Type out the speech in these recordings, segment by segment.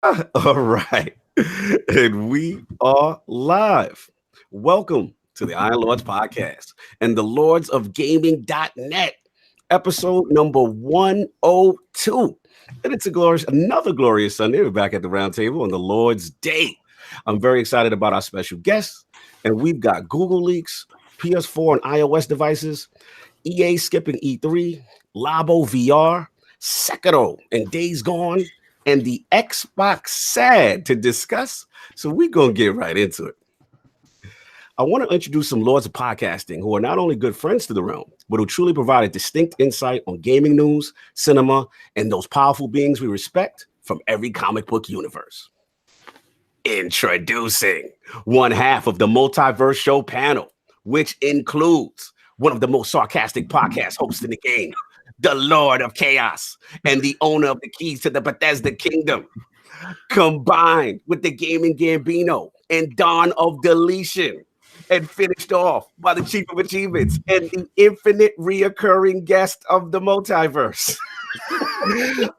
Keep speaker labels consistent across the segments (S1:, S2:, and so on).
S1: All right. And we are live. Welcome to the Iron Lords Podcast and the Lords of Gaming.net, episode number 102. And it's another glorious Sunday. We're back at the round table on the Lord's Day. I'm very excited about our special guests. And we've got Google leaks, PS4 and iOS devices, EA skipping E3, Labo VR, Sekiro and Days Gone, and the Xbox sad to discuss. So we're going to get right into it. I want to introduce some Lords of Podcasting who are not only good friends to the realm, but who truly provide a distinct insight on gaming news, cinema, and those powerful beings we respect from every comic book universe. Introducing one half of the Multiverse Show panel, which includes one of the most sarcastic podcast hosts in the game, the Lord of Chaos, and the owner of the keys to the Bethesda Kingdom, combined with the Gaming Gambino and Dawn of Deletion, and finished off by the Chief of Achievements and the infinite reoccurring guest of the Multiverse.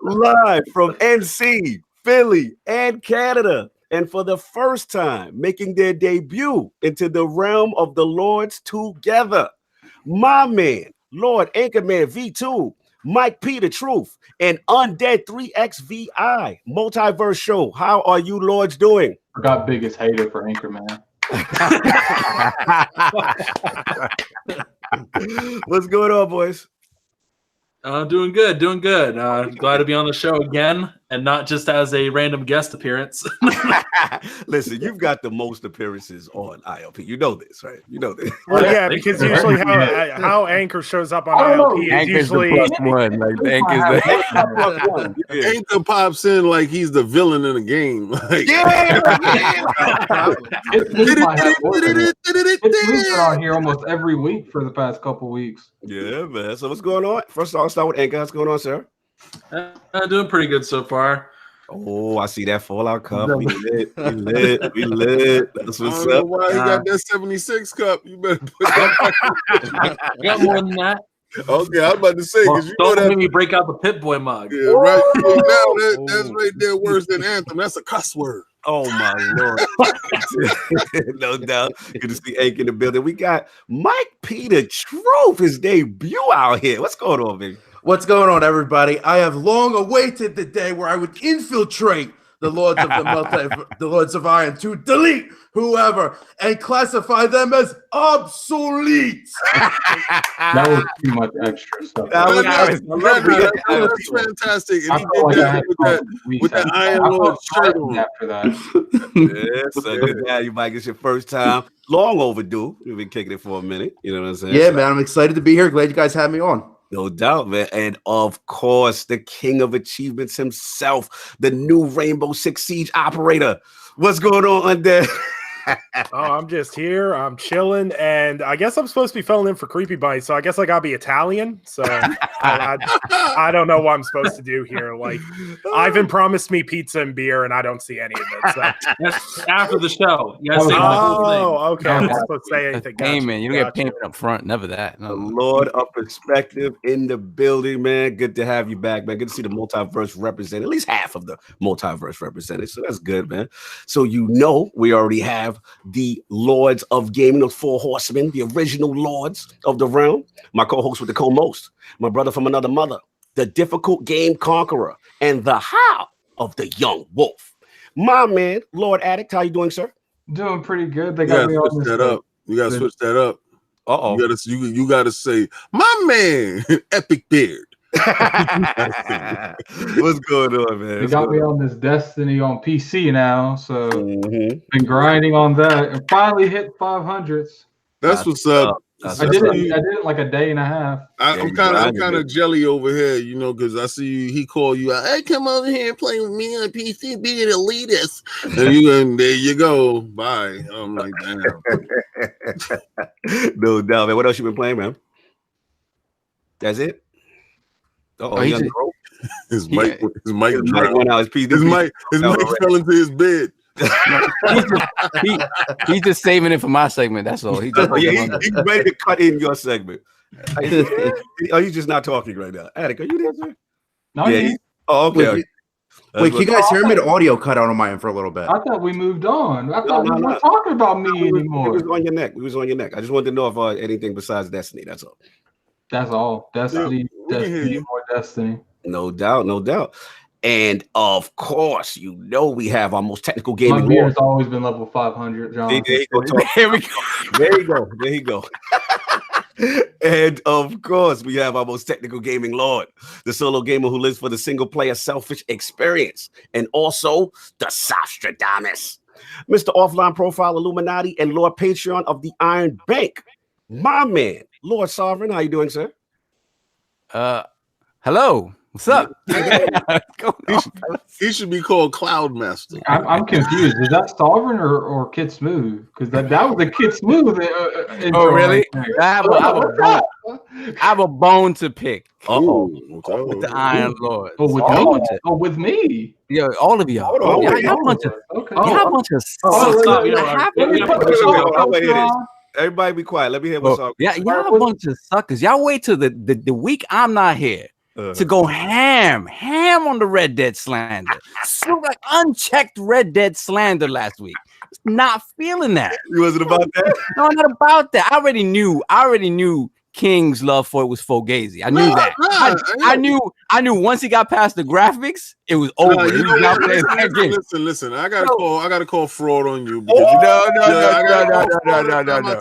S1: Live from NC, Philly, and Canada. And for the first time, making their debut into the realm of the Lords together, my man, Lord Anchorman V2, Mike P. The Truth, and Undead 3XVI Multiverse Show. How are you Lords doing?
S2: I got biggest hater for Anchorman.
S1: What's going on, boys?
S3: Doing good. Glad to be on the show again, and not just as a random guest appearance.
S1: Listen, you've got the most appearances on ILP. You know this, right? You know this.
S4: Well, yeah, because usually how Anchor shows up on ILP is
S5: Anchor's
S4: usually
S5: the +1. Like Anchor's
S1: +1.
S6: Yeah. Anchor pops in like he's the villain in the game. Like,
S2: It's been on here almost every week for the past couple weeks.
S1: Yeah, man. So what's going on? First of all, I'll start with Anchor. What's going on, sir?
S3: Doing pretty good so far.
S1: Oh, I see that Fallout Cup. We lit. That's what's
S6: I don't know
S1: up.
S6: why you got that 76 cup. You better put that
S3: I got more than that.
S6: Okay, I was about to say, because you know
S3: Don't
S6: that.
S3: make me break out the Pit Boy mug.
S6: Yeah, right. So now that's right there worse than Anthem. That's a cuss word.
S1: Oh my Lord. No doubt. Good to see Anchor in the building. We got Mike P. The Truth, his debut out here. What's going on, baby?
S7: What's going on, everybody? I have long awaited the day where I would infiltrate the Lords of the Lords of Iron to delete whoever and classify them as obsolete.
S2: That was too much extra stuff.
S6: That's fantastic. And he did that with that Iron Lord shirt on.
S2: After that.
S1: Yes, good to have you, Mike. It's your first time. Long overdue. We've been kicking it for a minute. You know what I'm saying?
S7: Yeah, man, I'm excited to be here. Glad you guys had me on.
S1: No doubt, man. And of course, the king of achievements himself, the new Rainbow Six Siege operator. What's going on there?
S4: Oh, I'm just here. I'm chilling, and I guess I'm supposed to be filling in for Creepy Bite, so I guess I gotta be Italian. So I don't know what I'm supposed to do here. Like, Ivan promised me pizza and beer, and I don't see any of it. So.
S3: That's after the show. You gotta say the whole thing.
S4: Okay. I'm not supposed to say anything.
S5: payment. You don't get payment up front. Never that.
S1: The
S5: No.
S1: Lord of Perspective in the building, man. Good to have you back, man. Good to see the Multiverse represented, at least half of the Multiverse represented. So that's good, man. So you know we already have the Lords of Gaming, those four horsemen, the original Lords of the realm. My co-host with the co-most, my brother from another mother, the difficult game conqueror, and the how of the young wolf. My man, Lord Addict, how you doing, sir?
S2: Doing pretty good. They
S6: You
S2: got
S6: gotta
S2: me on
S6: switch
S2: this.
S6: that up. You gotta switch that up.
S1: Uh-oh.
S6: You gotta say, my man, Epic Beard.
S1: What's going on, man?
S2: They got me on this Destiny on PC now, so been grinding on that and finally hit 500s.
S6: That's what's up.
S2: I did it like a day and a half.
S6: I'm kind of jelly over here, you know, because I see you. He called you out. Hey, come over here and play with me on PC, be an elitist. And there you go. Bye. I'm like, damn.
S1: No doubt, man. What else you been playing, man? That's it. Uh-oh, he
S6: his mic
S1: went out.
S6: His mic fell into his bed.
S5: He's just saving it for my segment. That's all. He's
S1: ready to cut in your segment. Are you just not talking right now? Attic, are you there, sir?
S2: No,
S1: yeah. Oh, okay.
S7: Wait, can you guys hear me? The audio cut out on my end for a little bit.
S2: I thought we moved on. I thought we weren't talking about me anymore.
S1: We was on your neck. We was on your neck. I just wanted to know if anything besides Destiny. That's all.
S2: That's all. Destiny, more Destiny.
S1: No doubt, no doubt. And of course, you know we have our most technical gaming.
S2: My beard's always been level 500, John.
S1: There we go. There you go. There you go. And of course, we have our most technical gaming lord, the solo gamer who lives for the single player selfish experience, and also the Sostradamus, Mr. Offline Profile Illuminati and Lord Patreon of the Iron Bank, my man, Lord Sovereign. How you doing, sir?
S5: Hello. What's up?
S6: He should be called Cloud Master.
S2: I'm confused. Is that Sovereign or Kid Smooth? Because that was a Kid Smooth.
S5: Oh, really? I have a bone to pick. With the Iron Lord.
S2: With me.
S5: Yeah, all of y'all. Y'all a bunch of
S1: Everybody be quiet. Let me hear what's up.
S5: Yeah, y'all a bunch of suckers. Y'all wait till the week I'm not here to go ham on the Red Dead slander. So like unchecked Red Dead slander last week. Not feeling that.
S1: You wasn't about that?
S5: No, not about that. I already knew King's love for it was fugazi. I knew that. I knew once he got past the graphics, it was over.
S6: Listen. I gotta call fraud on you.
S5: No.
S6: I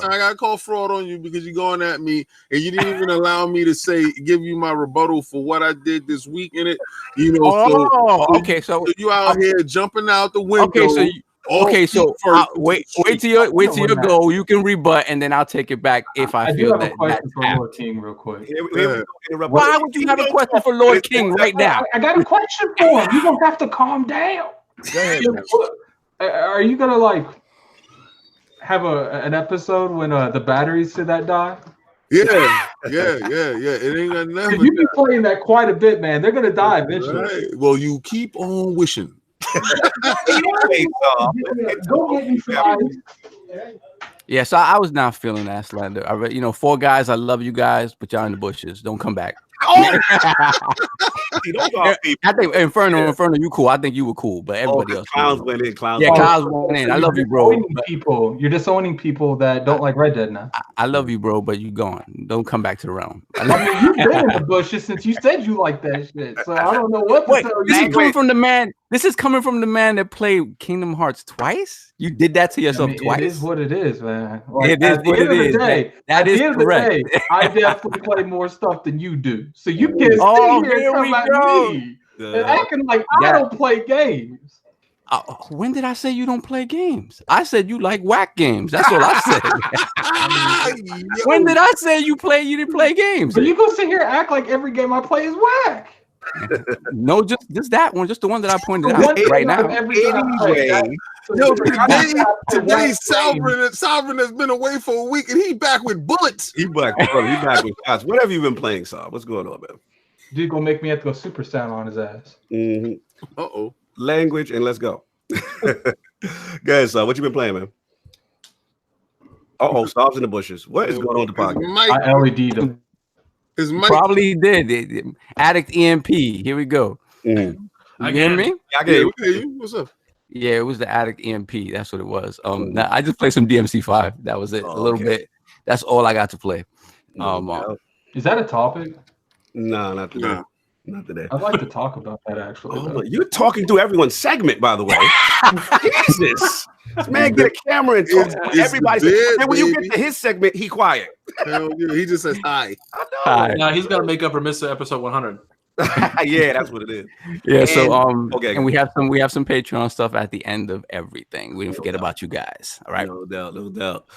S6: gotta call fraud on you because you're going at me and you didn't even allow me to give you my rebuttal for what I did this week in it. So you out here jumping out the window.
S5: Wait till you go. You can rebut, and then I'll take it back if I feel that.
S2: I have a question for Lord King, real quick.
S5: Why would you have a question for Lord King right now?
S2: I got a question for him. You don't have to calm down.
S1: Go ahead.
S2: Are you gonna have an episode when the batteries to that die?
S6: Yeah. It ain't gonna never.
S2: You've been playing that quite a bit, man. They're gonna die eventually.
S6: Right. Well, you keep on wishing.
S5: Yeah, so I was not feeling that slander. I read, 4 guys, I love you guys, but y'all in the bushes. Don't come back. I think Inferno, you cool. I think you were cool, but everybody else.
S1: Clowns went in.
S5: Clowns went in. I love you, bro.
S2: You're disowning people that don't like Red Dead now.
S5: I love you, bro, but you gone. Don't come back to the realm.
S2: You've been in the bushes since you said you like that shit. So I don't know what to tell you.
S5: This is coming from the man. This is coming from the man that played Kingdom Hearts twice. You did that to yourself twice.
S2: It is what it is, man.
S5: It is what it is. That is correct.
S2: I definitely play more stuff than you do. So you can't sit here and come at me and acting like I don't play games.
S5: When did I say you don't play games? I said you like whack games. That's all I said. When did I say you didn't play games?
S2: So you go sit here and act like every game I play is whack.
S5: No, just that one, just the one that I pointed out right now.
S6: Today Sovereign has been away for a week and he back with bullets.
S1: He back with shots. What have you been playing, Saab? What's going on, man?
S2: Dude gonna make me have to go Super Saiyan on his ass.
S1: Mm-hmm. Language and let's go. Guys, what you been playing, man? Saab's in the bushes. What is going on with the podcast?
S2: I LED'd him.
S5: Probably did. Addict EMP. Here we go. You hear me?
S6: I can hear you. What's up?
S5: Yeah, it was the Addict EMP. That's what it was. I just played some DMC5. That was it. A little bit. That's all I got to play.
S2: Is that a topic?
S1: No, not today. No. Not today.
S2: I'd like to talk about that actually.
S1: You're talking through everyone's segment, by the way. Jesus. This man get a camera and talk to everybody. And when you get to his segment, he quiet.
S6: Hell yeah. He just says hi.
S5: Hi.
S3: Now he's got to make up for Mr. Episode 100.
S1: Yeah, that's what it is.
S5: Yeah, and we have some Patreon stuff at the end of everything. We didn't forget about you guys. All right.
S1: No doubt.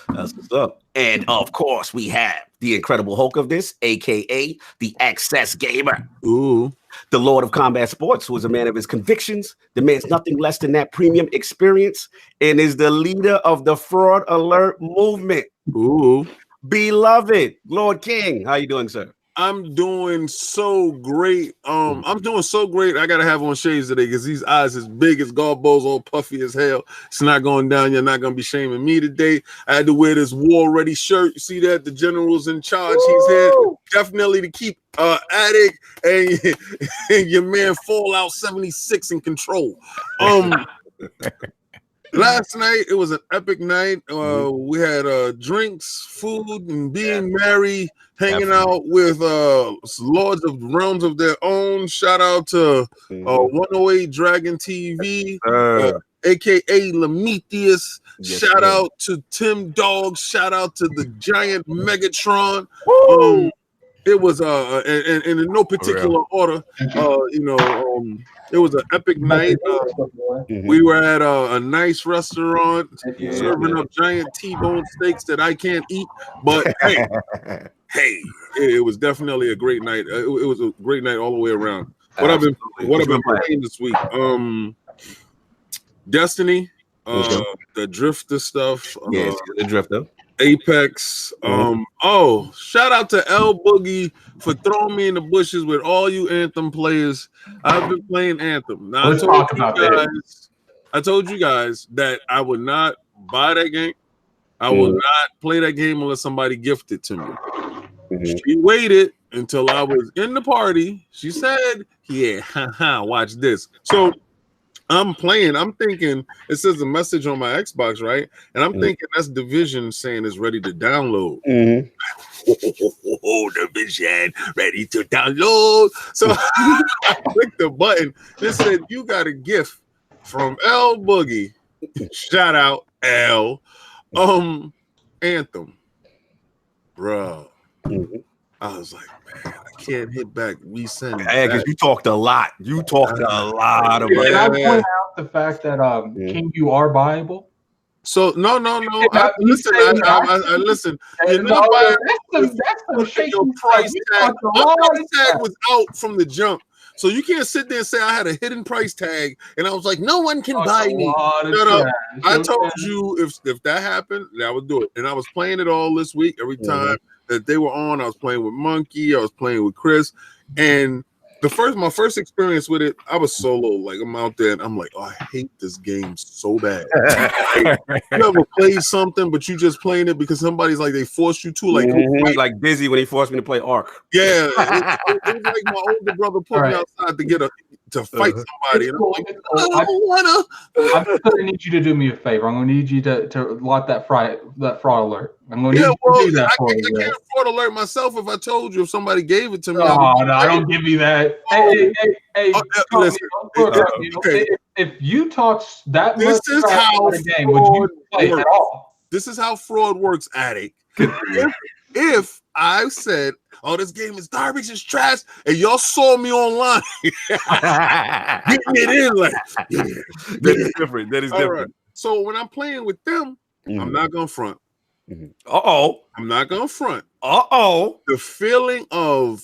S1: That's what's up. And of course, we have the Incredible Hulk of this, aka the Access Gamer.
S6: Ooh.
S1: The Lord of Combat Sports, who is a man of his convictions, demands nothing less than that premium experience, and is the leader of the Fraud Alert movement.
S6: Ooh.
S1: Beloved Lord King, how you doing, sir?
S6: I'm doing so great. I'm doing so great. I gotta have on shades today because these eyes as big as golf balls, all puffy as hell. It's not going down. You're not gonna be shaming me today. I had to wear this war ready shirt. You see that? The general's in charge. He's here definitely to keep Attic and your man Fallout 76 in control. Last night it was an epic night. We had drinks, food, and being merry, hanging out with lords of realms of their own. Shout out to 108 Dragon TV, aka Lametius. Shout out to Tim Dog. Shout out to the giant Megatron. It was and in no particular order. It was an epic night. We were at a nice restaurant serving up giant T-bone steaks that I can't eat. But hey, it was definitely a great night. It was a great night all the way around. What I've been playing this week? Destiny, the Drifter stuff.
S1: Yes, the Drifter.
S6: Apex. Shout out to L Boogie for throwing me in the bushes with all you Anthem players. I've been playing Anthem. Now, I told you guys that I would not buy that game. I will not play that game unless somebody gifted it to me. She waited until I was in the party. She said, "Yeah, watch this." So I'm playing. I'm thinking it says a message on my Xbox, right? And I'm thinking that's Division saying it's ready to download. Division ready to download. So I clicked the button. It said you got a gift from L Boogie. Shout out L. Anthem, bro. I was like, man, I can't hit back. We send it.
S1: Yeah, because you talked a lot. You talked a lot about it.
S2: Can I point out the fact that King, you are buyable?
S6: So no. I listen. You know, that's your price tag. My price tag was out from the jump. So you can't sit there and say I had a hidden price tag and I was like, no one can buy me. I told you if that happened, I would do it. And I was playing it all this week. Every time that they were on, I was playing with Monkey, I was playing with Chris, and my first experience with it, I was solo. Like I'm out there and I'm like, oh, I hate this game so bad. Like, you ever play something, but you just playing it because somebody's like they forced you to,
S1: like Busy when he forced me to play Ark.
S6: Yeah, it was like my older brother put me outside to fight somebody. And I'm like, I don't wanna.
S2: I'm just gonna need you to do me a favor. I'm gonna need you to lock that fraud alert. I'm gonna need you to do that for you.
S6: I can't fraud alert myself if I told you if somebody gave it to me.
S2: No, I don't give you that. Hey, listen. If you talk that much about the game, would you play at all?
S6: This is how fraud works, Attic. If I said, "Oh, this game is garbage, it's trash," and y'all saw me online getting it in, like
S1: that is different. That is different.
S6: Right. So when I'm playing with them, I'm not gonna front. I'm not gonna front. The feeling of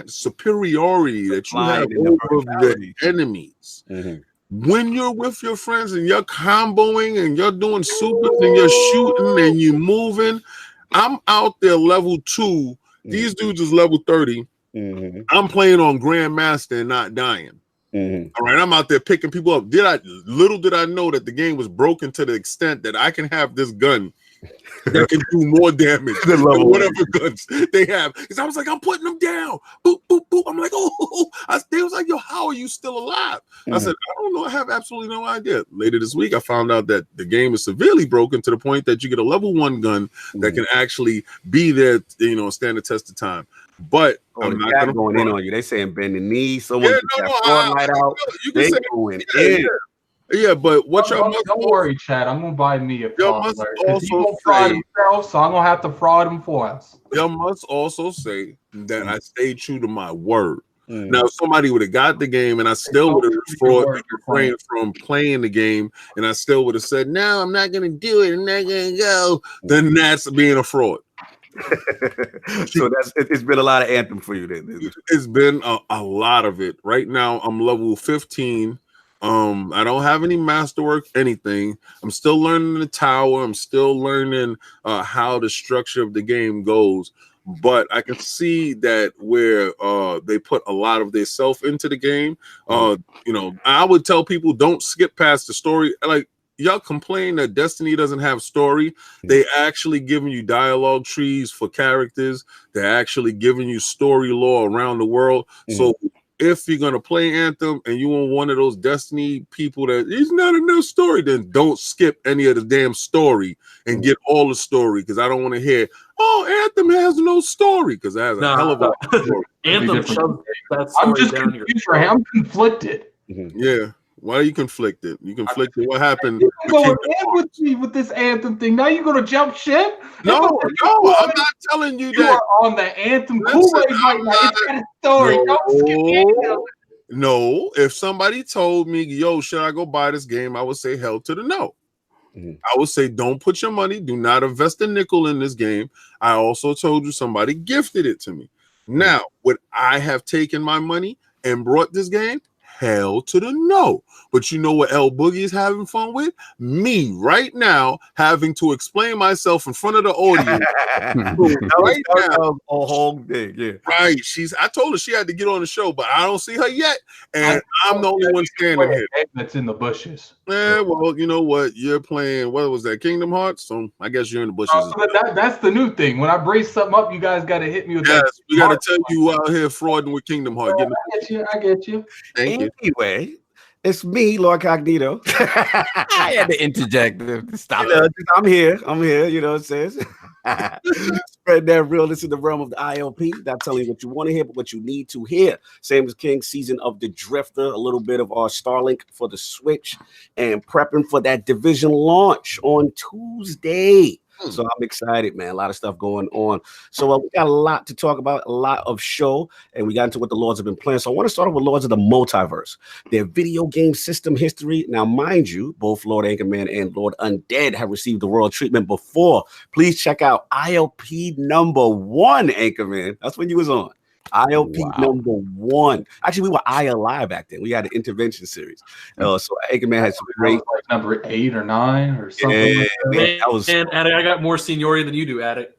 S6: superiority that you have over the enemies. When you're with your friends and you're comboing and you're doing supers and you're shooting and you're moving, I'm out there level 2. These dudes is level 30. I'm playing on Grandmaster and not dying. All right, I'm out there picking people up. Little did I know that the game was broken to the extent that I can have this gun that can do more damage than whatever guns they have. Because I was like, I'm putting them down. Boop, boop, boop. I'm like, they was like, yo, how are you still alive? I said, I don't know. I have absolutely no idea. Later this week, I found out that the game is severely broken to the point that you get a level 1 gun that can actually be there, stand the test of time. But I'm not gonna
S1: going in on you. They saying bend the knee. Someone out. They going in.
S6: Yeah, but
S2: don't worry, Chad. I'm gonna buy me a fraud alert. He won't fraud himself, so I'm gonna have to fraud him for us.
S6: Y'all must also say that I stayed true to my word. Now, if somebody would have got the game and I still would have refrained from playing the game, and I still would have said, "No, I'm not gonna do it. I'm not gonna go," then that's being a fraud.
S1: So it's been a lot of Anthem for you then.
S6: It's been a lot of it. Right now, I'm level 15. I don't have any masterwork, anything. I'm still learning the tower. I'm still learning how the structure of the game goes. but I can see that where they put a lot of their self into the game. I would tell people don't skip past the story. Like, y'all complain that Destiny doesn't have story. They actually giving you dialogue trees for characters. They're actually giving you story lore around the world. So if you're gonna play Anthem and you want one of those Destiny people that is not enough story, then don't skip any of the damn story and get all the story, because I don't want to hear, oh, Anthem has no story, because it has a hell of a story.
S3: Anthem shoves that story
S2: I'm just
S3: down
S2: confused. I'm conflicted.
S6: Yeah. Why are you conflicted? You conflicted. What happened?
S2: You're going in with me with this Anthem thing. Now you're gonna jump ship?
S6: No, I'm not telling you
S2: You
S6: that.
S2: are on the Anthem Kool-Aid right now. It's got a story. Don't skip Anthem.
S6: No, if somebody told me, yo, should I go buy this game? I would say hell to the no. I would say don't put your money, do not invest a nickel in this game. I also told you somebody gifted it to me. Now, would I have taken my money and brought this game? Hell to the no. But you know what L Boogie is having fun with? Me right now having to explain myself in front of the audience. Right now,
S1: a whole thing, yeah.
S6: Right. I told her she had to get on the show, but I don't see her yet. And I'm the only one standing here.
S2: That's in the bushes.
S6: Yeah, well, you know what? You're playing, what was that, Kingdom Hearts? So I guess you're in the bushes.
S2: That's the new thing. When I bring something up, you guys got to hit me with that.
S6: Yes, we got to tell you out here frauding with Kingdom Hearts.
S2: I get you.
S6: Thank you.
S1: Anyway, it's me, LordCognito.
S5: I had to interject to stop.
S1: I'm here. You know what it says. Spread that realness in the realm of the ILP. Not telling you what you want to hear, but what you need to hear. Same as King, season of the Drifter, a little bit of our Starlink for the Switch, and prepping for that Division launch on Tuesday. So I'm excited, man. A lot of stuff going on. So we got a lot to talk about, a lot of show, and we got into what the Lords have been playing. So I want to start off with Lords of the Multiverse, their video game system history. Now, mind you, both Lord Anchorman and Lord Undead have received the royal treatment before. Please check out ILP number 1, Anchorman. That's when you was on. ILP number 1. Actually, we were ILI back then. We had an intervention series. So Anchorman had some great
S2: like number 8 or 9 or something.
S3: And I got more seniority than you do, Attic.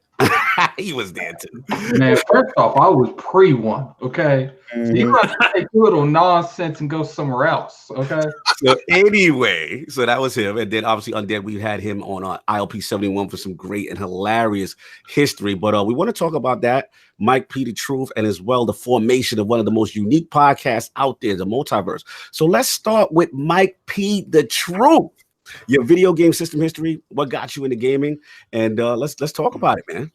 S1: He was there too.
S2: Man, first off, I was pre-1. Okay, you got to take your little nonsense and go somewhere else. Okay.
S1: So anyway, so that was him, and then obviously Undead, we had him on ILP 71 for some great and hilarious history. But we want to talk about that, Mike P. the Truth, and as well the formation of one of the most unique podcasts out there, the Multiverse. So let's start with Mike P. the Truth. Your video game system history, what got you into gaming, and let's talk about it, man.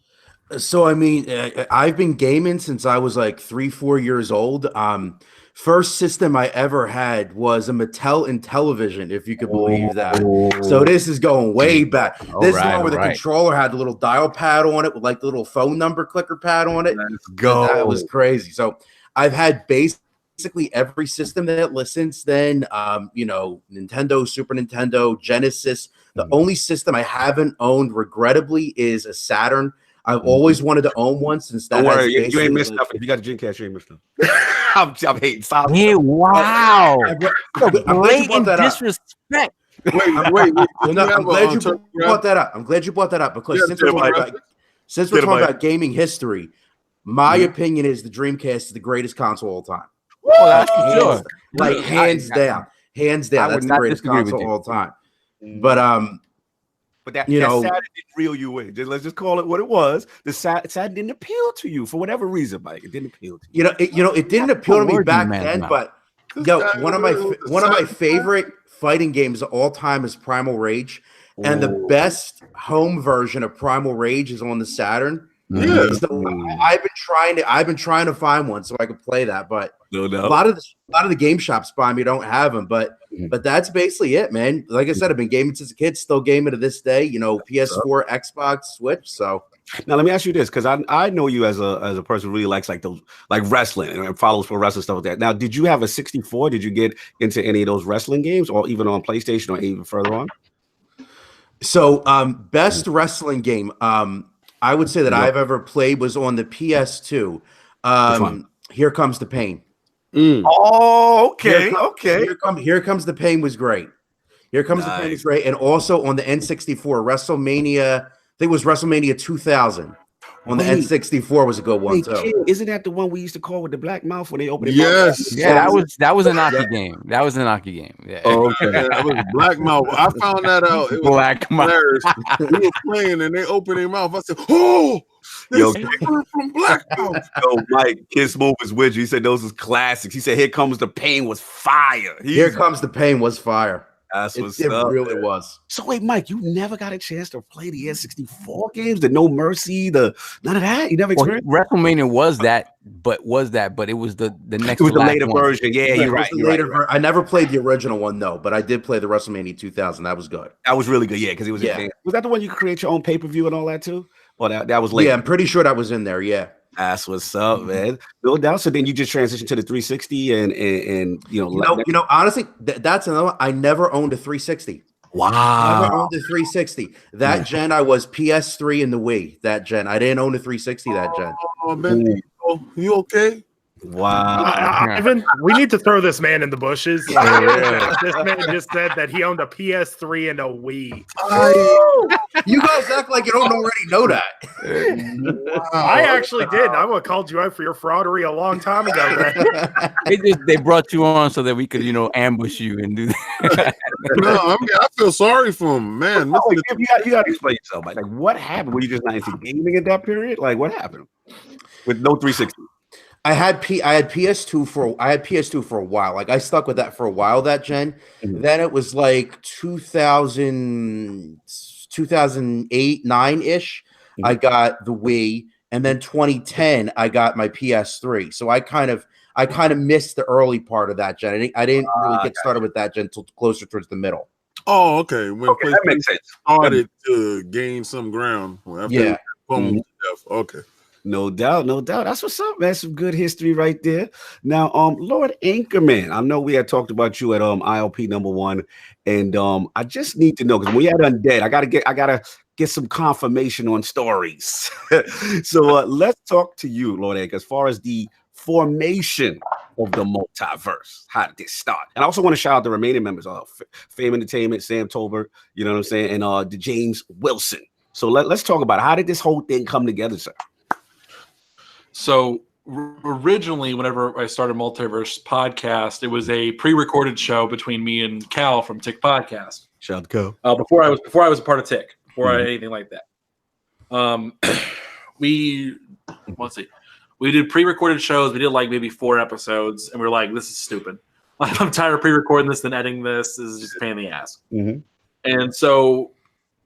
S7: So I mean, I've been gaming since I was like 3-4 years old. First system I ever had was a Mattel Intellivision, if you could believe that. So this is going way back. This is one where the controller had the little dial pad on it with like the little phone number clicker pad on it.
S1: Let's go.
S7: That was crazy. So I've had basically every system that since then, Nintendo, Super Nintendo, Genesis. The only system I haven't owned, regrettably, is a Saturn. I've always wanted to own one since that.
S1: Don't worry, you ain't missed nothing. If you got a Dreamcast, you ain't missed nothing. I'm hating. Stop.
S5: Hey, wow.
S7: Blatant
S5: disrespect.
S6: Wait.
S7: I'm glad you brought that up. I'm glad you brought that up because since we're talking about gaming history, my opinion is the Dreamcast is the greatest console of all time.
S5: Oh, that's for sure.
S7: Like hands down. That's the greatest console of all time.
S1: But that Saturn didn't reel you in. Let's just call it what it was. The Saturn didn't appeal to you for whatever reason, Mike. It didn't appeal to you.
S7: It didn't appeal to me back then. But one of my favorite fighting games of all time is Primal Rage, and the best home version of Primal Rage is on the Saturn.
S6: Yeah.
S7: So I've been trying to find one so I could play that, but
S1: no.
S7: a lot of the game shops by me don't have them. But that's basically it, man. Like I said, I've been gaming since a kid, still gaming to this day. PS4, Xbox, Switch. So
S1: now let me ask you this, because I know you as a person who really likes like wrestling and follows for wrestling stuff like that. Now, did you have a 64? Did you get into any of those wrestling games, or even on PlayStation, or even further on?
S7: So best wrestling game I would say that I've ever played was on the PS2. Here Comes the Pain.
S1: Oh, okay.
S7: Here Comes the Pain was great. Here Comes the Pain was great. And also on the N64, WrestleMania, I think it was WrestleMania 2000. On the N64 was a good one too.
S1: Kid, isn't that the one we used to call with the black mouth when they opened it?
S6: Yes.
S5: Yeah, that was an Aki game. That was an Aki game. Yeah.
S1: Oh, okay.
S6: Yeah, it was Black Mouth. I found that out. It was
S5: Black Mouth.
S6: we were playing and they opened their mouth. I said, "Oh,
S1: Yo,
S6: from Black Mouth."
S1: Yo, Mike, Kiss Move was with you. He said those was classics. He said, "Here Comes the Pain" was fire.
S7: Here Comes the Pain was fire.
S1: That's what's
S7: it
S1: up.
S7: really was.
S1: So wait, Mike, you never got a chance to play the N64 games, the No Mercy, none of that. You never experienced.
S5: WrestleMania was that, but it was the next.
S1: It was the
S5: last
S1: later
S5: one.
S1: version. Yeah, you're right.
S7: I never played the original one though, but I did play the WrestleMania 2000. That was good.
S1: That was really good. Yeah, because it was.
S7: Yeah.
S1: Was that the one you could create your own pay per view and all that too? Or that was later?
S7: Yeah, I'm pretty sure that was in there. Yeah.
S1: That's what's up, man. No doubt. So then you just transitioned to the 360 and
S7: honestly, that's another one. I never owned a 360.
S1: Wow.
S7: Never owned a 360. That gen, I was PS3 and the Wii. That gen, I didn't own a 360. That gen.
S6: Oh, man, you okay?
S1: Wow.
S4: Ivan, we need to throw this man in the bushes. This man just said that he owned a PS3 and a Wii.
S7: You guys act like you don't already know that.
S4: I actually did. I would have called you out for your fraudery a long time ago.
S5: They brought you on so that we could, ambush you and do that.
S6: No, I feel sorry for him, man.
S1: You got to explain yourself. Like, what happened? Were you just not into gaming at that period? Like, what happened with no 360?
S7: I had PS2 for a while. Like I stuck with that for a while, that gen. Mm-hmm. Then it was like 2008, 9-ish. Mm-hmm. I got the Wii, and then 2010 I got my PS3. So I kind of missed the early part of that gen. I didn't really get started with that gen until closer towards the middle.
S6: Oh, okay. When
S1: that makes sense.
S6: Started to gain some ground.
S1: Yeah.
S6: Okay.
S1: No doubt. That's what's up, man. Some good history right there. Now, Lord Anchorman, I know we had talked about you at ILP #1, and I just need to know because when we had Undead, I gotta get some confirmation on stories. So let's talk to you, Lord Anchor, as far as the formation of the multiverse. How did this start? And I also want to shout out the remaining members of Fame Entertainment, Sam Tolbert, you know what I'm saying, and the James Wilson. So let's talk about it. How did this whole thing come together, sir?
S3: So originally, whenever I started Multiverse Podcast, it was a pre-recorded show between me and Cal from Tick Podcast.
S1: Shout out to
S3: Cal. Before I was a part of Tick, before I anything like that. We did pre-recorded shows. We did like maybe 4 episodes, and we were like, "This is stupid. I'm tired of pre-recording this and editing this. This is just a pain in the ass." Mm-hmm. And so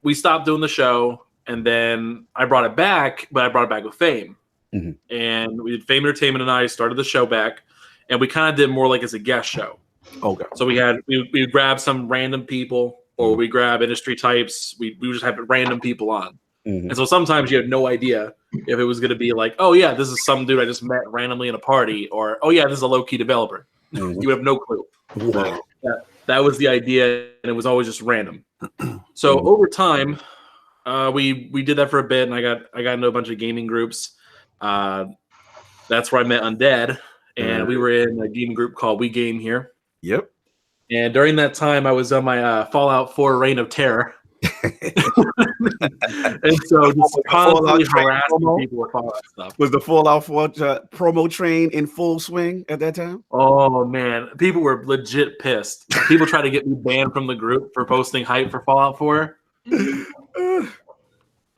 S3: we stopped doing the show, and then I brought it back, but I brought it back with Fame. Mm-hmm. And we did Fame Entertainment, and I started the show back, and we kind of did more like as a guest show.
S1: Okay.
S3: So we grab some random people, or we grab industry types. We would just have random people on. Mm-hmm. And so sometimes you had no idea if it was going to be like, oh yeah, this is some dude I just met randomly in a party, or oh yeah, this is a low key developer. Mm-hmm. You have no clue. Wow. That was the idea, and it was always just random. So over time, we did that for a bit, and I got into a bunch of gaming groups. That's where I met Undead, and we were in a gaming group called We Game Here.
S1: Yep.
S3: And during that time, I was on my Fallout 4 Reign of Terror. And so just constantly harassing people with Fallout stuff.
S1: Was the Fallout 4 promo train in full swing at that time?
S3: Oh, man. People were legit pissed. People tried to get me banned from the group for posting hype for Fallout 4.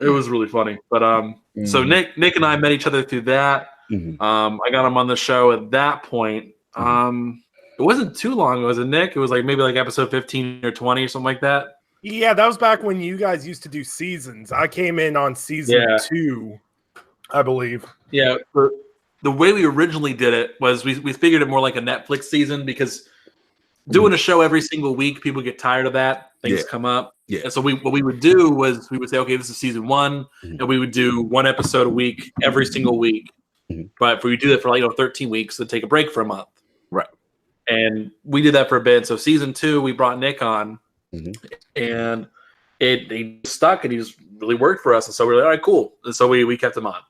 S3: It was really funny. But so Nick and I met each other through that. Mm-hmm. I got him on the show at that point. It wasn't too long, was it, Nick? It was like maybe like episode 15 or 20 or something like that.
S4: Yeah, that was back when you guys used to do seasons. I came in on season 2, I believe.
S3: Yeah, the way we originally did it was we figured it more like a Netflix season because doing a show every single week, people get tired of that. Things come up. Yeah. And so what we would do was we would say, okay, this is season 1, and we would do 1 episode a week every single week. Mm-hmm. But if we do that for 13 weeks, then take a break for a month.
S1: Right.
S3: And we did that for a bit. So season 2, we brought Nick on, and he stuck, and he just really worked for us. And so we were like, all right, cool. And so we kept him on.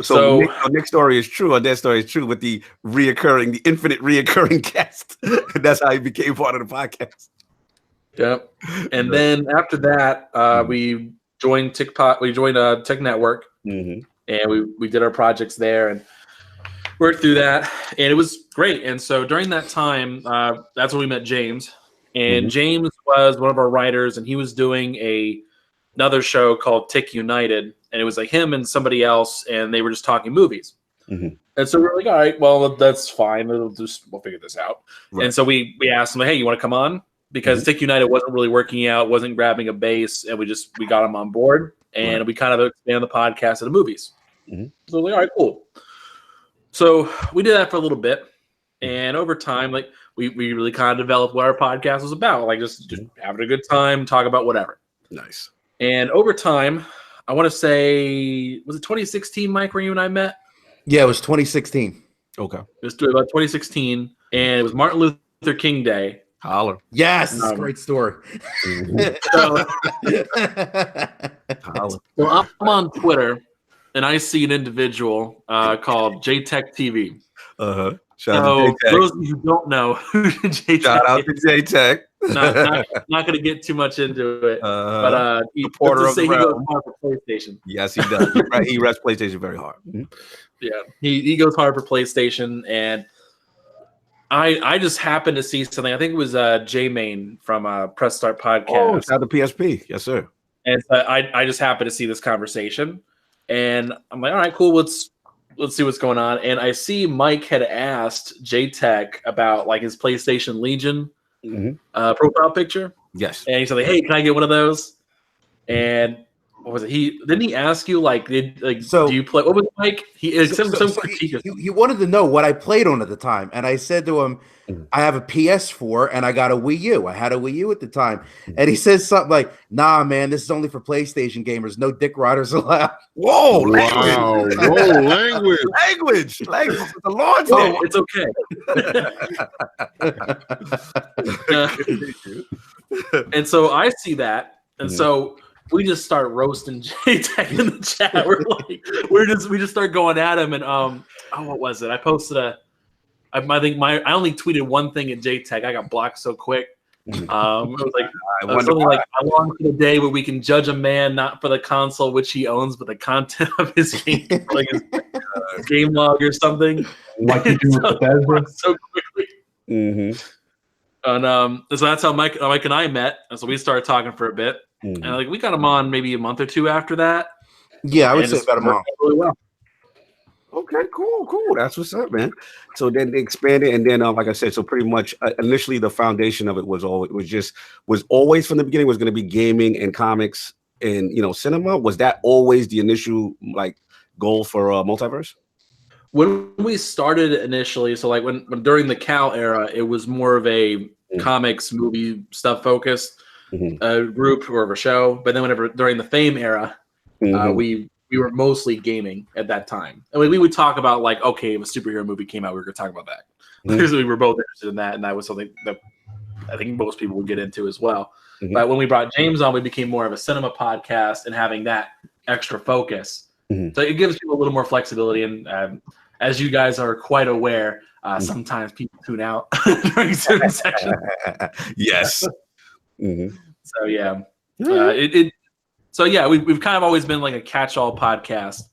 S1: So Nick's story is true, or that story is true with the infinite reoccurring guest. That's how he became part of the podcast.
S3: Yep. And then after that, we joined Tech Network. Mm-hmm. and we did our projects there and worked through that, and it was great. And so during that time, that's when we met James, and James was one of our writers, and he was doing another show called Tick United, and it was like him and somebody else, and they were just talking movies. And so we're like, all right, well, that's fine. We'll figure this out. Right. And so we asked him, like, hey, you want to come on? Because Tick United wasn't really working out, wasn't grabbing a base, and we got him on board, and we kind of expanded the podcast to the movies. So we're like, all right, cool. So we did that for a little bit, and over time, like we really kind of developed what our podcast was about, like just having a good time, talk about whatever.
S1: Nice. And
S3: over time, I want to say, was it 2016, Mike, where you and I met?
S7: Yeah, it was 2016.
S1: Okay.
S3: It was about 2016, and it was Martin Luther King Day.
S1: Holler.
S7: Yes, great story.
S3: So I'm on Twitter, and I see an individial called JTech TV.
S1: Shout out to
S3: those of you who don't know who JTech
S1: Shout out to JTech.
S3: Not going to get too much into it, but he
S1: Porter of the
S3: he goes
S1: realm.
S3: hard for PlayStation.
S1: Yes, he does. He reps PlayStation very hard.
S3: Yeah, he goes hard for PlayStation, and I just happened to see something. I think it was J-Main from Press Start Podcast.
S1: Oh, shout out to PSP. Yes, sir.
S3: And I just happened to see this conversation, and I'm like, all right, cool. Let's see what's going on. And I see Mike had asked JTech about like his PlayStation Legion profile picture.
S1: Yes.
S3: And he said, like, hey, can I get one of those? And what was it? Didn't he ask you do you play? What was it, Mike? He
S7: wanted to know what I played on at the time, and I said to him, I have a PS4 and I got a Wii U. I had a Wii U at the time, and he says something like, "Nah, man, this is only for PlayStation gamers. No dick riders allowed."
S1: Whoa!
S6: Wow! Whoa! Language.
S1: The Lord's
S3: name. It's okay. And so I see that, and so we just start roasting JTech in the chat. We just start going at him, and what was it? I posted I only tweeted one thing at JTech. I got blocked so quick. It was something like, I long for the day where we can judge a man not for the console which he owns, but the content of his game, like his game log or something.
S2: Like you do with Bethesda.
S3: So quickly. And so that's how Mike and I met. And so we started talking for a bit. And we got him on maybe a month or two after that.
S7: Yeah, I would say about a month.
S3: Really well.
S1: Okay, cool. That's what's up, man. So then they expanded, and then like I said, so pretty much initially the foundation of it was always from the beginning was going to be gaming and comics and cinema. Was that always the initial goal for Multiverse?
S3: When we started initially, so when during the Cal era, it was more of a comics, movie stuff focused group or of a show. But then whenever during the Fame era, we were mostly gaming at that time. I mean, we would talk about okay, if a superhero movie came out, we were going to talk about that because we were both interested in that, and that was something that I think most people would get into as well. But when we brought James on, we became more of a cinema podcast and having that extra focus. So it gives people a little more flexibility. And as you guys are quite aware, sometimes people tune out during certain sections.
S1: Yes.
S3: So yeah, So yeah, we've kind of always been like a catch-all podcast,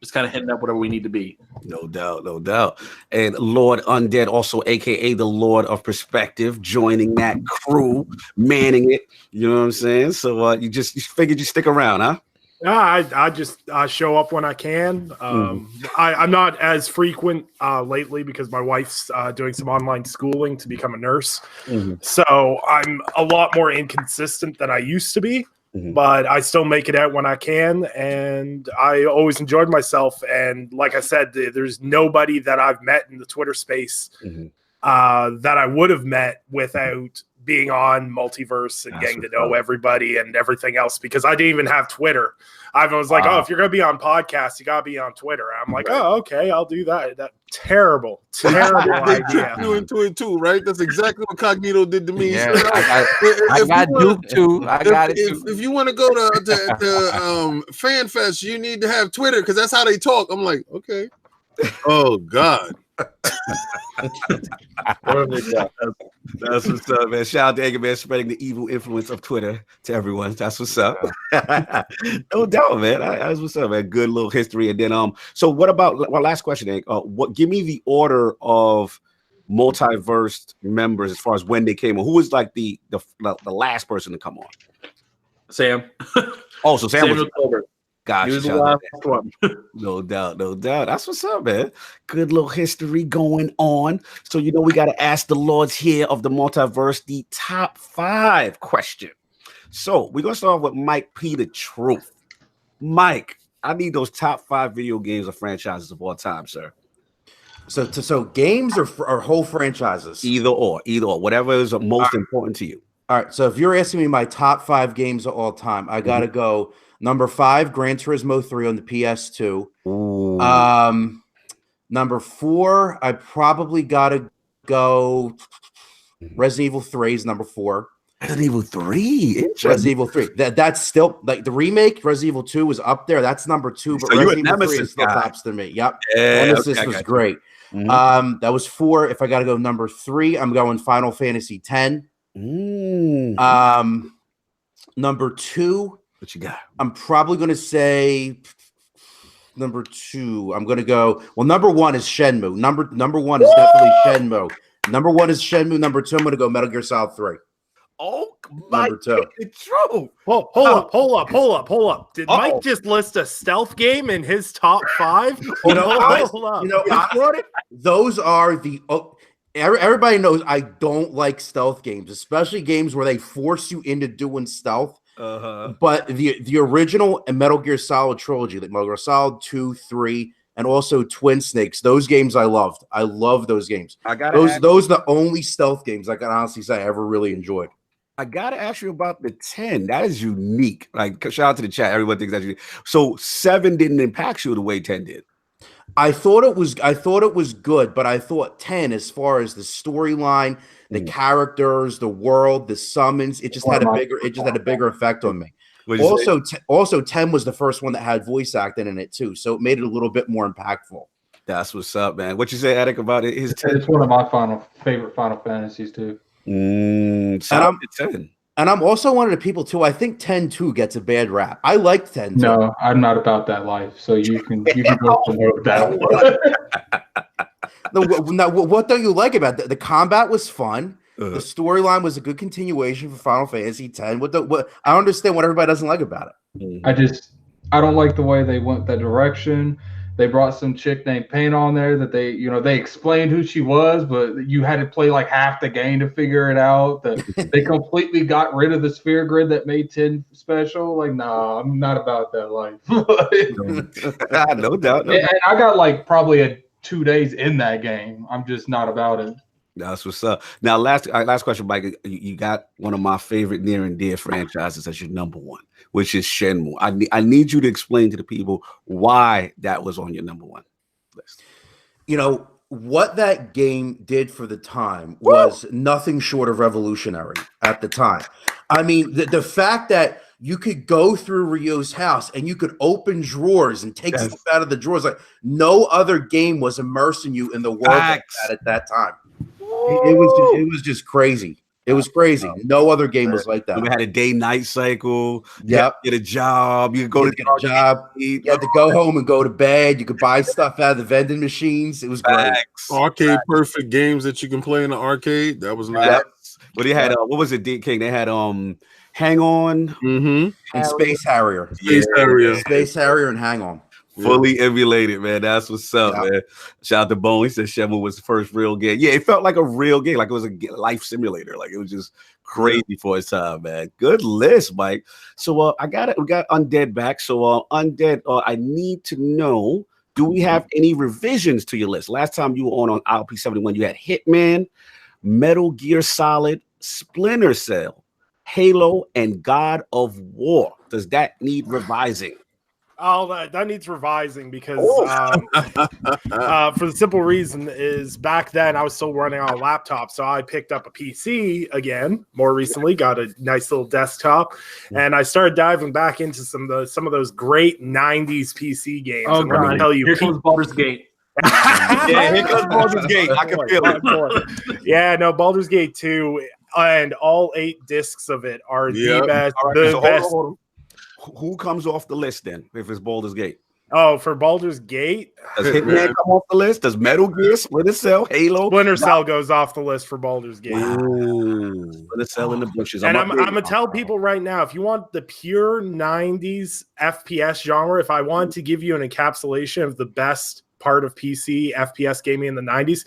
S3: just kind of hitting up whatever we need to be.
S1: No doubt. And Lord Undead, also aka the Lord of Perspective, joining that crew, manning it. You know what I'm saying? So you figured you stick around, huh?
S4: I show up when I can. I'm not as frequent lately because my wife's doing some online schooling to become a nurse. So I'm a lot more inconsistent than I used to be. But I still make it out when I can, and I always enjoyed myself. And like I said, there's nobody that I've met in the Twitter space that I would have met without being on Multiverse and getting to know everybody and everything else, because I didn't even have Twitter. I was like, if you're going to be on podcasts, you got to be on Twitter. I'm like, okay, I'll do that. That terrible idea.
S6: You into it too, right? That's exactly what Cognito did to me.
S5: Yeah, I got Duke too. I got it too.
S6: If you want to go to FanFest, you need to have Twitter because that's how they talk. I'm like, okay. Oh God.
S1: That's what's up, man. Shout out to Edgar, man, spreading the evil influence of Twitter to everyone. That's what's up. No doubt, man. That's what's up, man. Good little history. And then, so what about my last question, Hank? Give me the order of Multiverse members as far as when they came on. Who was like the last person to come on?
S3: Sam.
S1: Oh, so Sam was
S3: over.
S1: Gosh,
S3: he was the last one.
S1: No doubt. That's what's up, man. Good little history going on. So, we got to ask the lords here of the Multiverse the top 5 question. So, we're going to start with Mike P. The Truth. Mike, I need those top 5 video games or franchises of all time, sir.
S7: So games or whole franchises?
S1: Either or. Whatever is most important to you.
S7: All right. So, if you're asking me my top 5 games of all time, I got to go. Number 5, Gran Turismo 3 on the PS2.
S1: Ooh.
S7: Number 4, I probably gotta go. Resident Evil 3 is number 4.
S1: Resident Evil 3.
S7: Resident Evil 3. That's still like the remake. Resident Evil 2 was up there. That's number 2. But
S1: so
S7: Resident Evil 3 is still tops to me. Yep.
S1: Yeah,
S7: Nemesis was great. That was 4. If I gotta go number 3, I'm going Final Fantasy X. Number 2.
S1: What you got?
S7: I'm probably going to say number 2. I'm going to go. Well, number 1 is Shenmue. Number 1 is definitely Shenmue. Number 1 is Shenmue. Number 2, I'm going to go Metal Gear Solid 3.
S1: Oh, my
S7: number 2.
S1: True.
S4: Hold up. Did Mike just list a stealth game in his top 5?
S7: Those are the. Everybody knows I don't like stealth games, especially games where they force you into doing stealth. But the original Metal Gear Solid trilogy, like Metal Gear Solid 2, 3, and also Twin Snakes, those games I loved. I love those games. Those are the only stealth games I can honestly say I ever really enjoyed.
S1: I gotta ask you about the 10. That is unique. Like, shout out to the chat. Everyone thinks that's unique. So 7 didn't impact you the way 10 did.
S7: I thought it was good, but I thought 10, as far as the storyline, the characters, the world, the summons, it just had a bigger effect on me. Also 10 was the first one that had voice acting in it too, so it made it a little bit more impactful.
S1: That's what's up, man. What you say, Attic, about it? His 10?
S2: It's one of my favorite Final Fantasies too.
S7: And I'm also one of the people too. I think 10 too gets a bad rap. I liked 10 too.
S2: No, I'm not about that life. So you can go promote that one.
S7: Now, what don't you like about it? The combat was fun. The storyline was a good continuation for Final Fantasy X. I don't understand what everybody doesn't like about it.
S2: I don't like the way they went that direction. They brought some chick named Pain on there that they explained who she was, but you had to play like half the game to figure it out. They completely got rid of the sphere grid that made 10 special. Like, nah, I'm not about that life.
S1: No doubt.
S2: And I got like probably 2 days in that game. I'm just not about it.
S1: That's what's up. Now, last question, Mike. You got one of my favorite near and dear franchises as your number 1, which is Shenmue. I need you to explain to the people why that was on your number 1 list.
S7: What that game did for the time was nothing short of revolutionary at the time. I mean, the fact that you could go through Ryo's house and you could open drawers and take stuff out of the drawers. Like no other game was immersing you in the world like that at that time. It was just crazy. It was crazy. No other game was like that.
S1: We had a day-night cycle.
S7: Yep.
S1: Get a job. You could go to
S7: get a job. You had to go home and go to bed. You could buy stuff out of the vending machines. It was great.
S6: Arcade perfect games that you can play in the arcade. That was nice.
S1: Yep. But they had what was it, D King? They had Hang On
S7: and Space Harrier. Space Harrier and Hang On.
S1: Fully emulated, man. That's what's up, man. Shout out to Bone. He said Shenmue was the first real game. Yeah, it felt like a real game, like it was a life simulator. Like it was just crazy for its time, man. Good list, Mike. So I got it. We got Undead back. So Undead, I need to know, do we have any revisions to your list? Last time you were on ILP71, you had Hitman, Metal Gear Solid, Splinter Cell, Halo, and God of War. Does that need revising?
S4: Oh, that needs revising because for the simple reason is back then I was still running on a laptop, so I picked up a PC again. More recently, got a nice little desktop, and I started diving back into some of those great '90s PC games.
S3: Oh, God. Let me tell you, here comes Baldur's Gate.
S1: Yeah, here comes Baldur's Gate. I can feel it.
S4: Yeah, no, Baldur's Gate 2 and all 8 discs of it are the best.
S1: All right,
S4: the
S1: so
S4: best.
S1: hold on. Who comes off the list then if it's Baldur's Gate?
S4: Oh, for Baldur's Gate?
S1: Does Hitman come off the list? Does Metal Gear, Splinter Cell, Halo?
S4: Splinter Cell goes off the list for Baldur's Gate.
S1: Splinter Cell in the bushes.
S4: And I'm going to tell people right now, if you want the pure 90s FPS genre, if I want to give you an encapsulation of the best part of PC FPS gaming in the 90s,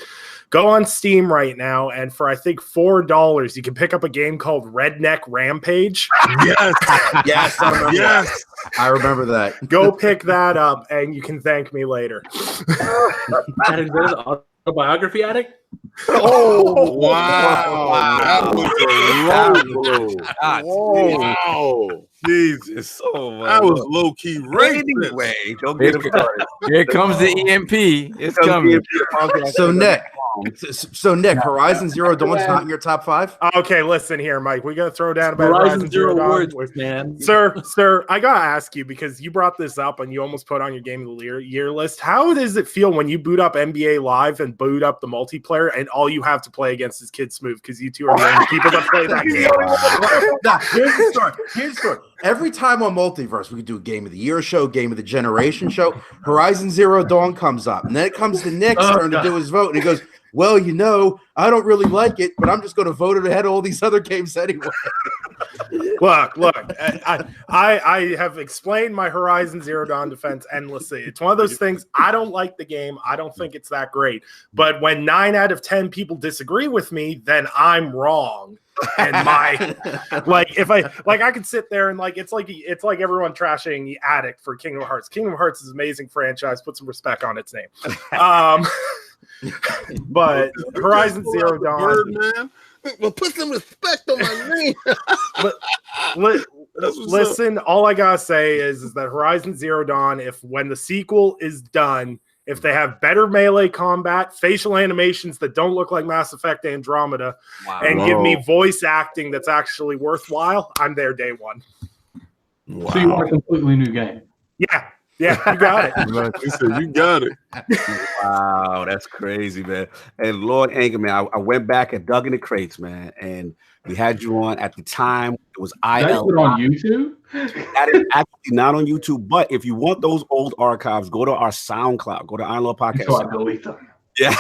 S4: go on Steam right now, and for I think $4 you can pick up a game called Redneck Rampage.
S7: Yes, I remember that.
S4: Go pick that up and you can thank me later.
S3: Addict, autobiography addict.
S6: Oh wow! Wow!
S1: Jesus,
S6: that was low key racist.
S1: Anyway, don't get him started.
S5: Here comes the EMP. It's coming.
S7: So Nick, Horizon Zero Dawn's not in your top 5?
S4: Okay, listen here, Mike. We got to throw down about
S3: Horizon Zero Dawn, man.
S4: Sir, I gotta ask you because you brought this up and you almost put on your Game of the Year list. How does it feel when you boot up NBA Live and boot up the multiplayer and all you have to play against is Kid Smooth because you two are the only people that play that game?
S7: Nah, here's the story. Every time on Multiverse, we could do a Game of the Year show, Game of the Generation show. Horizon Zero Dawn comes up, and then it comes to Nick's turn to do his vote, and he goes, well, I don't really like it, but I'm just going to vote it ahead of all these other games anyway.
S4: Look, I have explained my Horizon Zero Dawn defense endlessly. It's one of those things. I don't like the game. I don't think it's that great. But when 9 out of 10 people disagree with me, then I'm wrong. And I could sit there and it's like everyone trashing the Addict for Kingdom Hearts. Kingdom Hearts is an amazing franchise. Put some respect on its name. But Horizon Zero Dawn,
S6: word, man. Well, put some respect on my name.
S4: Listen, all I gotta say is that Horizon Zero Dawn, when the sequel is done, if they have better melee combat, facial animations that don't look like Mass Effect Andromeda, and give me voice acting that's actually worthwhile, I'm there day one.
S2: Wow. So you want a completely new game?
S4: Yeah, you got it.
S6: He said, you got it.
S1: Wow, that's crazy, man. And Lord Angerman, I went back and dug in the crates, man, and we had you on at the time. It was IL.
S2: That's on YouTube?
S1: That is actually not on YouTube, but if you want those old archives, go to our SoundCloud. Go to Iron Lord Podcast.
S2: So I delete them.
S1: Yeah,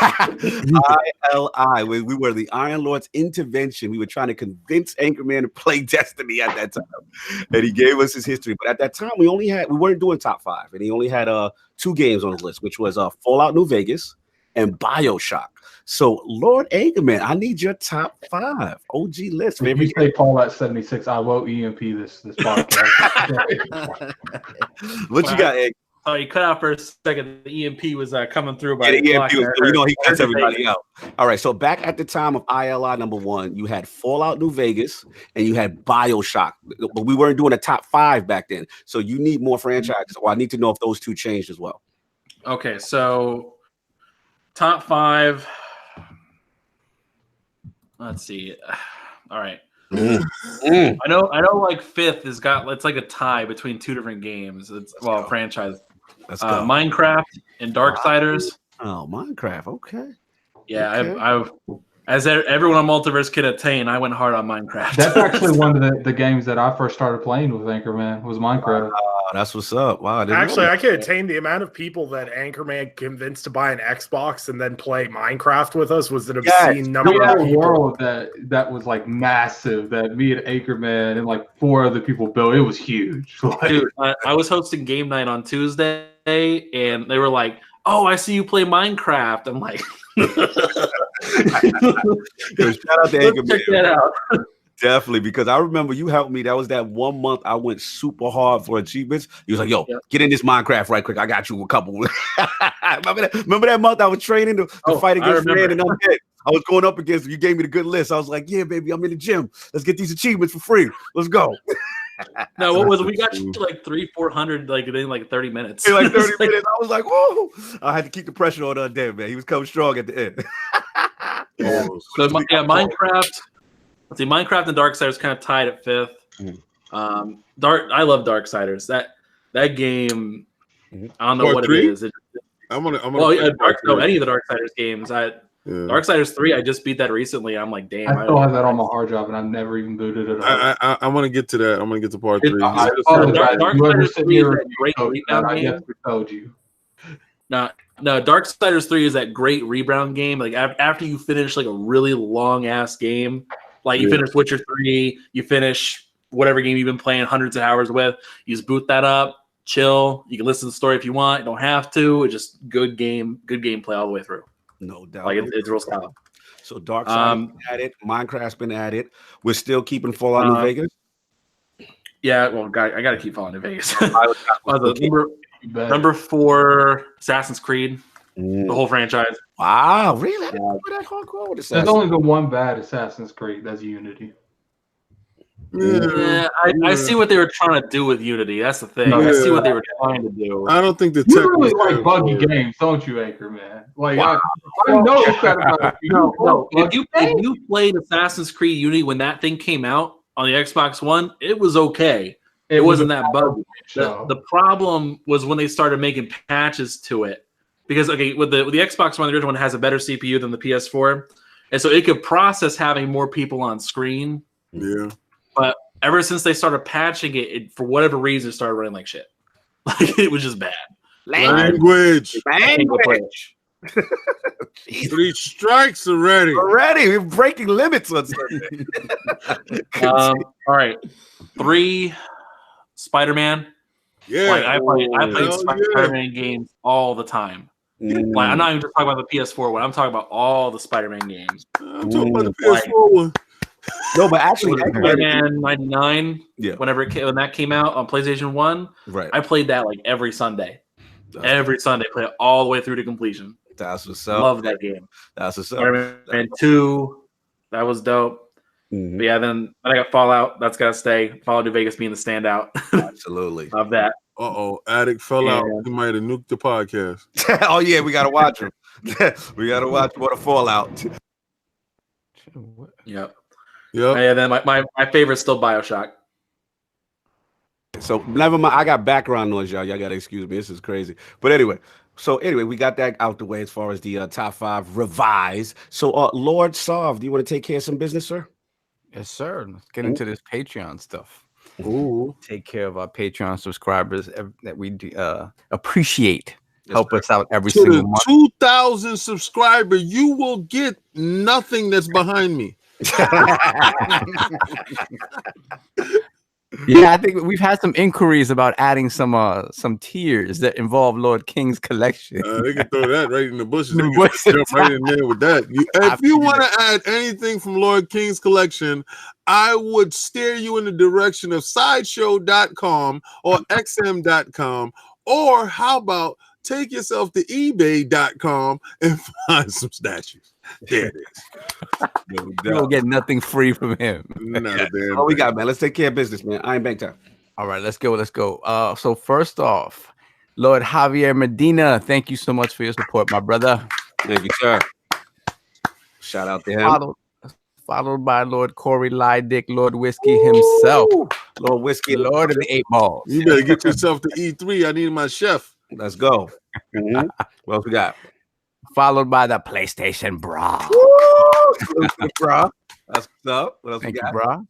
S1: ILI. We were the Iron Lord's intervention. We were trying to convince Anchorman to play Destiny at that time, and he gave us his history. But at that time, we weren't doing top 5, and he only had 2 games on his list, which was Fallout New Vegas and BioShock. So, Lord Anchorman, I need your top 5 OG list.
S2: If you say Fallout 76, I will EMP this podcast.
S1: What you got, Egg?
S3: Oh, you cut out for a second. The EMP was coming through.
S1: By the EMP was, he cuts everybody out. All right, so back at the time of ILI number 1, you had Fallout New Vegas and you had BioShock, but we weren't doing a top 5 back then. So you need more franchises, or I need to know if those 2 changed as well.
S3: Okay, so top 5. Let's see. All right. I know. Like 5th has got. It's like a tie between 2 different games. Franchise.
S1: Let's go.
S3: Minecraft and Darksiders.
S1: Oh, Minecraft. Okay.
S3: Yeah, okay. I've as everyone on Multiverse can attain, I went hard on Minecraft.
S2: That's actually one of the games that I first started playing with Anchorman was Minecraft.
S1: That's what's up. Wow.
S4: I could attain the amount of people that Anchorman convinced to buy an Xbox and then play Minecraft with us was an obscene number of people.
S2: World that was like massive that me and Anchorman and like 4 other people built. It was huge.
S3: Dude, I was hosting game night on Tuesday and they were like, "Oh, I see you play Minecraft." I'm like,
S1: shout out to Anchorman.
S3: Check that out.
S1: Definitely, because I remember you helped me. That was that 1 month I went super hard for achievements. You was like, "Yo, get in this Minecraft right quick. I got you a couple." remember that month I was training to fight against Rand and Undead. I was going up against you. Gave me the good list. I was like, "Yeah, baby, I'm in the gym. Let's get these achievements for free. Let's go."
S3: No, what was it? We got you like 300-400 like in like 30 minutes.
S1: In like 30 minutes. I was like, "Whoa!" I had to keep the pressure on Undead, man. He was coming strong at the end.
S3: Minecraft. Let's see, Minecraft and Darksiders kind of tied at 5th. I love Darksiders. That game, I don't know what it is. Well, yeah, any of the Darksiders games. Darksiders 3, I just beat that recently. I'm like, damn.
S2: I still have that on my hard drive, and I've never even booted it up.
S6: I want to get to that. I'm going to get to part 3.
S3: Darksiders 3 is that great rebound
S2: I
S3: game.
S2: guess we told you.
S3: No, Darksiders 3 is that great rebound game. Like after you finish like a really long ass game, like you finish Witcher 3, you finish whatever game you've been playing hundreds of hours with, you just boot that up, chill. You can listen to the story if you want. You don't have to. It's just good gameplay all the way through.
S1: No doubt.
S3: Like it's real solid.
S1: So Darksiders at it, Minecraft's been at it. We're still keeping Fallout New Vegas.
S3: Yeah, well, I got to keep Fallout New Vegas. Number 4, Assassin's Creed, the whole franchise.
S1: Wow, really? That hardcore with
S2: There's only been one bad Assassin's Creed. That's Unity.
S3: Yeah, I see what they were trying to do with Unity. That's the thing. I see what they were trying to do.
S6: I don't think the
S2: you really like buggy games, don't you, Anchor Man? Like I noticed that about you.
S3: No. If you played Assassin's Creed Unity when that thing came out on the Xbox One, it was okay. It wasn't that buggy. The problem was when they started making patches to it. Because with the Xbox One, the original one has a better CPU than the PS4, and so it could process having more people on screen.
S6: Yeah.
S3: But ever since they started patching it, for whatever reason, it started running like shit. Like it was just bad.
S6: Language. 3 strikes already.
S1: We're breaking limits on something.
S3: All right, 3 Spider-Man.
S6: Yeah,
S3: like I played Spider-Man games all the time. Like I'm not even just talking about the PS4 one. I'm talking about all the Spider-Man games.
S6: I'm talking about the PS4 one.
S1: No, but actually,
S3: Spider-Man 99.
S1: Yeah,
S3: when that came out on PlayStation 1,
S1: right?
S3: I played that like every Sunday. Every Sunday, play it all the way through to completion.
S1: That's what's up.
S3: Love that game.
S1: That's what's up.
S3: Spider-Man 2, that was dope. But yeah, then I got Fallout. That's gotta stay. Fallout New Vegas being the standout.
S1: Absolutely.
S3: Love that.
S6: Addict fell out. He might have nuked the podcast.
S1: Oh yeah, we gotta watch him. We gotta watch what a Fallout.
S3: Yep. Yeah. Then my favorite's still BioShock.
S1: So never mind. I got background noise, y'all. Y'all gotta excuse me. This is crazy. But anyway, we got that out the way as far as the top 5 revised. So Lord Sov, do you want to take care of some business, sir?
S5: Yes, sir. Let's get into this Patreon stuff.
S1: Ooh.
S5: Take care of our Patreon subscribers that we appreciate. Help us out every single month.
S6: 2,000 subscriber, you will get nothing that's behind me.
S5: Yeah, I think we've had some inquiries about adding some tiers that involve Lord King's collection.
S6: They can throw that right in the bushes. They can jump right in there with that. If you want to add anything from Lord King's collection, I would steer you in the direction of sideshow.com or xm.com, or how about take yourself to ebay.com and find some statues. There it is.
S5: You don't get nothing free from him.
S1: What we got, man? Let's take care of business, man. Iron Bank time.
S5: All right, let's go. So first off, Lord Javier Medina, thank you so much for your support, my brother.
S1: Thank you, sir. Shout out to him.
S5: Followed by Lord Corey Lydick, Lord Whiskey himself.
S1: Lord Whiskey,
S5: Lord of the 8 Balls.
S6: You better get yourself to E3. I need my chef.
S1: Let's go. What else we got?
S5: Followed by the PlayStation Bra.
S1: Bra. That's what's up. What else
S5: Thank
S1: we got?
S5: you, bra.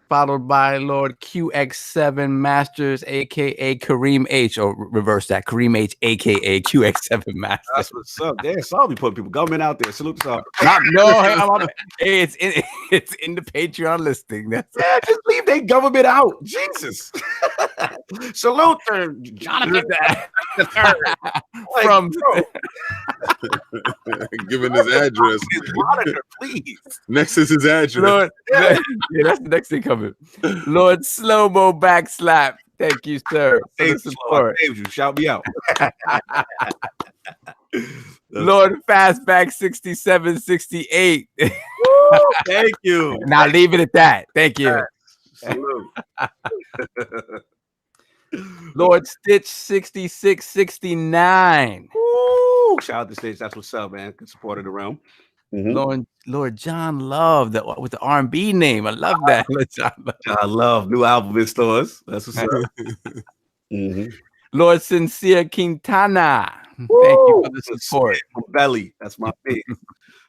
S5: Followed by Lord QX7 Masters, aka Kareem H, or reverse that, Kareem H, aka QX7 Masters.
S1: That's what's up. Damn, Saul be putting people government out there. Salute to Saul.
S5: Hey, it's in the Patreon listing.
S1: Yeah, just leave their government out. Jesus. Salute to Jonathan the Third.
S6: From giving his address.
S1: His monitor, please.
S6: Next is his address.
S5: Lord, yeah, that's the next thing coming. Lord Slow-Mo Backslap. Thank you, sir.
S1: Thank you. Shout me out.
S5: Lord Fastback 6768.
S1: Thank you.
S5: Now leave it at that. Thank you.
S1: Salute.
S5: Lord Stitch 6669.
S1: Woo! Shout out to Stitch. That's what's up, man. Good support of the realm.
S5: Lord John Love, with the R&B name. I love that.
S1: John Love, new album in stores. That's what's up.
S5: Lord Sincere Quintana. Thank you for the support.
S1: From Belly. That's my thing.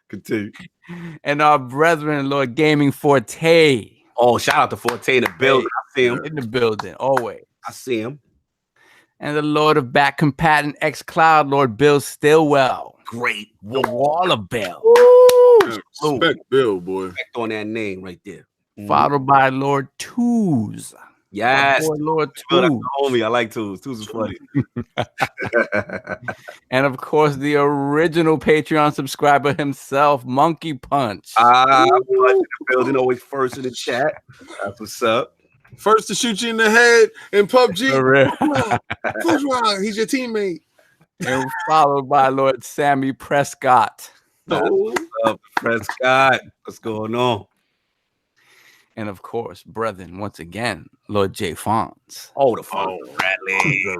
S1: Continue.
S5: And our brethren, Lord Gaming Forte.
S1: Oh, shout out to Forte in the building. I see him.
S5: In the building, always.
S1: I see him.
S5: And the Lord of Back Combatant X Cloud, Lord Bill Stillwell.
S1: Great.
S5: The Wall of Bell.
S6: Respect Bill, boy.
S1: Respect on that name right there.
S5: Followed by Lord Twos.
S1: Yes.
S5: Boy, Lord
S1: Bill, that's
S5: Twos.
S1: the homie. I like Twos. Twos is funny.
S5: And of course, the original Patreon subscriber himself, Monkey Punch.
S1: Punch in the building, always first in the chat. That's what's up.
S6: First to shoot you in the head in PUBG.
S5: For real.
S6: First round, he's your teammate.
S5: And followed by Lord Sammy Prescott.
S1: That's what's up, Prescott. What's going on?
S5: And of course, brethren, once again, Lord J. Fonz.
S1: Oh, the phone.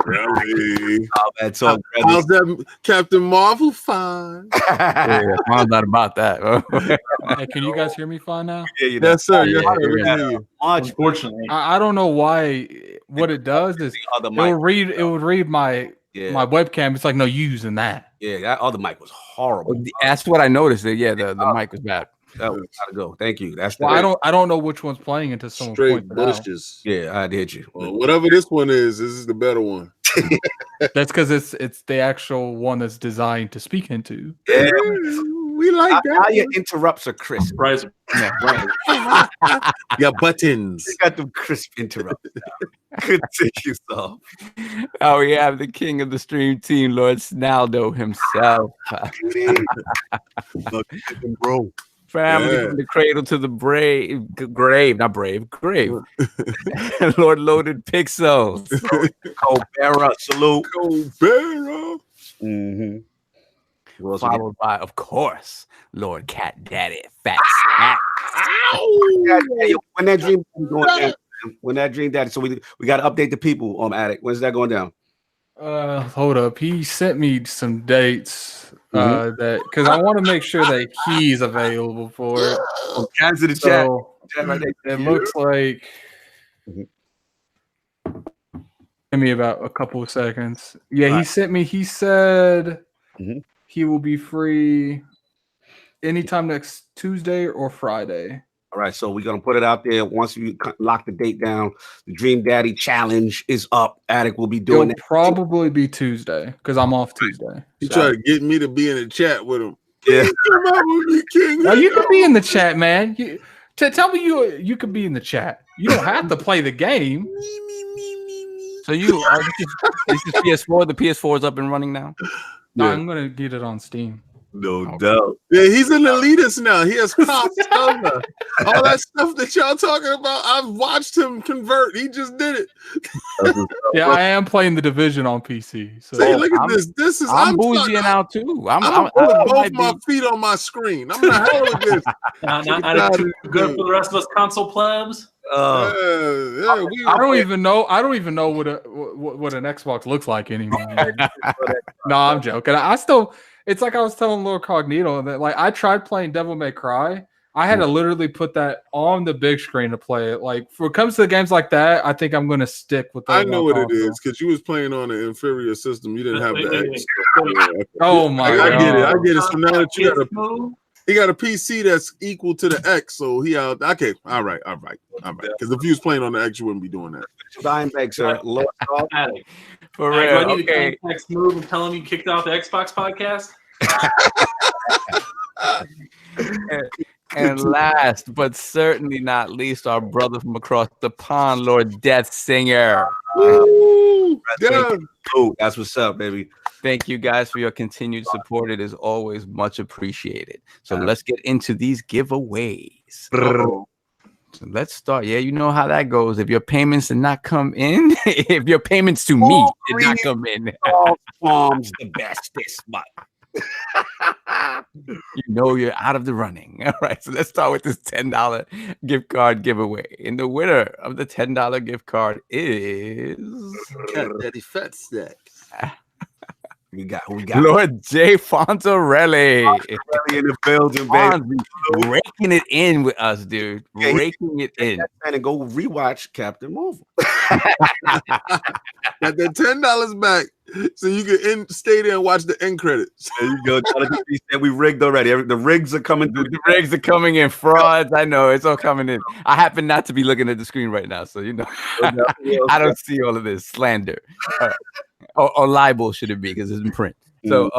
S6: Really?
S1: That's all.
S6: How's that Captain Marvel fine?
S5: Yeah, Fonz not about that.
S8: Hey, can you guys hear me fine now?
S6: Yes, sir. Yes,
S5: Yeah,
S6: sir. We
S5: yeah.
S6: hear you.
S1: Much.
S3: Unfortunately,
S8: I don't know why. What it does is
S1: The other
S8: it
S1: mic.
S8: would read my
S1: Yeah,
S8: webcam. It's like, no, you using that.
S1: yeah, that other mic was horrible.
S5: That's what I noticed. Yeah, the mic was bad.
S1: That was gotta go. Thank you. That's the
S8: Well, I don't know which one's playing until someone
S6: Straight
S8: points it out.
S6: bushes.
S1: Yeah, I did you.
S6: Well, whatever this one is, this is the better one.
S8: That's because it's the actual one that's designed to speak into.
S1: Yeah.
S6: We like
S1: How
S6: that.
S1: your interrupts are crisp.
S3: surprise.
S6: Your buttons.
S1: You got them crisp interrupts. Continue, so.
S5: Oh, we have the king of the stream team, Lord Snaldo himself.
S1: Bro.
S5: Family
S6: Yeah.
S5: from the cradle to the grave. Lord Loaded Pixels.
S1: Colbera, salute.
S6: Cobera.
S1: Mm-hmm.
S5: Followed by, of course, Lord Cat Daddy Fat Snack.
S1: When that dream going down, when that dream daddy, so we got to update the people. Addict. When's that going down?
S8: Hold up. He sent me some dates that because I want to make sure that he's available for it.
S1: Cancel the chat.
S8: So
S1: Chat right there.
S8: it looks like.
S1: Mhm.
S8: Give me about a couple of seconds. Yeah,
S1: All
S8: he sent me. He said
S1: Mhm.
S8: he will be free anytime next Tuesday or Friday.
S1: All right, so we're gonna put it out there. Once you lock the date down, the Dream Daddy Challenge is up. Addict will be doing
S8: It'll
S1: that.
S8: probably be Tuesday because I'm off Tuesday.
S6: He tried to get me to be in the chat with him.
S1: Yeah.
S6: Come out with me, King.
S8: Now you can be in the chat, man. Tell me you could be in the chat. You don't have to play the game.
S5: So this is PS4. The PS4 is up and running now.
S8: No,
S1: Yeah.
S8: I'm gonna get it on Steam.
S1: No doubt.
S6: Yeah, he's an elitist now. He has cops. All that stuff that y'all talking about, I've watched him convert. He just did it.
S8: Yeah, I am playing the Division on PC. So
S6: See, look at
S5: I'm-
S6: this. This is
S5: I'm
S6: sorry,
S5: bougieing out too.
S6: I'm putting both my feet on my screen. I'm the hell with this.
S3: Not too good for the rest of us console plebs.
S6: Yeah,
S8: I don't even know what an Xbox looks like anymore. No, I'm joking. I still. It's like I was telling LordCognito that like I tried playing Devil May Cry. I had to literally put that on the big screen to play it. Like, when it comes to games like that, I think I'm going to stick with that.
S6: I know what it is because you was playing on an inferior system. You didn't have the X.
S8: Oh my
S6: I
S8: god!
S6: get it. I get it. So now that you got a,
S3: PS2?
S6: he got a PC that's equal to the X, so he out. Okay, all right. Because if you was playing on the X, you wouldn't be doing that.
S1: Dying back, sir. Lord,
S3: Addict.
S5: For
S3: Do I
S5: real.
S3: need to
S5: Okay.
S3: next move and tell him you kicked off the Xbox podcast?
S5: And last but certainly not least, our brother from across the pond, Lord Death Singer.
S6: Woo! Yeah.
S1: oh, that's what's up, baby.
S5: Thank you guys for your continued support. It is always much appreciated. So let's get into these giveaways. So let's start. Yeah, you know how that goes. If your payments did not come in, if your payments to me did not come in,
S1: All forms the best this month.
S5: you know you're out of the running. All right, so let's start with this $10 gift card giveaway. And the winner of the $10 gift card is
S6: Cat Daddy Fat Stack.
S1: Who we got?
S5: Lord J. Fontarelli.
S1: Fontarelli in the building, baby.
S5: Raking it in with us, dude.
S1: Okay,
S5: Raking it in.
S1: And go rewatch Captain Marvel.
S6: Got that $10 back so you can stay there and watch the end credits.
S1: There you go. He said we rigged already. The rigs are coming through.
S5: The rigs are coming in. Frauds. I know it's all coming in. I happen not to be looking at the screen right now, so I don't see all of this slander. Or libel should it be because it's in print. So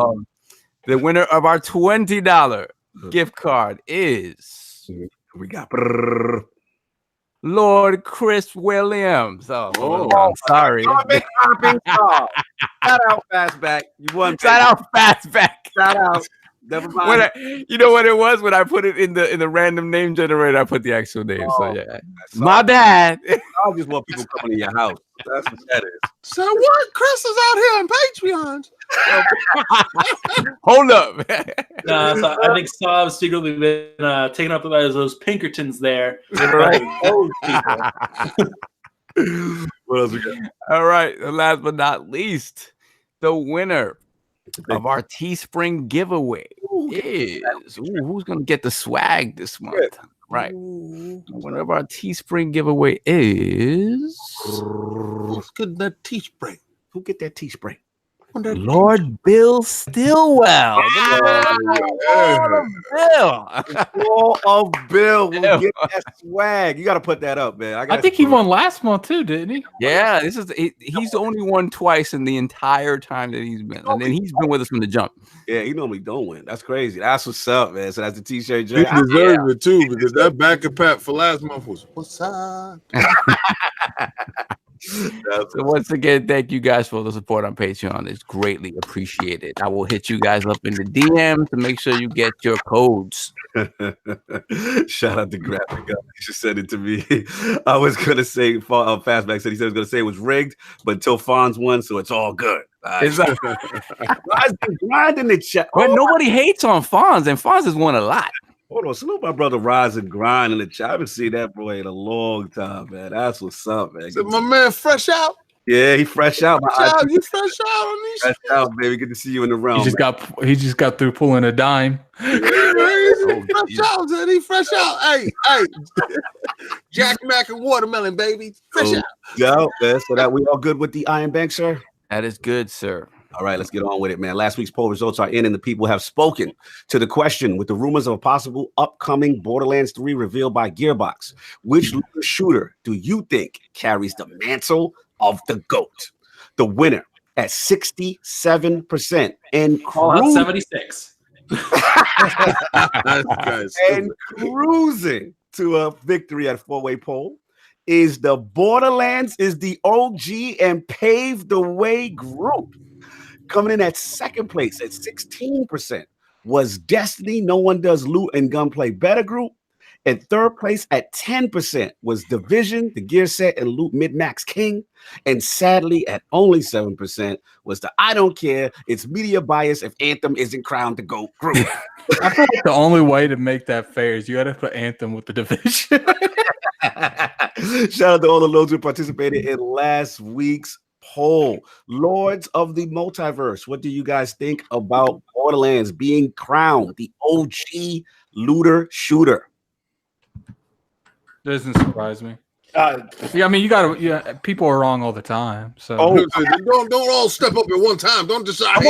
S5: the winner of our $20 gift card is
S1: we got
S5: Lord Chris Williams. Oh, I'm sorry.
S1: Shout out Fastback. You won.
S5: Shout out Fastback.
S1: Shout out. Never mind.
S5: You know what it was when I put it in the random name generator? I put the actual name. So yeah, my
S1: all.
S5: bad.
S1: I just want people coming to your house. That's what that is.
S6: So what? Chris is out here on Patreon.
S5: Hold up.
S3: So I think Sav's secretly been taken up by those Pinkertons there.
S5: Right.
S1: What else we got?
S5: All right. And last but not least, the winner of our Teespring giveaway is who's gonna get the swag this month? Right. One of our Teespring giveaway is
S6: Who's getting that Teespring?
S1: Who get that Teespring?
S5: Lord Bill Stillwell.
S1: All of Bill will get that swag. You got to put that up, man.
S8: I think he won last month too, didn't he?
S5: Yeah, he's only won twice in the entire time that he's been, and then he's been with us from the jump.
S1: Yeah, he normally don't win. That's crazy. That's what's up, man. So that's the T-shirt.
S6: He deserves it too because that back and pat for last month was what's up.
S5: So once again, thank you guys for the support on Patreon. It's greatly appreciated. I will hit you guys up in the DM to make sure you get your codes.
S1: Shout out to Graphic. He just said it to me. I was gonna say Fastback said he was gonna say it was rigged, but until Fonz won, so it's all good.
S5: It's like
S1: grind in the chat.
S5: But nobody hates on Fonz, and Fonz has won a lot.
S1: Hold on, salute my brother Rise and Grind in the chat. I haven't seen that boy in a long time, man. That's what's up, man.
S6: So my man fresh out.
S1: Yeah, he fresh out.
S6: You fresh out on these.
S1: Fresh out, baby. Good to see you in the realm.
S8: He just got through pulling a dime.
S6: Fresh out, man. He fresh out. Hey. Jack Mac and watermelon, baby. Fresh out.
S1: Yeah, man. So that we all good with the Iron Bank, sir?
S5: That is good, sir.
S1: All right, let's get on with it, man. Last week's poll results are in, and the people have spoken to the question with the rumors of a possible upcoming Borderlands 3 revealed by Gearbox. Which shooter do you think carries the mantle of the GOAT? The winner at 67% and
S3: 76.
S1: And cruising to a victory at four-way poll is the Borderlands is the OG and paved the way group. Coming in at second place at 16% was Destiny. No one does loot and gunplay better group. And third place at 10% was Division, the gear set and loot mid-max king. And sadly, at only 7% was the I don't care. It's media bias if Anthem isn't crowned the GOAT group.
S8: I feel like the only way to make that fair is you got to put Anthem with the Division.
S1: Shout out to all the loads who participated in last week's poll. Lords of the Multiverse, what do you guys think about Borderlands being crowned the OG looter shooter?
S8: Doesn't surprise me. Yeah, I mean, people are wrong all the time. So
S6: don't all step up at one time. Don't decide.
S4: Okay,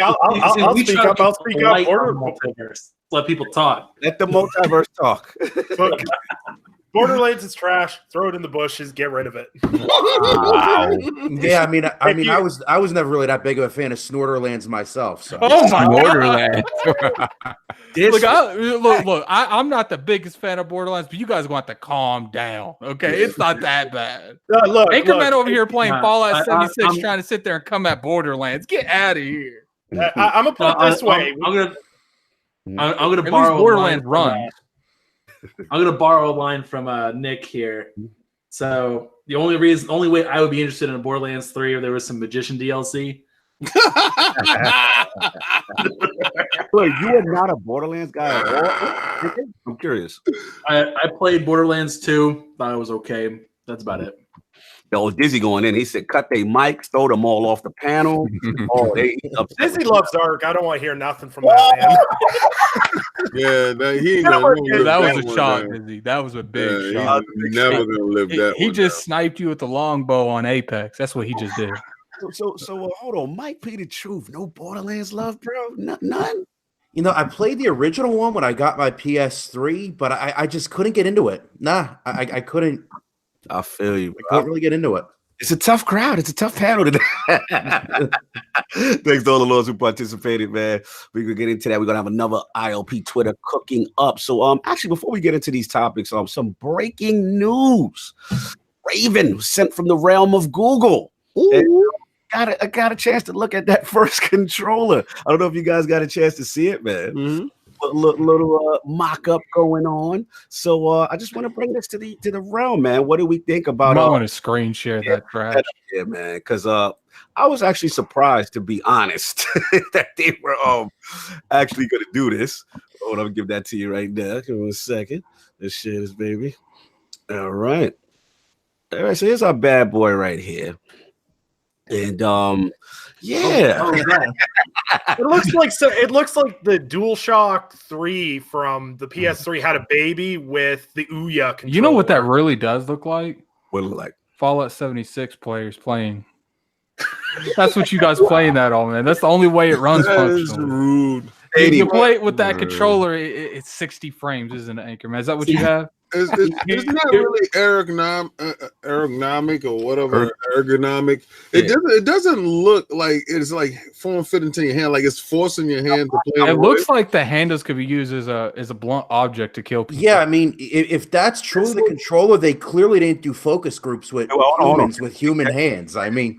S4: I'll speak up. I'll speak up.
S3: Multiverse. Let people talk.
S1: Let the multiverse talk.
S4: Look, Borderlands is trash. Throw it in the bushes. Get rid of it.
S7: Wow. Yeah, I mean, I was never really that big of a fan of Snorterlands myself. So.
S8: Oh my
S5: Borderlands.
S8: Look, I'm not the biggest fan of Borderlands, but you guys want to calm down. Okay, it's not that bad. Anchorman over here playing Fallout 76, trying to sit there and come at Borderlands. Get out of here.
S4: I'm gonna put it this way.
S3: I'm gonna borrow
S8: Borderlands run.
S3: I'm gonna borrow a line from Nick here. So the only way I would be interested in a Borderlands 3 if there was some Magician DLC.
S1: Look, you are not a Borderlands guy at all. I'm curious.
S3: I played Borderlands 2, thought it was okay. That's about it.
S1: Yo, Dizzy going in. He said, cut their mics, throw them all off the panel. Oh, they
S4: Dizzy loves Dark. I don't want to hear nothing from that man.
S6: Yeah, he ain't
S8: that
S6: gonna live
S8: was a shot, Dizzy. That was a big shot.
S6: He's never gonna live that.
S8: He just sniped you with the longbow on Apex. That's what he just did.
S1: So hold on. Mike P. the truth. No Borderlands love, bro? None?
S7: You know, I played the original one when I got my PS3, but I just couldn't get into it. Nah, I couldn't.
S1: I feel you.
S7: I couldn't really get into it.
S1: It's a tough crowd. It's a tough panel today. Thanks to all the lords who participated, man. We could get into that. We're gonna have another ILP Twitter cooking up. So, actually, before we get into these topics, some breaking news. Raven was sent from the realm of Google. I got a chance to look at that first controller. I don't know if you guys got a chance to see it, man.
S6: Mm-hmm.
S1: Little mock-up going on. So I just want to bring this to the realm, man. What do we think about?
S8: I want to screen share that trash.
S1: Yeah, man. Because I was actually surprised, to be honest, that they were actually going to do this. Hold on, I'll give that to you right now. Give me a second. Let's share this, baby. All right. So here's our bad boy right here. And yeah.
S4: It looks like the DualShock 3 from the PS3 had a baby with the Ouya controller.
S8: You know what that really does look like?
S1: What it look like?
S8: Fallout 76 players playing. That's what you guys playing that on, man. That's the only way it runs functionally.
S6: Rude.
S8: You play it with that controller, it's 60 frames, isn't it, Anchorman? Is that what you have?
S6: It's not really ergonomic or whatever. Ergonomic. It doesn't look like it's like form fit into your hand, like it's forcing your hand to play.
S8: It looks like the handles could be used as a blunt object to kill people.
S7: Yeah, I mean, if that's true, the controller, they clearly didn't do focus groups with humans with human hands. I mean,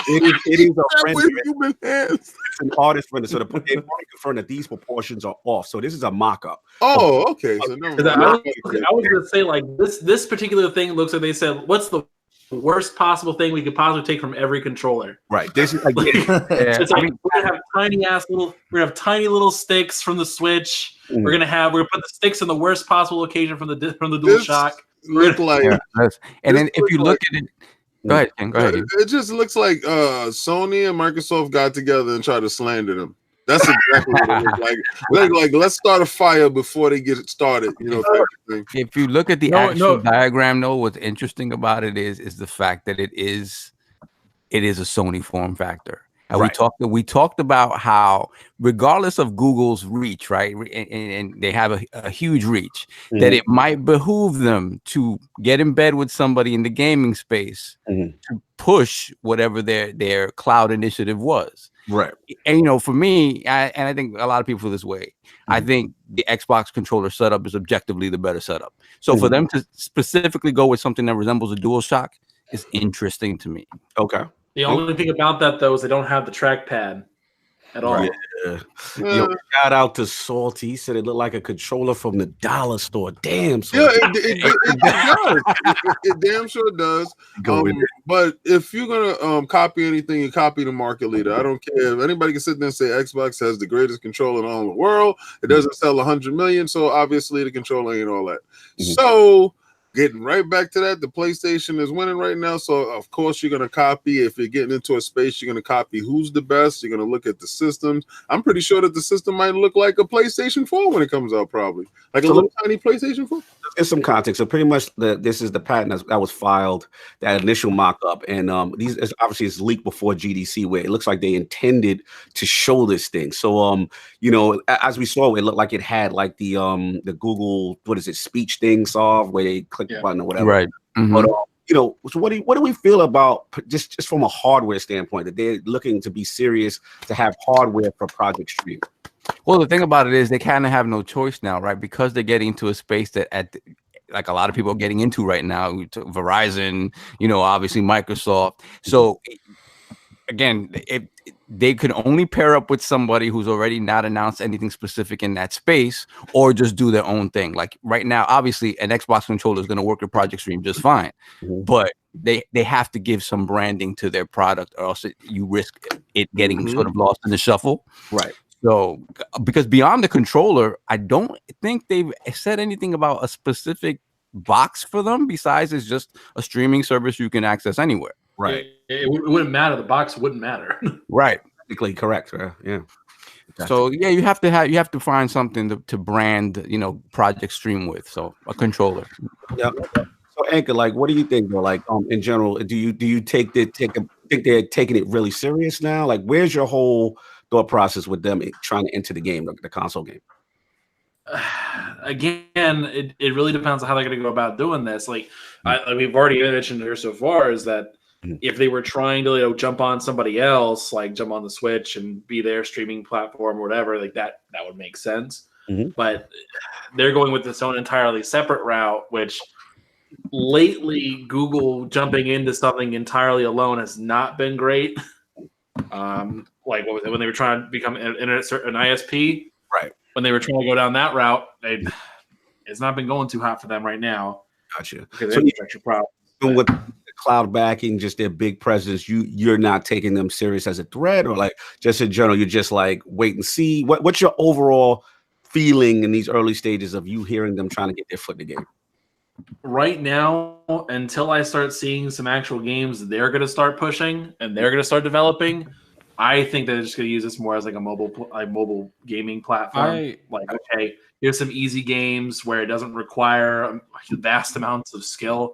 S1: it is a friend.
S6: With human hands.
S1: It's an artist friend, so they confirm that these proportions are off. So this is a mock-up.
S6: Oh, okay. So
S3: I was going to say, like, this particular thing looks like they said, what's the worst possible thing we could possibly take from every controller?
S1: Right. This is like,
S3: it's like we're gonna have tiny little sticks from the Switch. We're gonna put the sticks in the worst possible location from the DualShock.
S6: Look like,
S5: and then if you look at it. Go ahead, Ken. Go ahead.
S6: It just looks like Sony and Microsoft got together and tried to slander them. That's exactly what it looks like. Like, let's start a fire before they get it started. You know, type of thing.
S5: If you look at the actual diagram, though, what's interesting about it is the fact that it is a Sony form factor. And we talked about how, regardless of Google's reach, right, and they have a huge reach, that it might behoove them to get in bed with somebody in the gaming space to push whatever their cloud initiative was.
S1: Right.
S5: And for me, I think a lot of people feel this way. I think the Xbox controller setup is objectively the better setup. So for them to specifically go with something that resembles a DualShock is interesting to me.
S1: Okay.
S3: The only thing about that, though, is they don't have the trackpad at all.
S1: Yeah. Shout out to Salty. He said it looked like a controller from the dollar store. Damn. Salty.
S6: Yeah, it does. It damn sure does. But if you're gonna copy anything, you copy the market leader. I don't care if anybody can sit there and say Xbox has the greatest controller in all the world. It doesn't sell 100 million, so obviously the controller ain't all that. So, getting right back to that, the PlayStation is winning right now. So, of course, you're going to copy. If you're getting into a space, you're going to copy who's the best. You're going to look at the systems. I'm pretty sure that the system might look like a PlayStation 4 when it comes out, probably. Like a little tiny PlayStation 4.
S1: Let's get some context. So, pretty much, this is the patent that was filed, that initial mock-up. And these obviously it's leaked before GDC, where it looks like they intended to show this thing. So, as we saw, it looked like it had like the Google, speech thing solved, where they click the button or whatever.
S5: Right.
S1: But so what do we feel about just from a hardware standpoint, that they're looking to be serious to have hardware for Project Stream?
S5: Well, the thing about it is they kind of have no choice now, right? Because they're getting into a space that like a lot of people are getting into right now. Verizon, obviously Microsoft. So again, they could only pair up with somebody who's already not announced anything specific in that space, or just do their own thing. Like right now, obviously, an Xbox controller is going to work with Project Stream just fine, but they have to give some branding to their product, or else you risk it getting sort of lost in the shuffle.
S1: Right.
S5: So, because beyond the controller, I don't think they've said anything about a specific box for them besides it's just a streaming service you can access anywhere.
S1: Right.
S3: It wouldn't matter. The box wouldn't matter.
S5: Right.
S1: Technically correct. Yeah.
S5: So yeah, you have to find something to brand, Project Stream with. So a controller.
S1: Yeah. So Anchor, like, what do you think though? Like, in general, do you think they're taking it really serious now? Like, where's your whole thought process with them trying to enter the game, the console game?
S3: Again, it really depends on how they're going to go about doing this. Like, we've already mentioned here so far is that if they were trying to jump on somebody else, like jump on the Switch and be their streaming platform or whatever, like that would make sense. But they're going with its own entirely separate route, which lately Google jumping into something entirely alone has not been great. Like what was it, when they were trying to become an ISP,
S1: right?
S3: When they were trying to go down that route, it's not been going too hot for them right now.
S1: Gotcha.
S3: Because
S1: so
S3: infrastructure problems.
S1: With the cloud backing, just their big presence, you're not taking them serious as a threat, or like just in general, you're just like wait and see. What's your overall feeling in these early stages of you hearing them trying to get their foot in the game?
S3: Right now, until I start seeing some actual games they're going to start pushing and they're going to start developing, I think they're just going to use this more as like a mobile gaming platform. Okay, here's some easy games where it doesn't require vast amounts of skill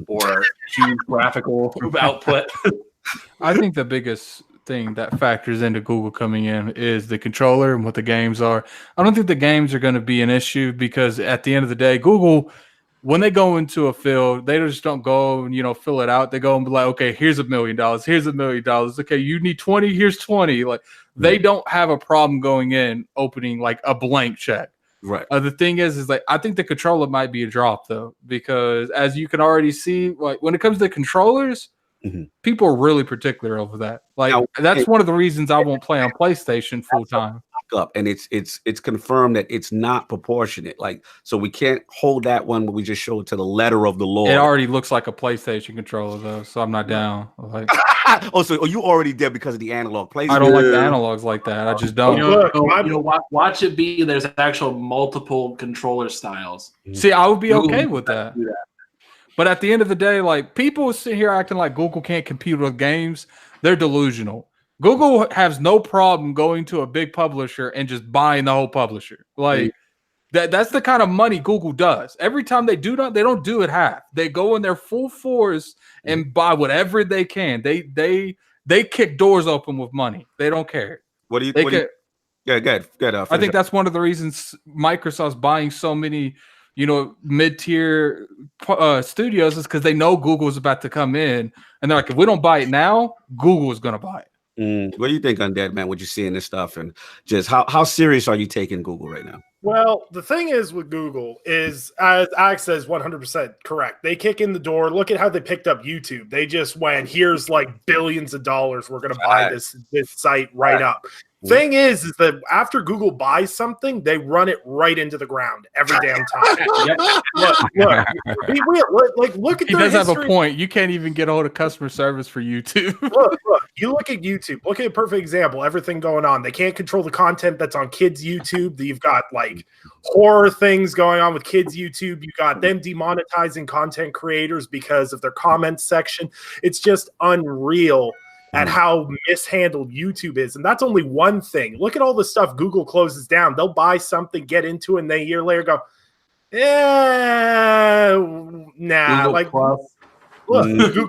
S3: or huge graphical output.
S8: I think the biggest thing that factors into Google coming in is the controller and what the games are. I don't think the games are going to be an issue because at the end of the day, Google, when they go into a field, they just don't go and, fill it out. They go and be like, okay, here's $1 million. Here's $1 million. Okay, you need 20. Here's 20. Like they don't have a problem going in, opening like a blank check.
S1: Right.
S8: The thing is like, I think the controller might be a drop though, because as you can already see, like when it comes to controllers, people are really particular over that. Like that's one of the reasons I won't play on PlayStation full time.
S1: Up and it's confirmed that it's not proportionate. Like, so we can't hold that one, but we just show it to the letter of the law.
S8: It already looks like a PlayStation controller though, so I'm not down. Like,
S1: so you already did because of the analog plays.
S8: I don't like the analogs like that. I just don't.
S3: Watch it be. There's actual multiple controller styles.
S8: See, I would be okay with that. But at the end of the day, like people sit here acting like Google can't compete with games. They're delusional. Google has no problem going to a big publisher and just buying the whole publisher. Like that's the kind of money Google does. Every time they don't do it half. They go in their full force and buy whatever they can. They kick doors open with money. They don't care.
S1: What do you? Yeah, good.
S8: I think that's one of the reasons Microsoft's buying so many, mid-tier studios is because they know Google is about to come in, and they're like, if we don't buy it now, Google is going to buy it.
S1: What do you think, Undead Man? What you see in this stuff, and just how serious are you taking Google right now?
S4: Well, the thing is with Google is, as Alex says, 100% correct. They kick in the door. Look at how they picked up YouTube. They just went, here's like billions of dollars. We're going to buy this site right up. Thing is that after Google buys something, they run it right into the ground every damn time. Look at
S8: he does have a point. You can't even get hold of customer service for YouTube.
S4: look, you look at YouTube. Look at a perfect example. Everything going on. They can't control the content that's on kids' YouTube. You've got like horror things going on with kids' YouTube. You got them demonetizing content creators because of their comments section. It's just unreal at how mishandled YouTube is. And that's only one thing. Look at all the stuff Google closes down. They'll buy something, get into it, and then a year later go, nah.
S3: Google
S4: like,
S3: Plus.
S4: Look, Google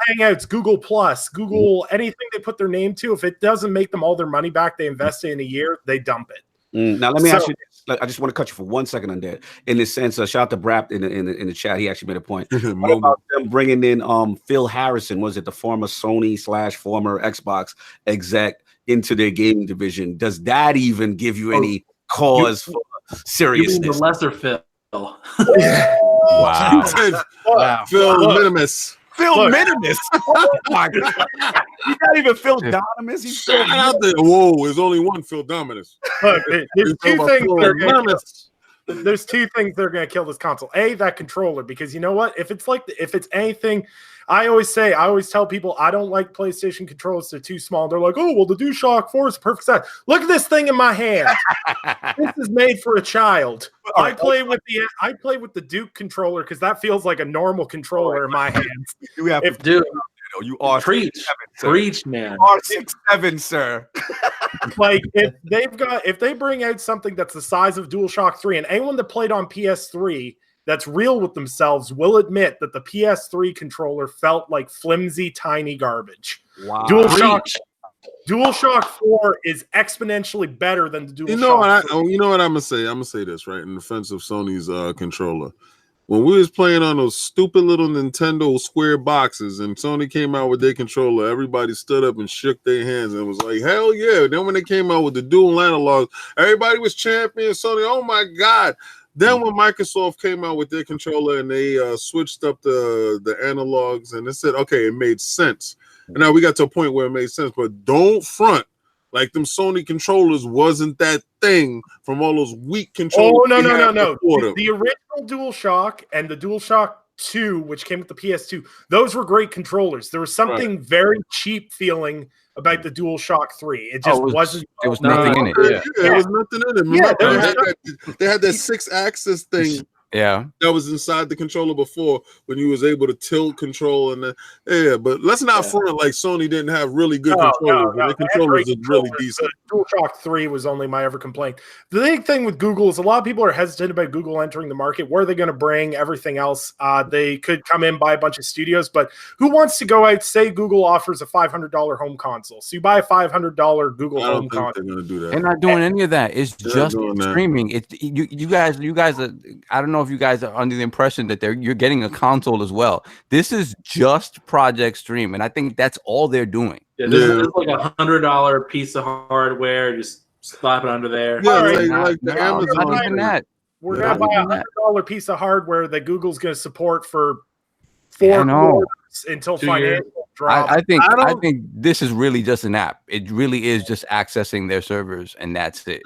S4: Hangouts, Google Plus, Google, anything they put their name to, if it doesn't make them all their money back they invested in a year, they dump it.
S1: Now, let me ask you this. I just want to cut you for 1 second on that. In this sense, shout out to Brap in the chat. He actually made a point. What about them bringing in Phil Harrison? Was it the former Sony / former Xbox exec into their gaming division? Does that even give you any cause for seriousness?
S3: The lesser Phil.
S5: Wow.
S6: Phil Minimus.
S1: Phil Minimus. Oh my God. He's not even Phil Donomus. He's Phil
S6: out there. Whoa, there's only one Phil Donomus.
S4: Look, there's two things. there's two things that are going to kill this console. A, that controller, because you know what? If it's anything, I always tell people I don't like PlayStation controllers. They're too small. They're like, oh, well, the DualShock 4 is perfect size. Look at this thing in my hand. This is made for a child. I play with the Duke controller because that feels like a normal controller in my hands.
S1: You are
S3: preach, man.
S1: You are 6'7", sir.
S4: Like if they bring out something that's the size of DualShock 3, and anyone that played on PS3 that's real with themselves will admit that the PS3 controller felt like flimsy, tiny garbage.
S1: Wow.
S4: DualShock 4 is exponentially better than the DualShock.
S6: You know what I'm gonna say? I'm gonna say this right in defense of Sony's controller. When we was playing on those stupid little Nintendo square boxes and Sony came out with their controller, everybody stood up and shook their hands and was like, hell yeah. Then when they came out with the dual analogs, everybody was championing Sony. Oh my God. Then when Microsoft came out with their controller and they switched up the analogs and they said, okay, it made sense. And now we got to a point where it made sense, but don't front like them Sony controllers wasn't that thing from all those weak controllers.
S4: Oh, no. The original DualShock and the DualShock 2, which came with the PS2, those were great controllers. There was something very cheap feeling about the DualShock 3. It just wasn't.
S5: There was nothing in it. Yeah,
S6: there was nothing in it. Remember, they had that 6-axis thing.
S5: Yeah,
S6: that was inside the controller before when you was able to tilt control and but let's not front like Sony didn't have really good controllers. The controllers are really decent.
S4: DualShock 3 was only my ever complaint. The big thing with Google is a lot of people are hesitant about Google entering the market. Where are they going to bring everything else? They could come in, buy a bunch of studios, but who wants to go out? Say Google offers a $500 home console, so you buy a $500 Google home console.
S6: They're going to do that.
S5: They're not doing any of that. It's just streaming. It's you guys are. I don't know if you guys are under the impression that you're getting a console as well. This is just Project Stream, and I think that's all they're doing.
S3: Yeah, this is like $100 piece of hardware. Just slap it under there.
S6: Yeah, like the Amazon.
S5: Not even that.
S4: We're gonna buy a $100 piece of hardware that Google's gonna support for 4 quarters until financial drop.
S5: I think this is really just an app. It really is just accessing their servers, and that's it.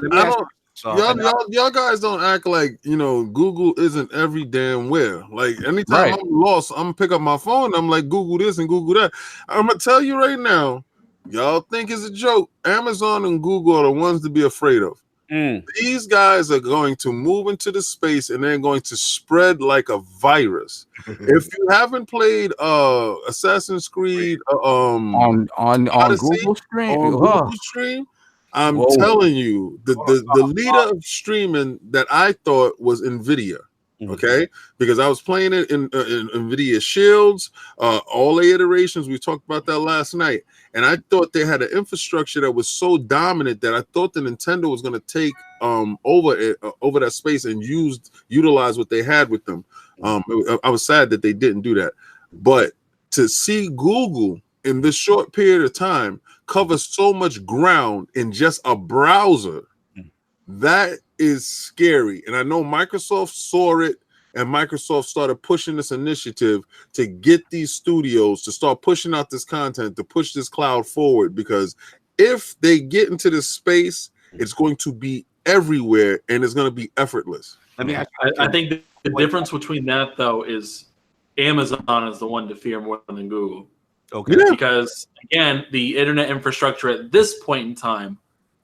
S6: Y'all guys don't act like Google isn't every damn where. Like anytime I'm lost, I'm gonna pick up my phone. And I'm like Google this and Google that. I'm gonna tell you right now, y'all think it's a joke. Amazon and Google are the ones to be afraid of. These guys are going to move into the space and they're going to spread like a virus. If you haven't played Assassin's Creed
S5: on Google Stream,
S6: I'm telling you, the leader of streaming that I thought was NVIDIA, okay? Because I was playing it in NVIDIA Shields, all the iterations. We talked about that last night. And I thought they had an infrastructure that was so dominant that I thought the Nintendo was going to take over that space and utilize what they had with them. I was sad that they didn't do that. But to see Google in this short period of time cover so much ground in just a browser, that is scary. And I know Microsoft saw it, and Microsoft started pushing this initiative to get these studios to start pushing out this content, to push this cloud forward, because if they get into this space, it's going to be everywhere and it's going to be effortless.
S3: I think the difference between that, though, is Amazon is the one to fear more than Google.
S1: Okay.
S6: Yeah.
S3: Because again, the internet infrastructure at this point in time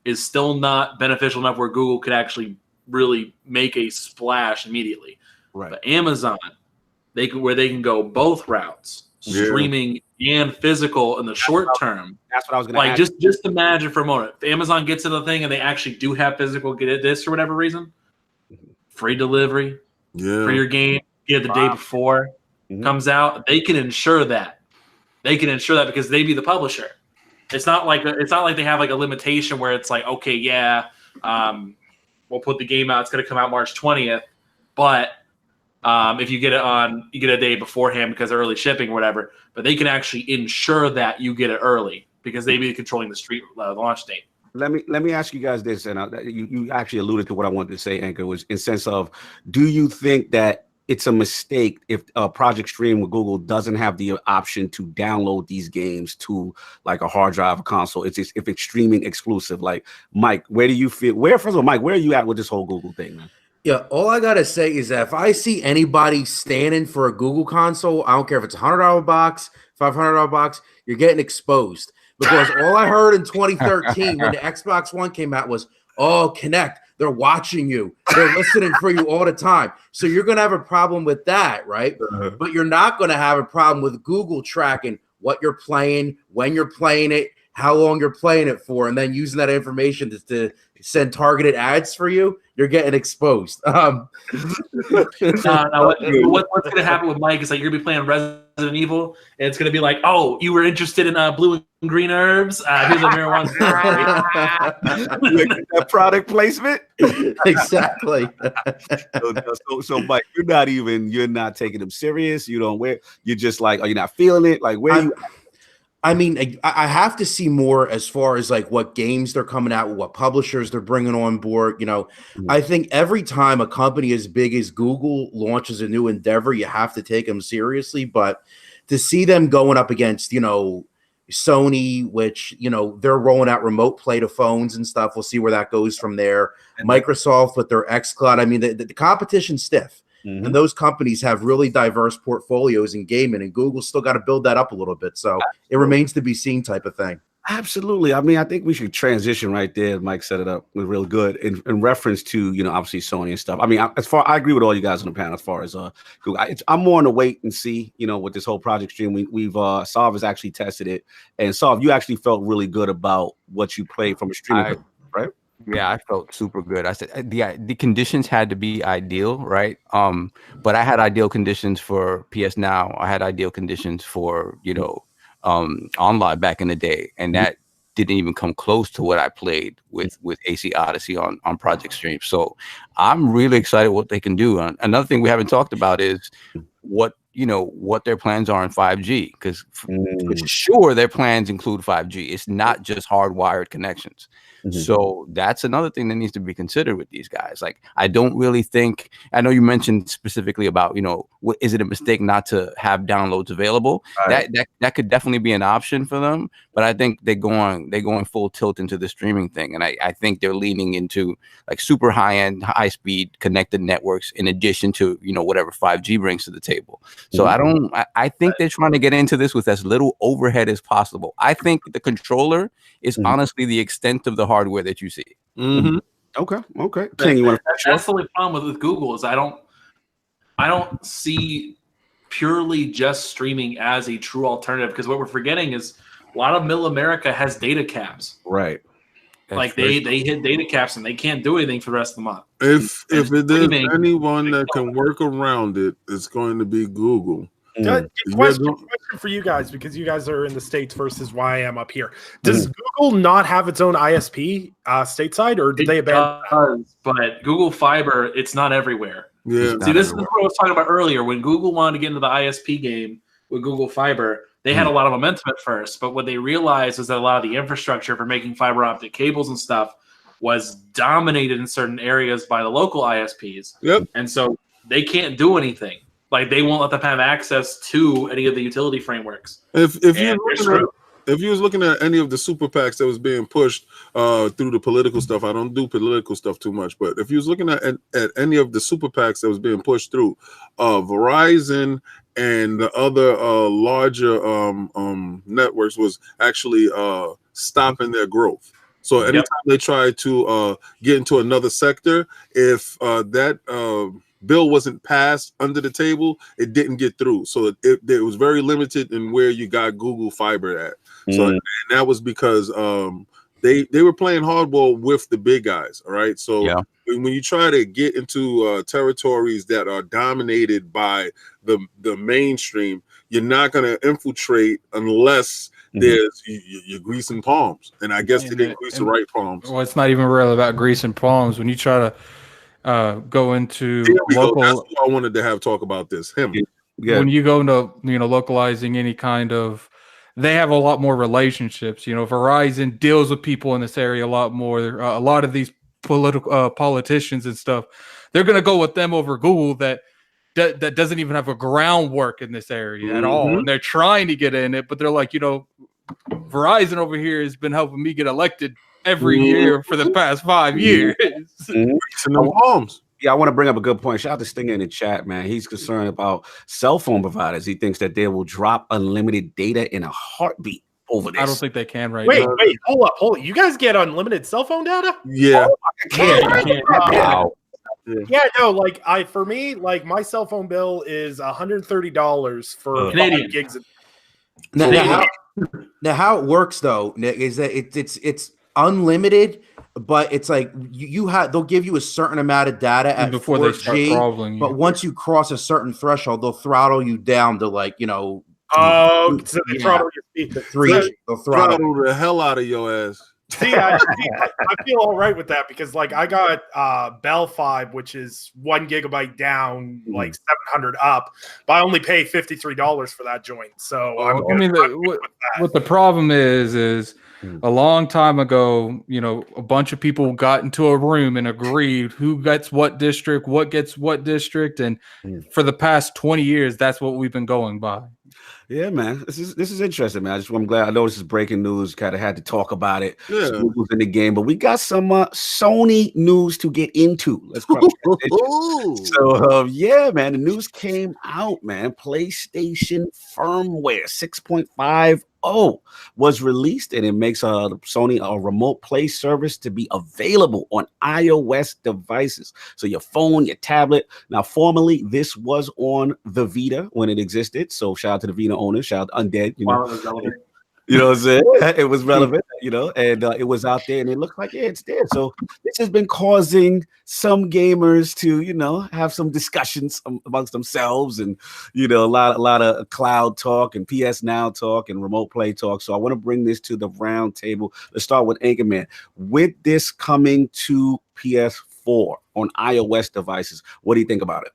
S3: is still not beneficial enough where Google could really make a splash immedially.
S1: Right.
S3: But Amazon, they can go both routes, streaming and physical in the short term.
S1: That's what I was going to
S3: ask. Just imagine for a moment, if Amazon gets into the thing and they actually do have physical get this for whatever reason, free delivery for your game, get it the day before comes out. They can ensure that. They can ensure that because they be the publisher. It's not like they have like a limitation where it's like, okay, we'll put the game out. It's going to come out March 20th, but if you get it you get a day beforehand because of early shipping or whatever. But they can actually ensure that you get it early because they be controlling the launch date.
S1: Let me ask you guys this, and you actually alluded to what I wanted to say, Anchor, was in sense of, do you think that it's a mistake if Project Stream with Google doesn't have the option to download these games to like a hard drive or console? If it's streaming exclusive, like Mike, where do you feel? First of all, Mike, where are you at with this whole Google thing, man?
S7: Yeah, all I gotta say is that if I see anybody standing for a Google console, I don't care if it's $100 box, $500 box, you're getting exposed. Because all I heard in 2013 when the Xbox One came out was, "Oh, Kinect, they're watching you, they're listening for you all the time." So you're gonna have a problem with that, right? But you're not gonna have a problem with Google tracking what you're playing, when you're playing it, how long you're playing it for, and then using that information to send targeted ads for you. You're getting exposed.
S3: What's going to happen with Mike is like you're going to be playing Resident Evil, and it's going to be like, oh, you were interested in blue and green herbs? Here's a marijuana.
S1: That product placement.
S7: Exactly.
S1: So Mike, you're not taking them serious. You don't wear. You're just like, are you not feeling it? Like, where you?
S7: I mean, I have to see more as far as like what games they're coming out with, what publishers they're bringing on board. You know, I think every time a company as big as Google launches a new endeavor, you have to take them seriously. But to see them going up against, you know, Sony, which, you know, they're rolling out remote play to phones and stuff. We'll see where that goes from there. Microsoft with their xCloud. I mean, the competition's stiff. And those companies have really diverse portfolios in gaming, and Google's still got to build that up a little bit. So it remains to be seen type of thing.
S1: Absolutely. I mean, I think we should transition right there. Mike set it up real good in reference to, you know, obviously Sony and stuff. I mean, I agree with all you guys on the panel as far as Google. I'm more on the wait and see, you know, with this whole project stream. We've Sav has actually tested it, and Sav, you actually felt really good about what you played from a streaming, right?
S5: Yeah, I felt super good. I said the conditions had to be ideal, right? But I had ideal conditions for PS Now. I had ideal conditions for, you know, online back in the day, and that didn't even come close to what I played with AC Odyssey on Project Stream. So I'm really excited what they can do. Another thing we haven't talked about is what their plans are in 5G, because for sure their plans include 5G. It's not just hardwired connections. So that's another thing that needs to be considered with these guys. Like, I don't really think, I know you mentioned specifically about, you know, is it a mistake not to have downloads available? Right. That could definitely be an option for them, but I think they're going full tilt into the streaming thing. And I think they're leaning into like super high-end, high-speed connected networks in addition to, you know, whatever 5G brings to the table. So I think they're trying to get into this with as little overhead as possible. I think the controller is honestly the extent of the hardware that you see.
S1: Okay.
S3: That's the only problem with Google is I don't see purely just streaming as a true alternative, because what we're forgetting is a lot of middle America has data caps.
S1: Right.
S3: Like they hit data caps and they can't do anything for the rest of the month.
S6: If there's anyone that can work around it, it's going to be Google.
S4: Question for you guys, because you guys are in the States versus why I am up here. Does Google not have its own ISP stateside, or did they abandon?
S3: But Google Fiber, it's not everywhere.
S6: Yeah.
S3: See, this is what I was talking about earlier. When Google wanted to get into the ISP game with Google Fiber, they had a lot of momentum at first, but what they realized is that a lot of the infrastructure for making fiber optic cables and stuff was dominated in certain areas by the local ISPs.
S6: Yep.
S3: And so they can't do anything. Like, they won't let them have access to any of the utility frameworks.
S6: If you was looking at any of the super PACs that was being pushed through the political stuff, I don't do political stuff too much, but if you was looking at any of the super PACs that was being pushed through, Verizon and the other larger networks was actually stopping their growth. So anytime they try to get into another sector, if that bill wasn't passed under the table, it didn't get through. So it was very limited in where you got Google Fiber at. So and that was because they were playing hardball with the big guys. All right. So when you try to get into territories that are dominated by the mainstream, you're not going to infiltrate unless there's you're greasing palms. And I guess they didn't grease the right palms.
S8: Well, it's not even really about greasing palms. When you try to go into local,
S6: that's what I wanted to have talk about this.
S8: When you go into, you know, localizing any kind of, they have a lot more relationships. You know, Verizon deals with people in this area a lot more. A lot of these politicians and stuff, they're going to go with them over Google that doesn't even have a groundwork in this area at all. And they're trying to get in it, but they're like, you know, Verizon over here has been helping me get elected every year for the past 5 years.
S1: Yeah, I want to bring up a good point. Shout out to Stinger in the chat, man. He's concerned about cell phone providers. He thinks that they will drop unlimited data in a heartbeat over this.
S8: I don't think they can right
S4: Wait,
S8: now.
S4: hold up. You guys get unlimited cell phone data?
S6: Yeah.
S1: Wow.
S4: Yeah, no, like for me, like my cell phone bill is $130 for
S3: Canadian
S4: 5 gigs.
S7: Now, how it works though, Nick, is that it's unlimited, but it's like they'll give you a certain amount of data at
S8: Before
S7: 4G,
S8: they start throttling you.
S7: but once you cross a certain threshold, they'll throttle you down to like
S4: Oh, so they throttle your speed.
S7: 3G. They'll throttle.
S6: Throttle the hell out of your ass.
S4: See, I feel all right with that because, like, I got Bell 5, which is 1 gigabyte down, like 700 up, but I only pay $53 for that joint. So,
S8: I mean, what the problem is a long time ago, a bunch of people got into a room and agreed who gets what district, and for the past 20 years, that's what we've been going by.
S1: Yeah, man. This is interesting, man. I'm glad. I know this is breaking news. Kind of had to talk about it.
S6: Yeah.
S1: Some news in the game, but we got some Sony news to get into. Let's go. So, yeah, man. The news came out, man. PlayStation firmware 6.50 was released, and it makes Sony a remote play service to be available on iOS devices. So your phone, your tablet. Now, formerly, this was on the Vita when it existed. So shout out to the Vita owners. Shout out Undead. You know what I'm saying? It was relevant, and it was out there, and it looked like, it's there. So this has been causing some gamers to, have some discussions amongst themselves, and, a lot of cloud talk and PS Now talk and remote play talk. So I want to bring this to the round table. Let's start with Anchorman. With this coming to PS4 on iOS devices, what do you think about it?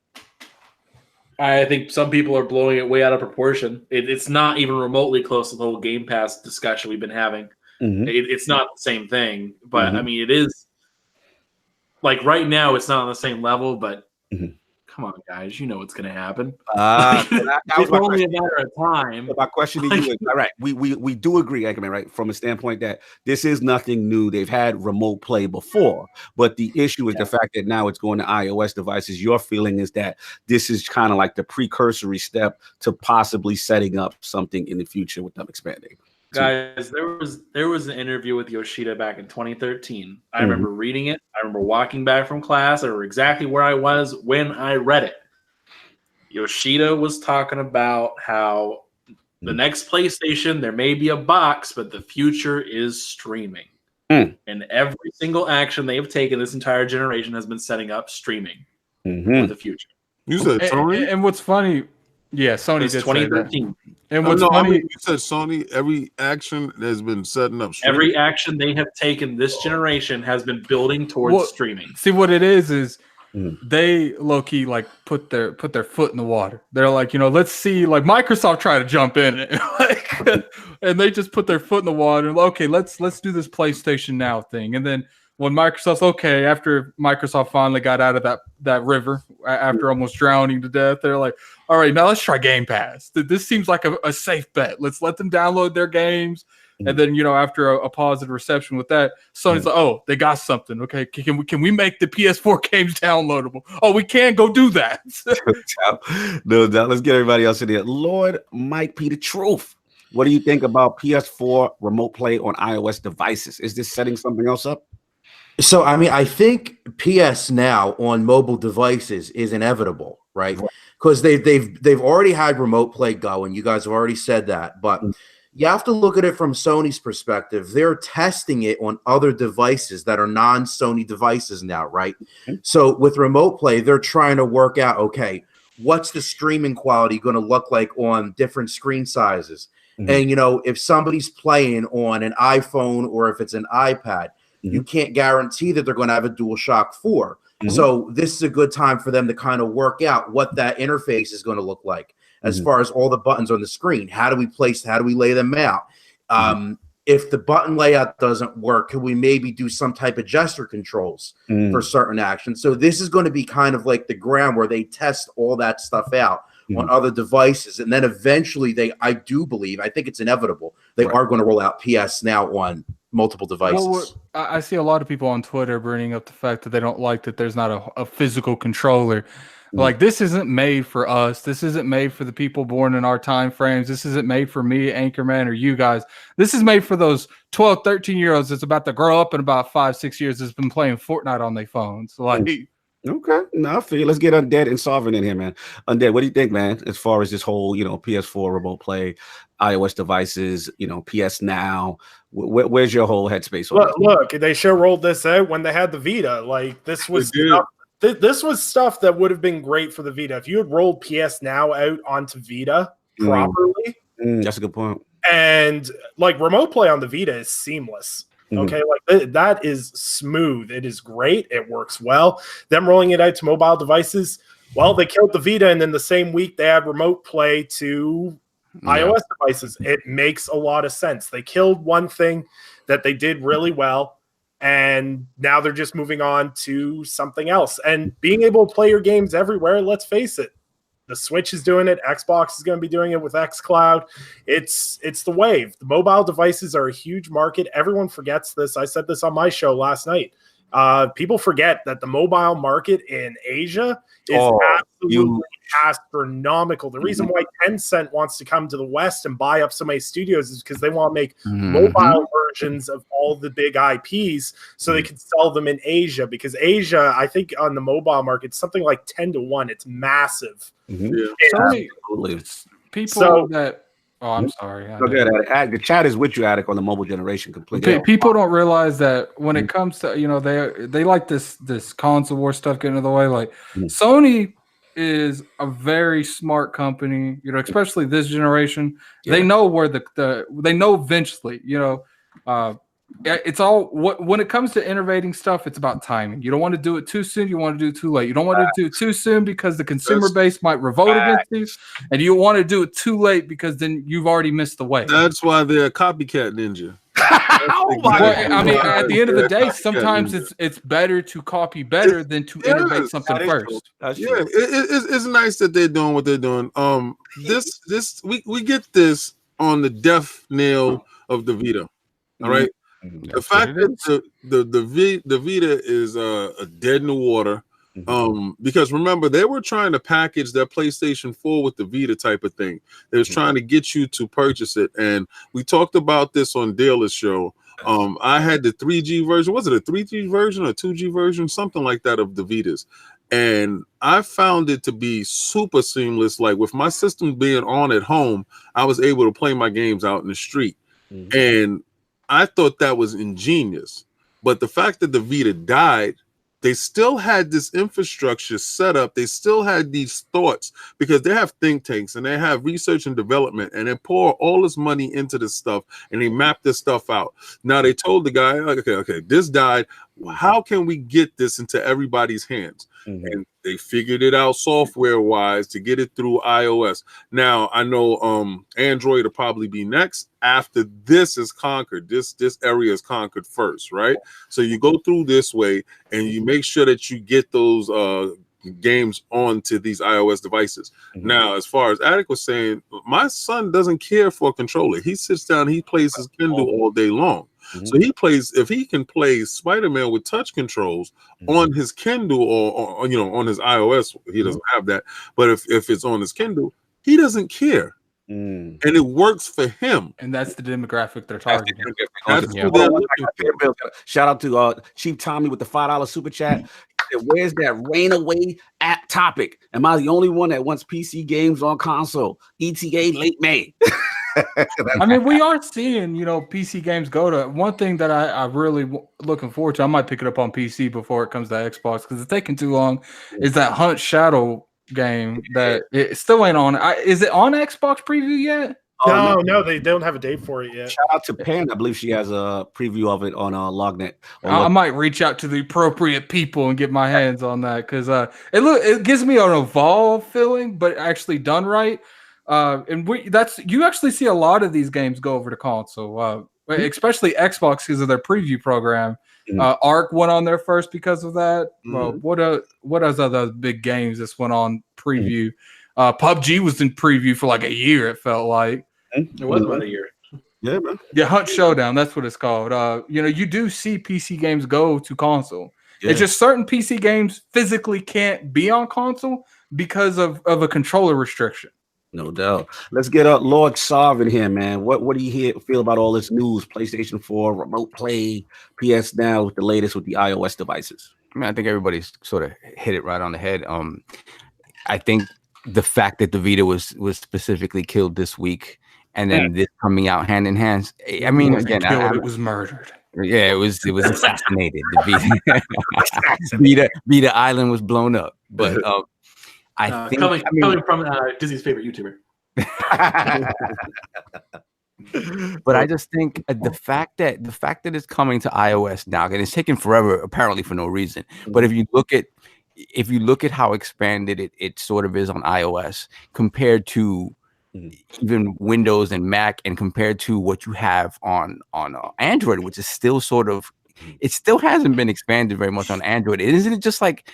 S3: I think some people are blowing it way out of proportion. It's not even remotely close to the whole Game Pass discussion we've been having. It's not the same thing, but I mean, it is. Like right now, it's not on the same level, but come on, guys, you know what's going to happen. It's only a matter of time.
S1: So my question to you is, all right, we do agree, Anchorman, right, from a standpoint that this is nothing new. They've had remote play before, but the issue is the fact that now it's going to iOS devices. Your feeling is that this is kind of like the precursory step to possibly setting up something in the future with them expanding.
S3: Guys, there was an interview with Yoshida back in 2013. I remember reading it. I remember walking back from class. I remember exactly where I was when I read it. Yoshida was talking about how the next PlayStation, there may be a box, but the future is streaming. And every single action they've taken this entire generation has been setting up streaming for the future.
S6: You said Sony?
S8: And what's funny, yeah, Sony
S3: It's
S8: did
S3: 2013.
S8: say that. And what's funny,
S6: you said Sony, every action has been setting up streaming.
S3: Every action they have taken this generation has been building towards streaming.
S8: See, what it is they low-key like put their foot in the water. They're like, let's see, like Microsoft tried to jump in and they just put their foot in the water and okay, let's do this PlayStation Now thing. And then when Microsoft's after Microsoft finally got out of that river after almost drowning to death, they're like, all right, now let's try Game Pass. This seems like a safe bet. Let's let them download their games. And then, after a positive reception with that, Sony's like, oh, they got something. Okay, can we make the PS4 games downloadable? Oh, we can go do that.
S1: No doubt. Let's get everybody else in here. Lord Mike P. the Truth. What do you think about PS4 remote play on iOS devices? Is this setting something else up?
S7: So, I mean, I think PS Now on mobile devices is inevitable, right? Because they've already had remote play going. You guys have already said that, but you have to look at it from Sony's perspective. They're testing it on other devices that are non-Sony devices now, right? So with remote play, they're trying to work out, okay, what's the streaming quality going to look like on different screen sizes? And, if somebody's playing on an iPhone or if it's an iPad, you can't guarantee that they're going to have a DualShock 4. So this is a good time for them to kind of work out what that interface is going to look like as far as all the buttons on the screen. How do we lay them out? If the button layout doesn't work, could we maybe do some type of gesture controls for certain actions? So this is going to be kind of like the ground where they test all that stuff out on other devices. And then eventually I think it's inevitable, they are going to roll out PS Now on multiple devices.
S8: Well, I see a lot of people on Twitter bringing up the fact that they don't like that there's not a physical controller. Like, this isn't made for us. This isn't made for the people born in our time frames. This isn't made for me, Anchorman, or you guys. This is made for those 12, 13-year-olds that's about to grow up in about 5-6 years that's been playing Fortnite on their phones. Like,
S1: okay, no, I feel you. Let's get Undead and Sovereign in here, man. Undead, what do you think, man, as far as this whole, PS4 remote play, iOS devices, PS Now? Where's your whole headspace on
S4: Look, they sure rolled this out when they had the Vita. Like, this was this was stuff that would have been great for the Vita. If you had rolled PS Now out onto Vita properly.
S1: That's a good point.
S4: And like remote play on the Vita is seamless. Okay, like that is smooth. It is great. It works well. Them rolling it out to mobile devices. Well, they killed the Vita, and then the same week they had remote play to iOS devices. It makes a lot of sense. They killed one thing that they did really well, and now they're just moving on to something else. And being able to play your games everywhere, let's face it, the Switch is doing it. Xbox is going to be doing it with xCloud. It's the wave. The mobile devices are a huge market. Everyone forgets this. I said this on my show last night. People forget that the mobile market in Asia is absolutely astronomical. The reason why Tencent wants to come to the West and buy up so many studios is because they want to make mobile versions of all the big IPs so they can sell them in Asia. Because Asia, I think on the mobile market, it's something like 10-1. It's massive.
S8: Sony, people that... Oh, I'm sorry.
S1: The chat is with you, Attic, on the mobile generation completely.
S8: People don't realize that when it comes to, they like this console war stuff getting in the way. Like Sony is a very smart company, especially this generation. They know where they know eventually, it's all when it comes to innovating stuff, it's about timing. You don't want to do it too soon. You want to do it too late. You don't want to do it too soon because the consumer base might revolt against you, and you want to do it too late because then you've already missed the wave.
S6: That's why they're a copycat ninja.
S8: I mean, at the end of the day, sometimes it's better to copy better than to innovate something first.
S6: It's nice that they're doing what they're doing. We get this on the death nail of the Vita. All right. The fact that the Vita is dead in the water, because remember they were trying to package their PlayStation 4 with the Vita type of thing. They was trying to get you to purchase it, and we talked about this on Dale's show. I had the 3G version. Was it a 3G version or 2G version, something like that, of the Vitas? And I found it to be super seamless. Like with my system being on at home, I was able to play my games out in the street, and I thought that was ingenious. But the fact that the Vita died, they still had this infrastructure set up. They still had these thoughts because they have think tanks and they have research and development, and they pour all this money into this stuff and they map this stuff out. Now they told the guy, okay, this died. How can we get this into everybody's hands? And they figured it out software-wise to get it through iOS. Now I know Android will probably be next after this is conquered. This area is conquered first, right? So you go through this way and you make sure that you get those games onto these iOS devices. Now, as far as Attic was saying, my son doesn't care for a controller. He sits down, he plays his Kindle all day long. So he plays, if he can play Spider-Man with touch controls on his Kindle or on his iOS, he doesn't have that. But if it's on his Kindle, he doesn't care. And it works for him.
S8: And that's the demographic they're targeting.
S1: Shout out to Chief Tommy with the $5 super chat. Where's that rain away app topic? Am I the only one that wants PC games on console? ETA late May.
S8: I mean, we are seeing, PC games go to one thing that I really looking forward to. I might pick it up on PC before it comes to Xbox because it's taking too long. Is that Hunt Shadow game that it still ain't on? Is it on Xbox preview yet?
S4: No, they don't have a date for it yet.
S1: Shout out to Pan. I believe she has a preview of it on Lognet.
S8: I might reach out to the appropriate people and get my hands on that because it gives me an Evolve feeling, but actually done right. And you actually see a lot of these games go over to console, especially Xbox because of their preview program. Arc went on there first because of that. What are other big games that went on preview? PUBG was in preview for like a year. It felt like
S3: it was about a year.
S1: Yeah, man.
S8: Yeah, Hunt Showdown. That's what it's called. You do see PC games go to console.
S1: Yeah.
S8: It's just certain PC games physically can't be on console because of a controller restriction.
S1: No doubt. Let's get Lord Sov in here, man. What do you feel about all this news? PlayStation 4, Remote Play, PS Now with the latest with the iOS devices.
S5: I mean, I think everybody's sort of hit it right on the head. I think the fact that the Vita was specifically killed this week, and then this coming out hand in hand. I mean, again,
S8: it was murdered.
S5: Yeah, it was assassinated. The Vita Island was blown up, but I think
S3: coming from Disney's favorite YouTuber.
S5: But I just think the fact that it's coming to iOS now, and it's taken forever, apparently for no reason. But if you look at how expanded it sort of is on iOS compared to even Windows and Mac, and compared to what you have on Android, which is still sort of, it still hasn't been expanded very much on Android. Isn't it just like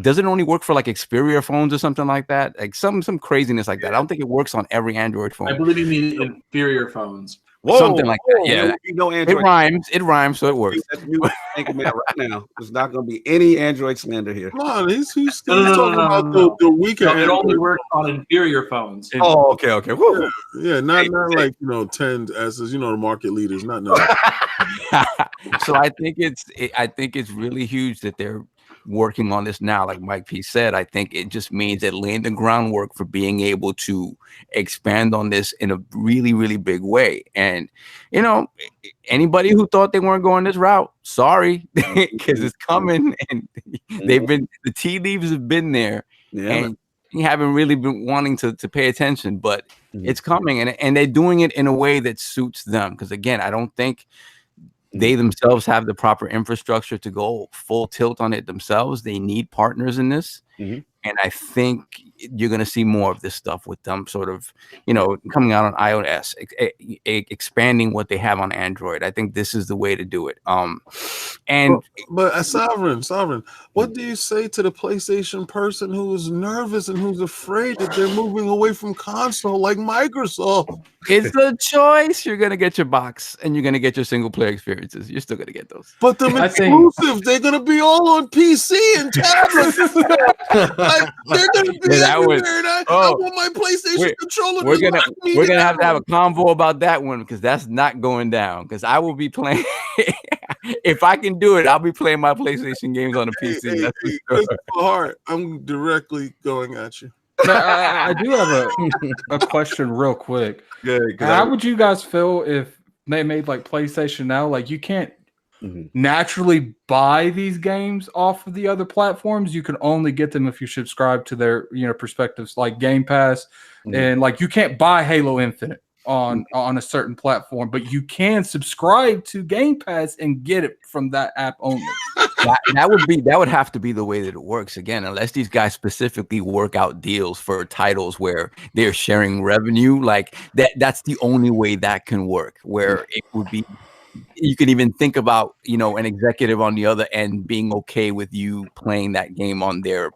S5: does it only work for like Xperia phones or something like that? Like some craziness like that. I don't think it works on every Android phone.
S3: I believe you mean inferior phones.
S5: Something like that. Yeah,
S1: Android.
S5: It rhymes, so it works.
S1: That's new right now. There's not going to be any Android slander here.
S6: Come on, he's still talking about the weekend.
S3: It only works on inferior phones.
S1: Oh, okay. Woo.
S6: Yeah, not like 10 as the market leaders. Not no.
S5: So I think it's really huge that they're working on this now. Like Mike P said, I think it just means that laying the groundwork for being able to expand on this in a really, really big way. And anybody who thought they weren't going this route, sorry, because it's coming, and the tea leaves have been there, and you haven't really been wanting to pay attention, but it's coming, and they're doing it in a way that suits them. Because again, I don't think they themselves have the proper infrastructure to go full tilt on it themselves. They need partners in this. And I think you're going to see more of this stuff with them sort of, coming out on iOS, expanding what they have on Android. I think this is the way to do it. But
S6: Sovereign, what do you say to the PlayStation person who is nervous and who's afraid that they're moving away from console like Microsoft?
S5: It's a choice. You're going to get your box and you're going to get your single player experiences. You're still going to get those.
S6: But the exclusives, they're going to be all on PC and tablets. They're gonna be everywhere, and I want my PlayStation controller.
S5: We're gonna have to have a convo about that one, because that's not going down. Because I will be playing. If I can do it, I'll be playing my PlayStation games on the PC.
S6: That's hard. I'm directly going at you.
S8: I do have a question real quick. How would you guys feel if they made like PlayStation Now? Like, you can't naturally buy these games off of the other platforms. You can only get them if you subscribe to their perspectives, like Game Pass, and like you can't buy Halo Infinite on a certain platform, but you can subscribe to Game Pass and get it from that app only.
S5: That would have to be the way that it works, again, unless these guys specifically work out deals for titles where they're sharing revenue. Like that's the only way that can work, where it would be. You can even think about, an executive on the other end being okay with you playing that game on their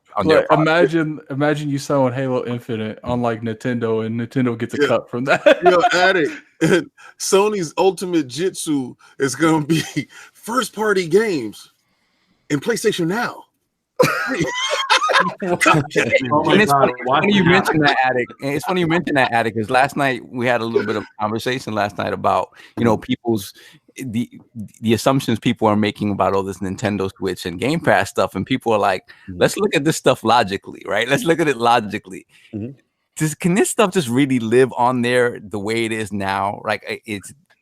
S8: imagine you selling Halo Infinite on like Nintendo, and Nintendo gets a cut from that.
S6: Addict. Sony's Ultimate Jitsu is going to be first party games in PlayStation Now.
S5: It's funny you mentioned that, Addict. It's funny you mentioned that, Addict, because last night we had a little bit of conversation about people's the assumptions people are making about all this Nintendo Switch and Game Pass stuff, and people are like, let's look at this stuff logically, right? Let's look at it logically. Can this stuff just really live on there the way it is now? Like,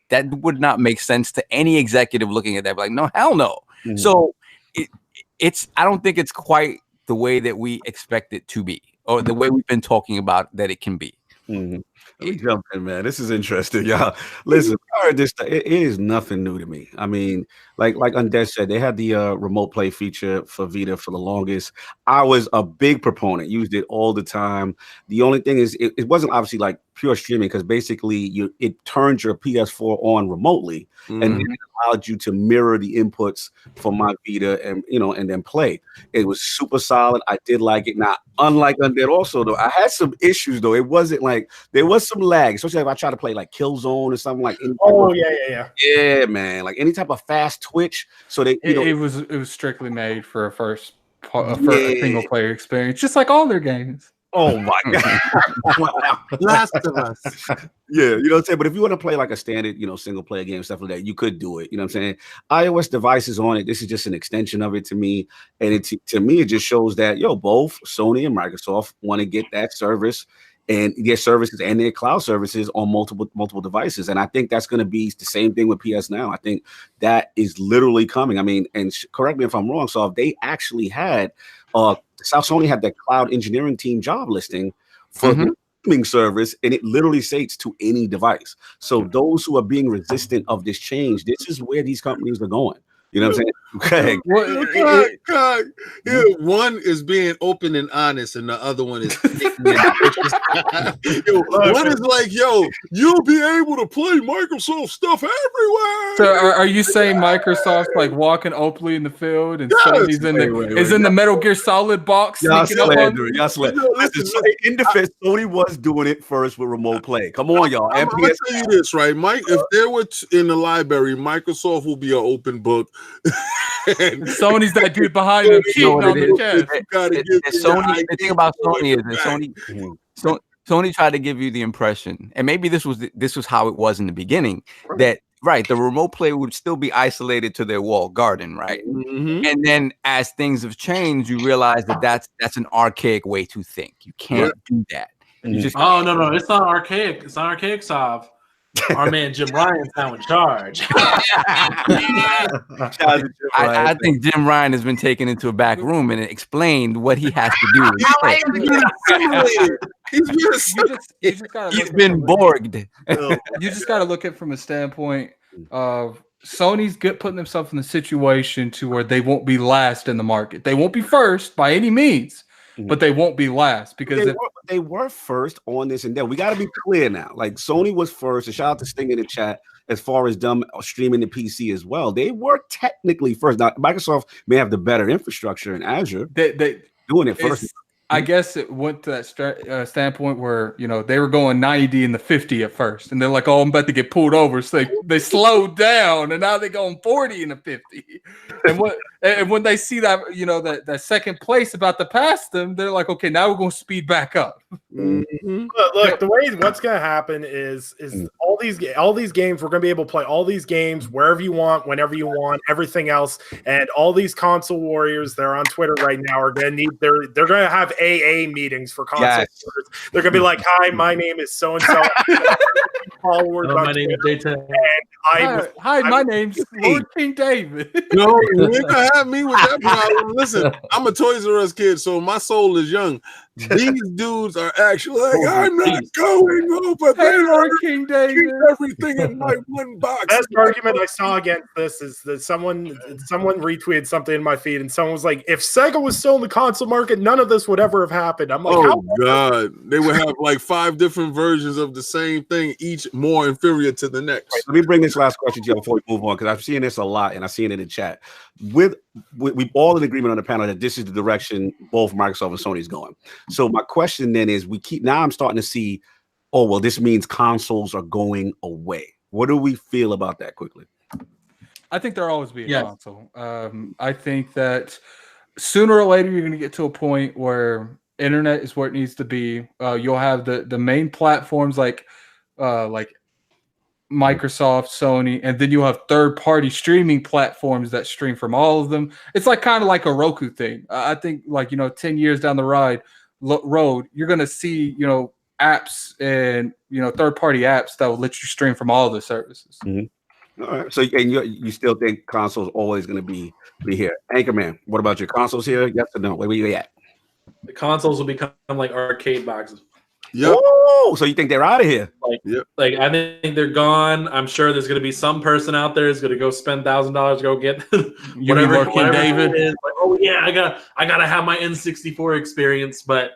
S5: that would not make sense to any executive looking at that. Like, no, hell no. So I don't think it's quite the way that we expect it to be, or the way we've been talking about that it can be.
S1: Let me jump in, man. This is interesting, y'all. Listen, I heard this. It is nothing new to me. I mean, like Undead said, they had the remote play feature for Vita for the longest. I was a big proponent, used it all the time. The only thing is, it wasn't obviously like pure streaming, because basically it turned your PS4 on remotely, and then it allowed you to mirror the inputs for my Vita, and and then play. It was super solid. I did like it. Now, unlike Undead, also though, I had some issues though. It wasn't like there was some lag, especially if I try to play like Killzone or something like. Yeah, man, like any type of fast twitch. So they,
S8: it was strictly made for a single player experience, just like all their games.
S1: Oh my god!
S6: Wow. Last of Us.
S1: Yeah, you know what I'm saying. But if you want to play like a standard, single player game, stuff like that, you could do it. You know what I'm saying? iOS devices on it. This is just an extension of it to me, and to me, it just shows that both Sony and Microsoft want to get that service and their services and their cloud services on multiple devices. And I think that's going to be the same thing with PS Now. I think that is literally coming. I mean, and correct me if I'm wrong. So if they actually had Sony had the cloud engineering team job listing for the streaming service, and it literally states to any device. So those who are being resistant of this change, this is where these companies are going. You know what I'm saying? Okay.
S6: God. Yeah, one is being open and honest, and the other one is one is like, you'll be able to play Microsoft stuff everywhere.
S8: So are you saying Microsoft's like walking openly in the field, and Sony's in the Metal Gear Solid box?
S1: Y'all slander. Listen, in defense, Sony was doing it first with remote play. Come on, y'all.
S6: I'm gonna tell you this, right, Mike? If there were in the library, Microsoft will be an open book.
S8: Sony's that dude behind him cheating on the chest.
S5: The thing about Sony is that Sony tried to give you the impression, and maybe this was how it was in the beginning, that the remote play would still be isolated to their walled garden, right? And then as things have changed, you realize that that's an archaic way to think. You can't do that. You just
S3: no, it's not archaic. It's not archaic, Sav. Our man Jim Ryan's now in charge.
S5: I think Jim Ryan has been taken into a back room and explained what he has to do. He's been Borged.
S8: You just got to look at it from a standpoint of Sony's putting themselves in the situation to where they won't be last in the market. They won't be first by any means. But they won't be last because
S1: they were first on this and that. We got to be clear now. Like Sony was first, and shout out to Sting in the chat as far as them streaming the PC as well. They were technically first. Now Microsoft may have the better infrastructure in Azure.
S8: They
S1: doing it first.
S8: I guess it went to that standpoint where they were going 90 and the 50 at first, and they're like, "Oh, I'm about to get pulled over." So they slowed down, and now they're going 40 and the 50. And when they see that that second place about to pass them, they're like, "Okay, now we're going to speed back up."
S4: Look, the way what's going to happen is all these games, we're going to be able to play all these games wherever you want, whenever you want, everything else, and all these console warriors, they're on Twitter right now, are going to need they're going to have AA meetings for console warriors. They're going to be like, "Hi, my name is so and so."
S3: My name is Dayton.
S8: Hi, my name's Lord King David.
S6: No, you ain't gonna have me with that problem. Listen, I'm a Toys R Us kid, so my soul is young. These dudes are actually like, I'm not going over there.
S8: Lord King David.
S6: Everything in my one box.
S4: Best argument I saw against this is that someone retweeted something in my feed, and someone was like, "If Sega was still in the console market, none of this would ever have happened." I'm like,
S6: "Oh God, they would have like 5 different versions of the same thing, each more inferior to the next."
S1: Right, let me bring this last question to you before we move on, because I've seen this a lot, and I've seen it in chat. We all in agreement on the panel that this is the direction both Microsoft and Sony is going. So my question then is, I'm starting to see, oh, well, this means consoles are going away. What do we feel about that quickly?
S8: I think there'll always be a console. I think that sooner or later you're going to get to a point where internet is where it needs to be. You'll have the main platforms like Microsoft, Sony, and then you'll have third-party streaming platforms that stream from all of them. It's like kind of like a Roku thing. I think 10 years down the road, you're going to see, apps and, third-party apps that will let you stream from all the services.
S1: All right. So, and you still think consoles always going to be here? Anchorman, what about your consoles here? Yes or no? Where you at?
S3: The consoles will become like arcade boxes.
S1: Yep. Oh, so you think they're out of here?
S3: Like I think they're gone. I'm sure there's going to be some person out there who's going to go spend $1,000 to go get whatever David is. Like, oh yeah, I gotta have my N64 experience, but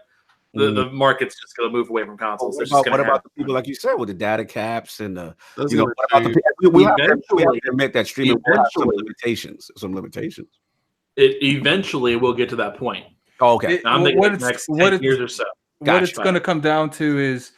S3: the market's just going to move away from consoles.
S1: What about the people like you said with the data caps and what about the people? We have to admit that streaming will have some limitations.
S3: It eventually will get to that point.
S1: Oh, okay.
S3: I'm thinking next 10 years or so.
S8: What it's going to come down to is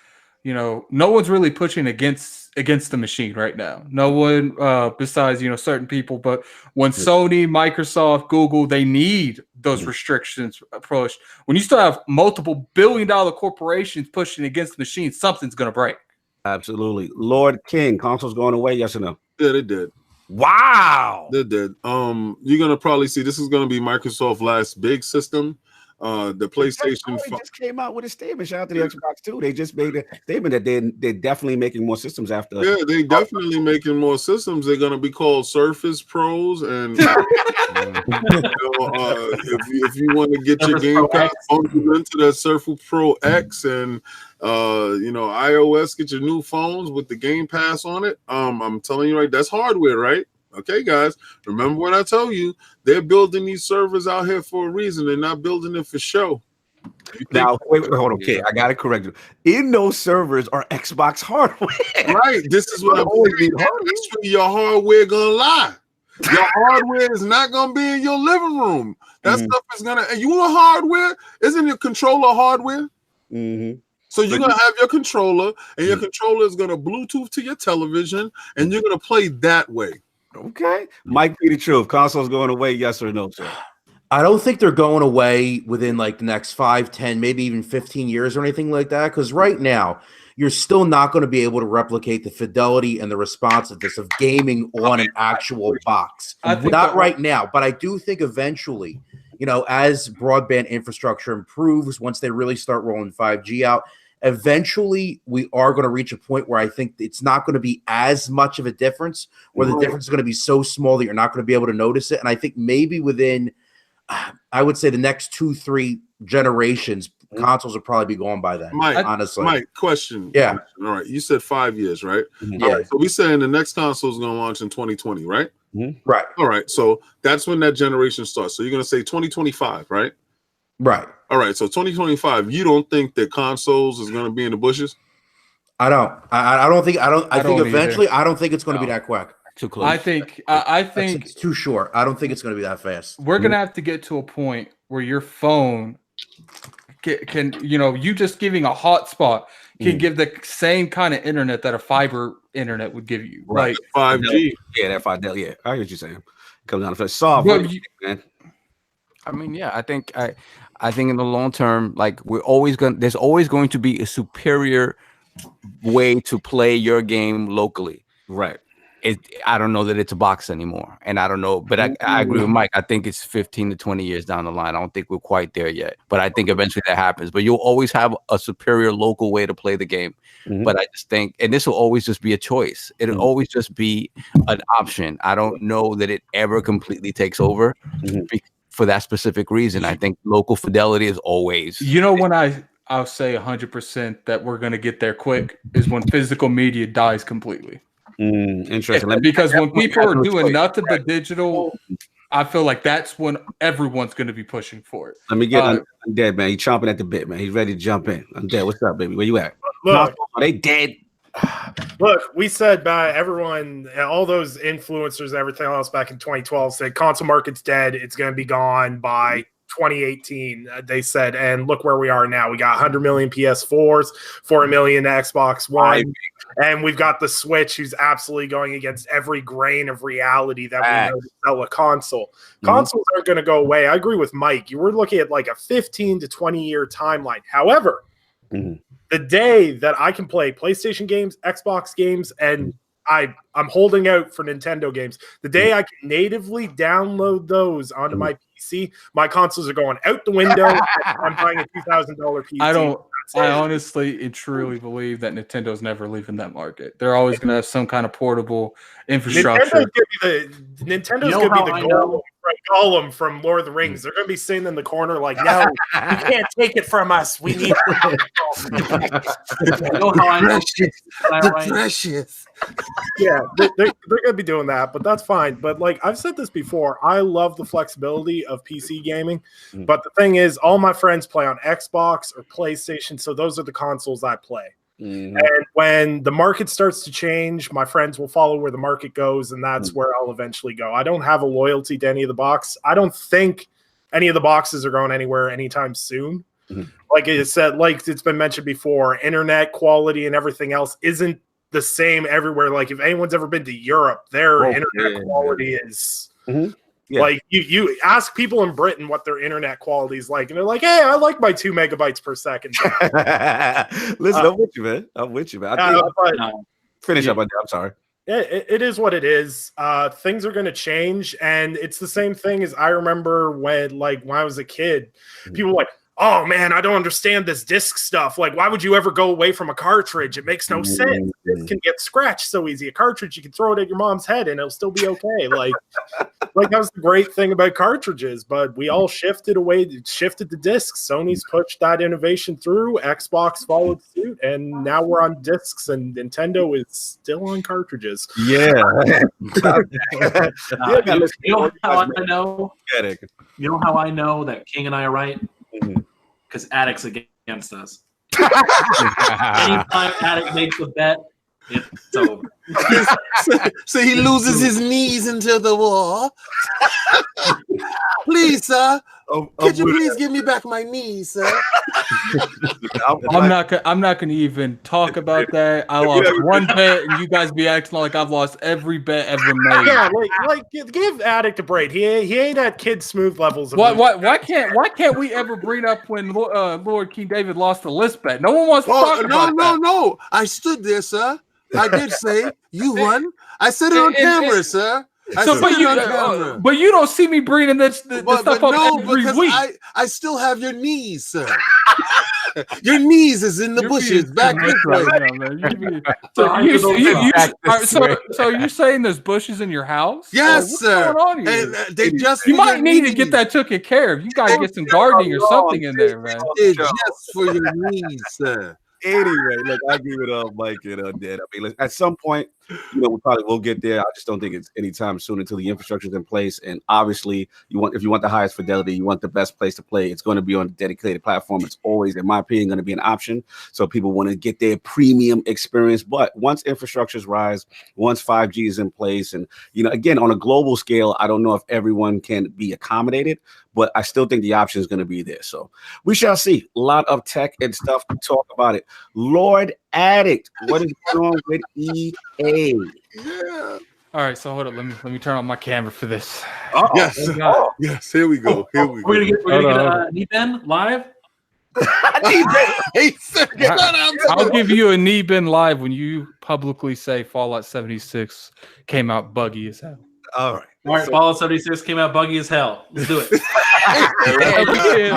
S8: no one's really pushing against the machine right now. No one besides certain people. But when Sony, Microsoft, Google, they need those restrictions pushed. When you still have multiple billion-dollar corporations pushing against the machine, something's gonna break.
S1: Absolutely. Lord King, consoles going away, yes or no?
S6: Yeah, they did.
S1: Wow.
S6: They did. You're gonna probably see this is gonna be Microsoft's last big system. The PlayStation
S1: just came out with a statement. Shout out to the Xbox too. They just made a statement that they're definitely making more systems after.
S6: Yeah, they definitely making more systems. They're gonna be called Surface Pros, and if you want to get your Game Pass into that Surface Pro X, and iOS, get your new phones with the Game Pass on it. I'm telling you, right, that's hardware, right? Okay, guys, remember what I told you. They're building these servers out here for a reason. They're not building it for show.
S1: Now, wait, hold on. Okay, I got to correct you. In those servers are Xbox hardware.
S6: Right. This is what I'm saying. That's where your hardware going to lie. Your hardware is not going to be in your living room. That stuff is going to... You want hardware? Isn't your controller hardware?
S1: Mm-hmm.
S6: So you're going to have your controller, and your controller is going to Bluetooth to your television, and you're going to play that way.
S1: Okay. Mike, be the truth. Consoles going away, yes or no, sir?
S7: I don't think they're going away within like the next 5, 10, maybe even 15 years or anything like that. Because right now, you're still not going to be able to replicate the fidelity and the responsiveness of gaming on an actual box. Not right now, but I do think eventually, as broadband infrastructure improves, once they really start rolling 5G out, eventually we are going to reach a point where I think it's not going to be as much of a difference, where the difference is going to be so small that you're not going to be able to notice it. And I think maybe within, I would say the next 2-3 generations, consoles will probably be gone by then. Honestly.
S6: Mike, question.
S7: Yeah.
S6: All right. You said 5 years, right?
S7: Yeah.
S6: All right. So we saying the next console is going to launch in 2020, right?
S7: Right.
S6: All right. So that's when that generation starts. So you're going to say 2025, right?
S7: Right.
S6: All right. So 2025, you don't think that consoles is going to be in the bushes?
S7: I don't. I think eventually,
S8: either.
S7: I don't think it's going to be that quick.
S5: Too close.
S8: I think
S7: It's too short. I don't think it's going to be that fast.
S8: we're gonna have to get to a point where your phone can you just giving a hotspot can give the same kind of internet that a fiber internet would give you.
S1: Right.
S6: Like 5G.
S1: Yeah, that 5G. Yeah, I hear what you're saying. Comes down to solve. Man.
S5: I mean, yeah, I think in the long term, like there's always going to be a superior way to play your game locally.
S1: Right.
S5: I don't know that it's a box anymore, and I don't know, but I agree with Mike. I think it's 15 to 20 years down the line. I don't think we're quite there yet, but I think eventually that happens. But you'll always have a superior local way to play the game. But I just think, and this will always just be a choice. It'll always just be an option. I don't know that it ever completely takes over for that specific reason. I think local fidelity is always.
S8: When I'll say 100% that we're gonna get there quick is when physical media dies completely.
S1: Interesting.
S8: Because when people are doing enough of the digital, I feel like that's when everyone's going to be pushing for it.
S1: Let me get Undead, man. He's chomping at the bit, man. He's ready to jump in. Undead, what's up, baby? Where you at?
S4: Look,
S1: are they dead?
S4: Look, we said by everyone, all those influencers and everything else back in 2012 said console market's dead. It's going to be gone by 2018, they said, and look where we are now. We got 100 million PS4s, 4 million Xbox One, and we've got the Switch, who's absolutely going against every grain of reality that we know to sell a console. Consoles aren't going to go away. I agree with Mike. You were looking at like a 15 to 20 year timeline. However, the day that I can play PlayStation games, Xbox games, and I'm holding out for Nintendo games, the day I can natively download those onto my PC, my consoles are going out the window. I'm buying a $2,000 PC.
S8: I honestly and truly believe that Nintendo's never leaving that market. They're always going to have some kind of portable infrastructure.
S4: Nintendo's going to be the Gollum from Lord of the Rings. They're going to be sitting in the corner like, no, you can't take it from us. We need
S6: Precious.
S4: Yeah, they're going to be doing that, but that's fine. But like I've said this before, I love the flexibility of PC gaming. But the thing is, all my friends play on Xbox or PlayStation, so those are the consoles I play. And when the market starts to change, my friends will follow where the market goes, and that's where I'll eventually go. I don't have a loyalty to any of the box. I don't think any of the boxes are going anywhere anytime soon. like I said, like it's been mentioned before, internet quality and everything else isn't the same everywhere. Like if anyone's ever been to Europe, their internet quality is like you ask people in Britain what their internet quality is like, and they're like, "Hey, I like my 2 megabytes per second."
S1: Listen, I'm with you, man. I'm with you, man. Finish up. I'm sorry.
S4: It is what it is. Things are going to change, and it's the same thing as I remember when I was a kid. People were like, "Oh man, I don't understand this disc stuff. Like, why would you ever go away from a cartridge? It makes no sense. It can get scratched so easy. A cartridge, you can throw it at your mom's head and it'll still be okay." Like that was the great thing about cartridges. But we all shifted to discs. Sony's pushed that innovation through. Xbox followed suit, and now we're on discs. And Nintendo is still on cartridges.
S1: Yeah.
S3: You know how I know? You know how I know that King and I are right? Because Addict's against us. Anytime Addict makes a bet, it's over.
S6: So he loses his knees into the wall. Please, sir. Could you please give me back my knees, sir?
S8: I'm not gonna even talk about that. I lost one bet, and you guys be acting like I've lost every bet ever made.
S4: Yeah, like give Addict a break. He ain't at Kid Smooth levels.
S8: Why can't we ever bring up when Lord King David lost the list bet? No one wants to talk about that.
S6: No. I stood there, sir. I did say you won. I said it on camera, sir.
S8: But you don't see me bringing this stuff up every week.
S6: I still have your knees, sir. Your knees is in the bushes back this way.
S8: So you're saying there's bushes in your house?
S6: Yes, sir.
S8: Going on here? You might need to get that taken care of. You got to get some gardening or something in there, man.
S6: It's just for your knees, sir.
S1: Anyway, look, I give it up, Mike and Dad. I mean, at some point, we probably will get there. I just don't think it's anytime soon until the infrastructure is in place. And obviously, if you want the highest fidelity, you want the best place to play, it's going to be on a dedicated platform. It's always, in my opinion, going to be an option. So people want to get their premium experience. But once infrastructures rise, once 5G is in place, and again, on a global scale, I don't know if everyone can be accommodated, but I still think the option is going to be there. So we shall see. A lot of tech and stuff to talk about it. Lord Addict, what is going on with EA?
S6: Yeah.
S8: All right, so hold up. Let me turn on my camera for this.
S6: Yes. Yes. Here we go.
S3: We're gonna get Niben live.
S8: I'll give you a Niben live when you publicly say Fallout 76 came out buggy as hell.
S1: All right.
S3: Fallout 76 came out buggy as hell. Let's do it.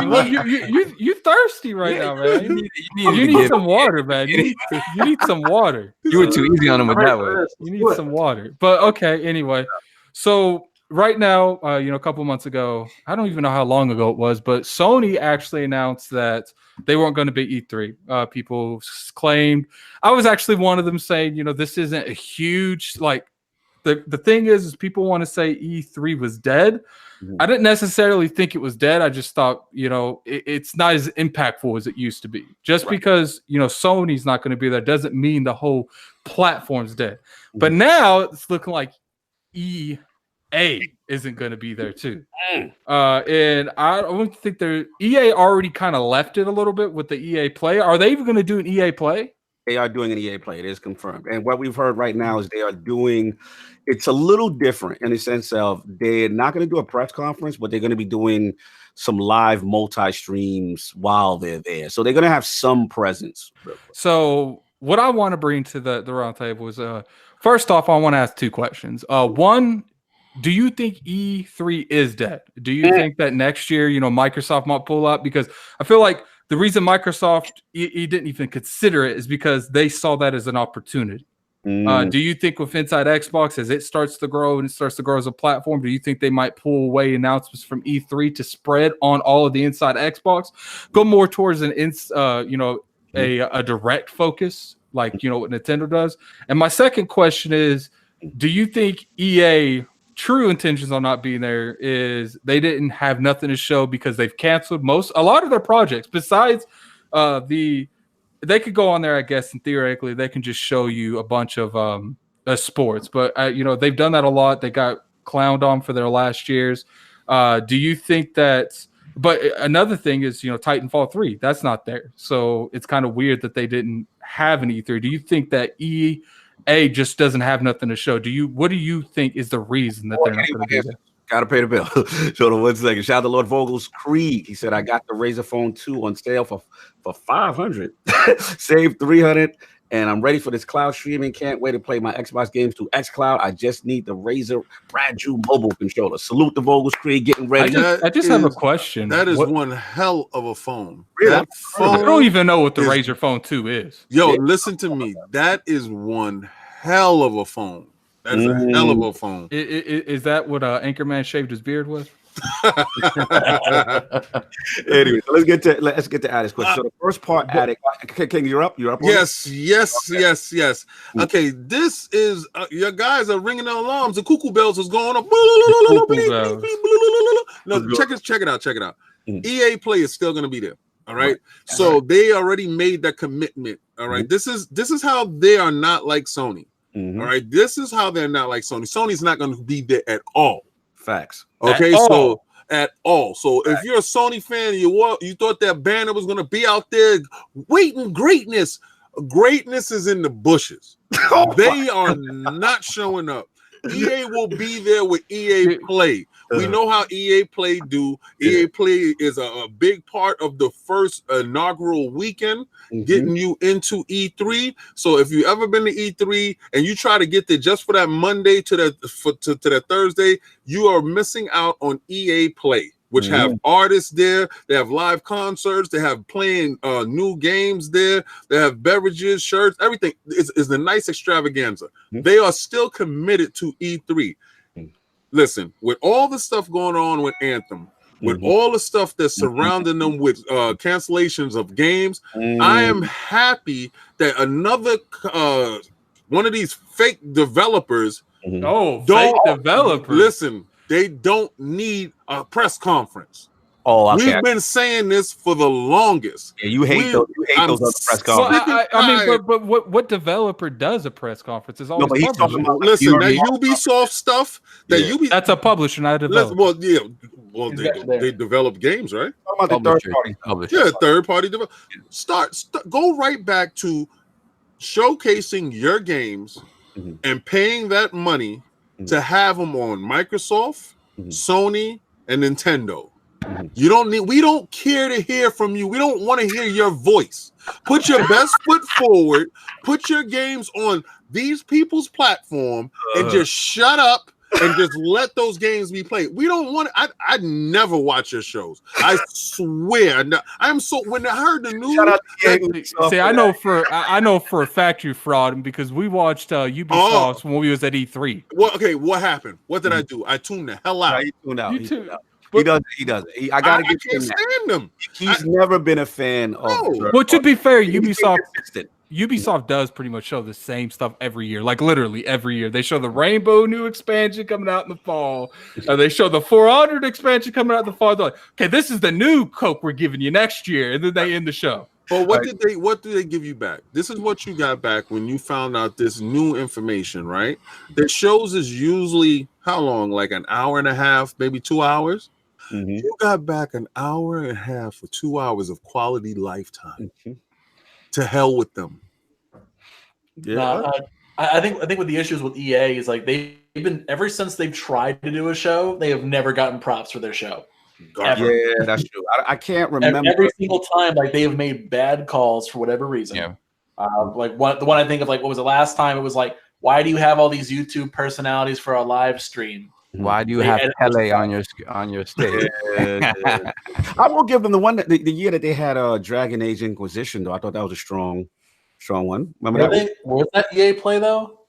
S8: Well, you thirsty right now, man. You need some water, man. You need some water.
S5: You were too easy on him with that one.
S8: You need some water. But okay, anyway. So right now, a couple months ago, I don't even know how long ago it was, but Sony actually announced that they weren't going to be E3. People claimed, I was actually one of them saying, this isn't a huge, the thing is people want to say E3 was dead. Mm-hmm. I didn't necessarily think it was dead. I just thought, it's not as impactful as it used to be. Just because, Sony's not going to be there doesn't mean the whole platform's dead. Mm-hmm. But now it's looking like EA isn't going to be there too. And I don't think EA already kind of left it a little bit with the EA Play. Are they even going to do an EA Play?
S1: They are doing an EA Play. It is confirmed. And what we've heard right now is they are doing, it's a little different in the sense of they're not going to do a press conference, but they're going to be doing some live multi-streams while they're there. So they're going to have some presence.
S8: So what I want to bring to the round table is, first off, I want to ask two questions. One, do you think E3 is dead? Do you think that next year, Microsoft might pull up? Because I feel like the reason Microsoft didn't even consider it is because they saw that as an opportunity. Do you think with Inside Xbox, as it starts to grow and it starts to grow as a platform, do you think they might pull away announcements from E3 to spread on all of the Inside Xbox, go more towards a direct focus like what Nintendo does? And my second question is, do you think EA true intentions on not being there is they didn't have nothing to show because they've canceled a lot of their projects besides they could go on there, I guess, and theoretically they can just show you a bunch of sports, but they've done that a lot. They got clowned on for their last years. Do you think that But another thing is, Titanfall 3, that's not there. So it's kind of weird that they didn't have an E3. Do you think that EA just doesn't have nothing to show? What do you think is the reason that they're not going to do that?
S1: Gotta pay the bill. Hold on 1 second. Shout out to Lord Vogel's Creed. He said, I got the Razer Phone 2 on sale for $500. Saved $300. And I'm ready for this cloud streaming. Can't wait to play my Xbox games through xCloud. I just need the Razer brand new mobile controller. Salute the Vogel's Creed, getting ready.
S8: I just have a question.
S6: That is one hell of a phone.
S1: Really?
S6: That phone
S8: I don't even know what the Razer Phone 2 is.
S6: Yo, listen to me. That is one hell of a phone. That is a hell of a phone.
S8: Is that what Anchorman shaved his beard with?
S1: Anyway, so let's get to Addict's question. So the first part, Addict, King, you're up.
S6: Yes. Okay, this is your guys are ringing the alarms. The cuckoo bells is going up. No, check it out. EA Play is still going to be there. All right. So they already made that commitment. All right. This is how they are not like Sony. All right. This is how they're not like Sony. Sony's not going to be there at all.
S1: Facts.
S6: Okay, so at all. So if you're a Sony fan, you thought that banner was gonna be out there waiting greatness. Greatness is in the bushes. They are not showing up. EA will be there with EA Play. We know how EA Play do. EA Play is a big part of the first inaugural weekend, getting you into E3. So if you ever been to E3 and you try to get there just for that Monday to that Thursday, you are missing out on EA Play, which have artists there. They have live concerts. They have playing new games there. They have beverages, shirts, everything. It's a nice extravaganza. They are still committed to E3. Listen, with all the stuff going on with Anthem, with all the stuff that's surrounding them with cancellations of games, I am happy that another one of these fake developers
S8: fake developers.
S6: Listen, they don't need a press conference.
S1: Oh, okay.
S6: We've been saying this for the longest.
S1: Yeah, you hate those other press conferences.
S8: But what developer does a press conference? Is always
S1: but he's talking about
S6: listen, that Ubisoft stuff.
S8: That's a publisher, not a developer.
S6: They develop games, right?
S1: Talking about the third party publisher.
S6: Yeah, third party developer. Go right back to showcasing your games and paying that money to have them on Microsoft, Sony, and Nintendo. We don't care to hear from you. We don't want to hear your voice. Put your best foot forward. Put your games on these people's platform and just shut up and just let those games be played. We don't want to. I never watch your shows. I swear. I'm so when I heard the news.
S8: See, I know for a fact you fraud because we watched Ubisoft when we was at E3.
S6: What happened? What did I do? I tuned the hell out.
S1: He tuned out. He doesn't. I can't stand him. He's never been a fan of.
S8: Well, to be fair, Ubisoft does pretty much show the same stuff every year, like literally every year. They show the Rainbow new expansion coming out in the fall. They show the 400 expansion coming out in the fall. They're like, okay, this is the new Coke we're giving you next year, and then they end the show.
S6: But what do they give you back? This is what you got back when you found out this new information, right? The shows is usually how long? Like an hour and a half, maybe 2 hours. You got back an hour and a half or 2 hours of quality lifetime. To hell with them.
S3: Yeah, I think with the issues with EA is like they've been ever since they've tried to do a show, they have never gotten props for their show.
S1: Ever. Yeah, that's true. I can't remember
S3: every single time. Like they have made bad calls for whatever reason. Yeah. Like the one I think of, like what was the last time? It was like, why do you have all these YouTube personalities for a live stream?
S5: Why do you have Pele on your stage?
S1: I will give them the year that they had Dragon Age Inquisition though. I thought that was a strong one. Remember
S3: was that EA Play though?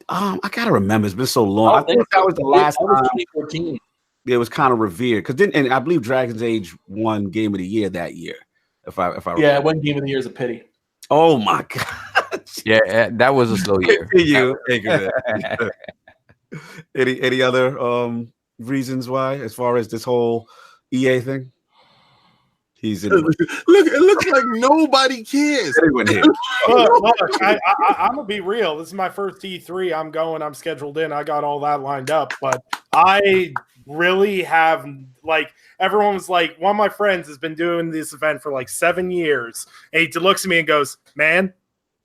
S1: I gotta remember. It's been so long. I think that was the last time.
S3: 2014.
S1: It was kind of revered because and I believe Dragon's Age won Game of the Year that year. If I
S3: remember. One Game of the Year is a pity.
S1: Oh my god.
S5: Yeah, that was a slow year.
S1: Any other reasons why, as far as this whole EA thing? He's in.
S6: Look, it looks like nobody cares.
S4: Look, I'm gonna be real. This is my first E3. I'm scheduled in. I got all that lined up, but I really have like everyone was like, one of my friends has been doing this event for like 7 years, and he looks at me and goes, "Man,"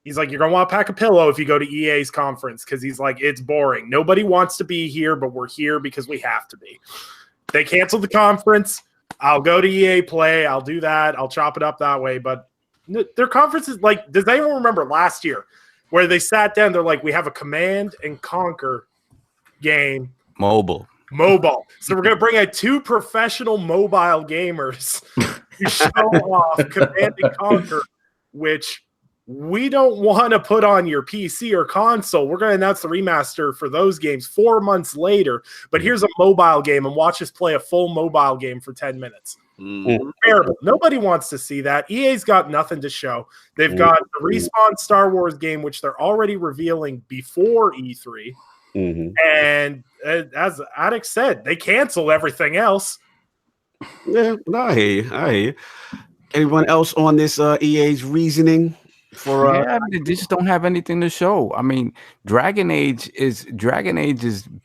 S4: he's like, "you're gonna want to pack a pillow if you go to EA's conference," because he's like, "It's boring. Nobody wants to be here, but we're here because we have to be." They canceled the conference. I'll go to EA Play. I'll do that. I'll chop it up that way. But their conference is like, does anyone remember last year where they sat down? They're like, we have a Command and Conquer game.
S5: Mobile.
S4: So we're going to bring out 2 professional mobile gamers to show off Command and Conquer, which we don't want to put on your PC or console. We're going to announce the remaster for those games 4 months later. But here's a mobile game, and watch us play a full mobile game for 10 minutes. Terrible. Nobody wants to see that. EA's got nothing to show. They've got the Respawn Star Wars game, which they're already revealing before E3. And as Addict said, they canceled everything else.
S1: Yeah, no, I hear you. Anyone else on this EA's reasoning?
S5: They just don't have anything to show. I mean, Dragon Age is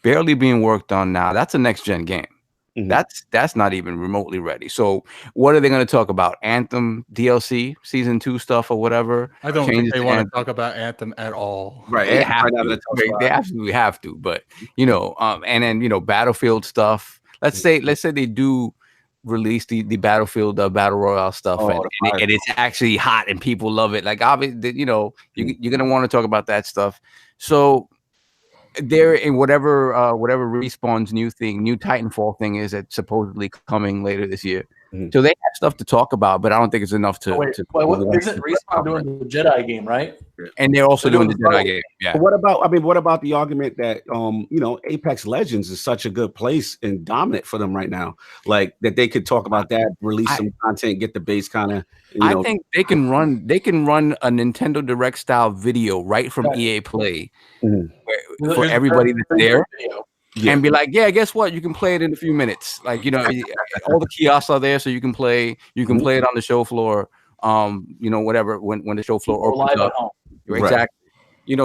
S5: barely being worked on now. That's a next gen game. That's not even remotely ready. So what are they going to talk about? Anthem DLC season 2 stuff or whatever?
S8: I don't think they want to talk about Anthem at all.
S5: Right. They have to. They absolutely have to. But and then Battlefield stuff. Let's say they do release the Battlefield Battle Royale stuff, and it's actually hot and people love it. Like obviously, you're gonna want to talk about that stuff. So they're in whatever Respawn's new Titanfall thing is that's supposedly coming later this year. So they have stuff to talk about, but I don't think it's enough to.
S9: Isn't Respawn doing the Jedi game, right?
S5: And they're also doing the Jedi game. Yeah.
S1: What about the argument that Apex Legends is such a good place and dominant for them right now? Like that they could talk about that, release some content, get the base kind of.
S5: I think they can run a Nintendo Direct style video right from EA Play for everybody that's there. And be like, yeah, guess what? You can play it in a few minutes. Like, all the kiosks are there, so you can play. You can play it on the show floor. Whatever when the show floor opens up. Exactly.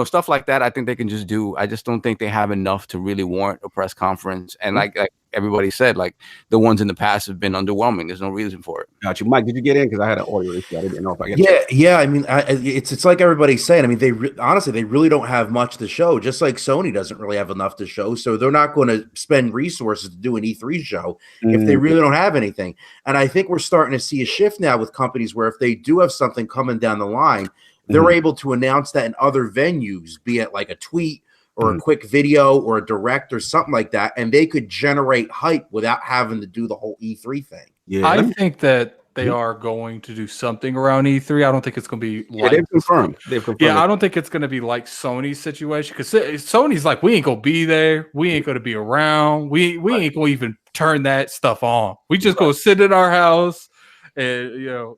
S5: Stuff like that. I think they can just do. I just don't think they have enough to really warrant a press conference. And like everybody said, like the ones in the past have been underwhelming. There's no reason for it.
S1: Got you, Mike. Did you get in? Because I had an audio issue. I didn't know if I get.
S7: Yeah. I mean, it's like everybody's saying. I mean, honestly, they really don't have much to show. Just like Sony doesn't really have enough to show, so they're not going to spend resources to do an E3 show if they really don't have anything. And I think we're starting to see a shift now with companies where if they do have something coming down the line, they're able to announce that in other venues, be it like a tweet or a quick video or a direct or something like that, and they could generate hype without having to do the whole E3 thing.
S8: Yeah, I think that they are going to do something around E3. I don't think it's going to be like
S1: they've confirmed.
S8: Yeah, I don't think it's going to be like Sony's situation, because Sony's like, we ain't going to be there. We ain't going to be around. We ain't going to even turn that stuff on. We just go sit in our house and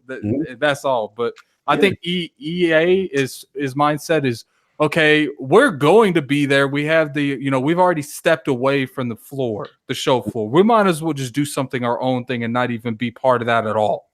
S8: that's all. But I think EA's mindset is, okay, we're going to be there. We have we've already stepped away from the show floor. We might as well just do something our own thing and not even be part of that at all.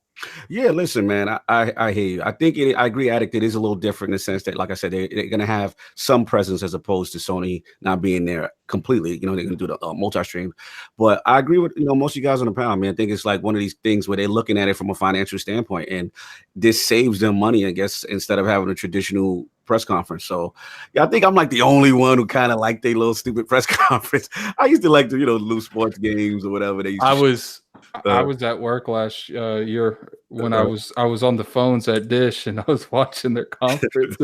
S1: Yeah, listen, man, I hear you. I think I agree, Addict. It is a little different in the sense that, like I said, they're going to have some presence as opposed to Sony not being there completely. They're going to do the multi-stream. But I agree with most of you guys on the panel, man. I think it's like one of these things where they're looking at it from a financial standpoint, and this saves them money, I guess, instead of having a traditional press conference. So yeah, I think I'm like the only one who kind of like their little stupid press conference. I used to like to do sports games or whatever they used to
S8: I was at work last year when I was on the phones at Dish, and I was watching their conference,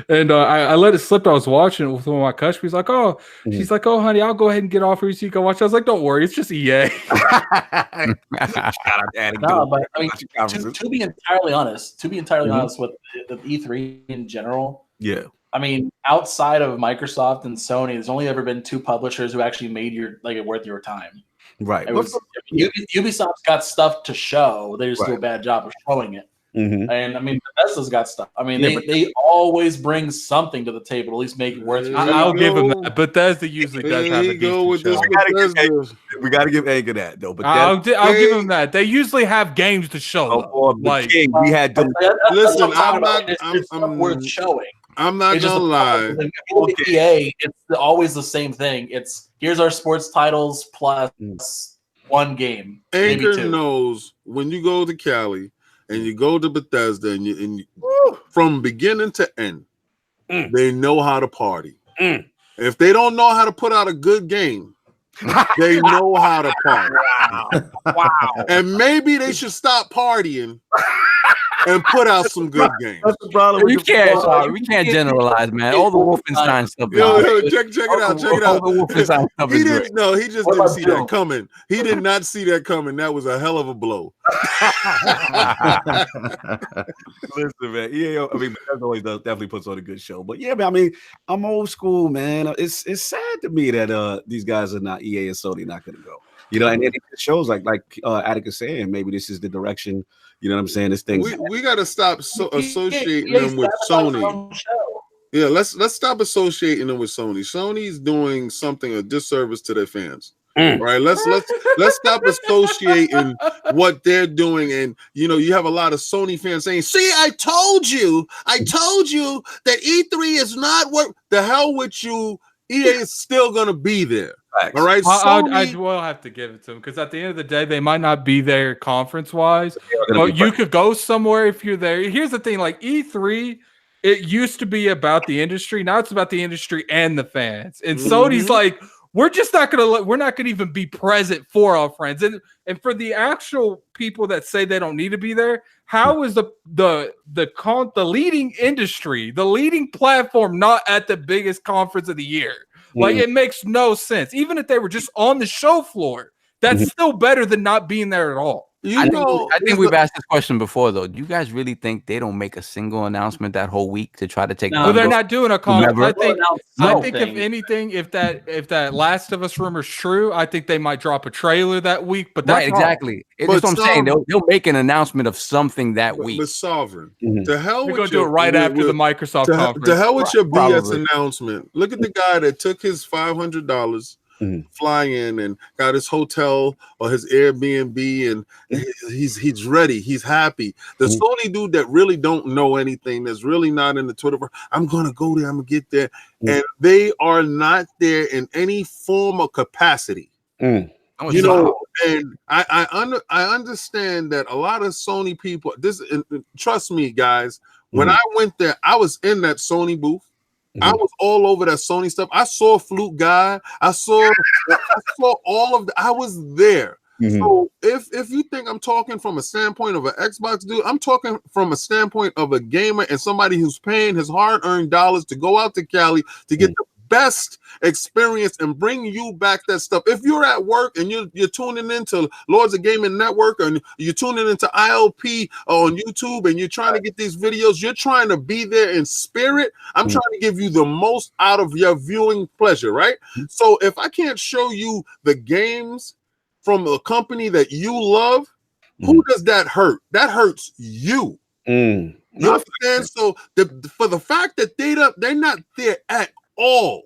S8: and I let it slip. I was watching it with one of my customers. She's like, oh, honey, I'll go ahead and get off here so you can watch. I was like, don't worry, it's just EA.
S9: No, but I mean, to be entirely honest with the E3 in general,
S1: yeah.
S9: I mean, outside of Microsoft and Sony, there's only ever been 2 publishers who actually made it worth your time.
S1: Right.
S9: Ubisoft's got stuff to show. They just do a bad job of showing it. And I mean, Bethesda's got stuff. I mean, they always bring something to the table, at least make it worth it.
S8: I'll give them that. Bethesda usually does have a decent show.
S1: We got to give Anchor that, though. But
S8: I'll give them that. They usually have games to show.
S1: We had them.
S6: Listen,
S9: it's worth showing.
S6: I'm not gonna lie.
S9: EA, it's always the same thing. It's here's our sports titles plus one game.
S6: Anchor knows when you go to Cali and you go to Bethesda and you from beginning to end, they know how to party. If they don't know how to put out a good game, they know how to party.
S1: Wow.
S6: And maybe they should stop partying and put out some good games.
S1: That's the problem.
S5: We can't generalize, man. All the Wolfenstein stuff.
S6: Yo, check it out. Check it out.
S5: All the Wolfenstein stuff
S6: He
S5: is
S6: didn't.
S5: great.
S6: No, he just didn't see that coming. He did not see that coming. That was a hell of a blow.
S1: Listen, man. Yeah, I mean, Bethesda always definitely puts on a good show. But yeah, man, I mean, I'm old school, man. It's sad to me that these guys are not EA and Sony not going to go. You know, and it shows like Atticus saying, maybe this is the direction. You know what I'm saying? This thing.
S6: We got to stop associating them with Sony. Yeah, let's stop associating them with Sony. Sony's doing something a disservice to their fans. Right? Let's stop associating what they're doing. And you know, you have a lot of Sony fans saying, "See, I told you that E3 is not what the hell with you. EA is still gonna be there." All right,
S8: I will have to give it to them because at the end of the day, they might not be there conference-wise. But you could go somewhere if you're there. Here's the thing: like E3, it used to be about the industry. Now it's about the industry and the fans. And Sony's like, we're not gonna even be present for our friends. And for the actual people that say they don't need to be there, how is the leading industry, the leading platform, not at the biggest conference of the year? Like, it makes no sense. Even if they were just on the show floor, that's still better than not being there at all.
S5: I think we've asked this question before, though. Do you guys really think they don't make a single announcement that whole week to try to take?
S8: No, they're not doing a conference. I think if anything, if that Last of Us rumor's true, I think they might drop a trailer that week. But that's
S5: exactly. That's what I'm saying. They'll make an announcement of something that week.
S6: But Sovereign, to hell with
S8: gonna do it right after the Microsoft conference.
S6: To hell with your BS announcement. Look at the guy that took his $500. Fly in and got his hotel or his Airbnb and he's ready, he's happy. The Sony dude that really don't know anything, that's really not in the Twitter, I'm gonna go there, I'm gonna get there, and they are not there in any form of capacity. You know, and I understand that a lot of Sony people, trust me, guys, when I went there, I was in that Sony booth. I was all over that Sony stuff. I saw Flute Guy. I saw all of I was there. So if you think I'm talking from a standpoint of an Xbox dude, I'm talking from a standpoint of a gamer and somebody who's paying his hard-earned dollars to go out to Cali to get the best experience and bring you back that stuff. If you're at work and you're tuning into Lords of Gaming Network and you're tuning into ILP on YouTube and you're trying to get these videos, you're trying to be there in spirit. I'm trying to give you the most out of your viewing pleasure, right? So if I can't show you the games from a company that you love, who does that hurt? That hurts you. You understand? So for the fact that they're not there at all,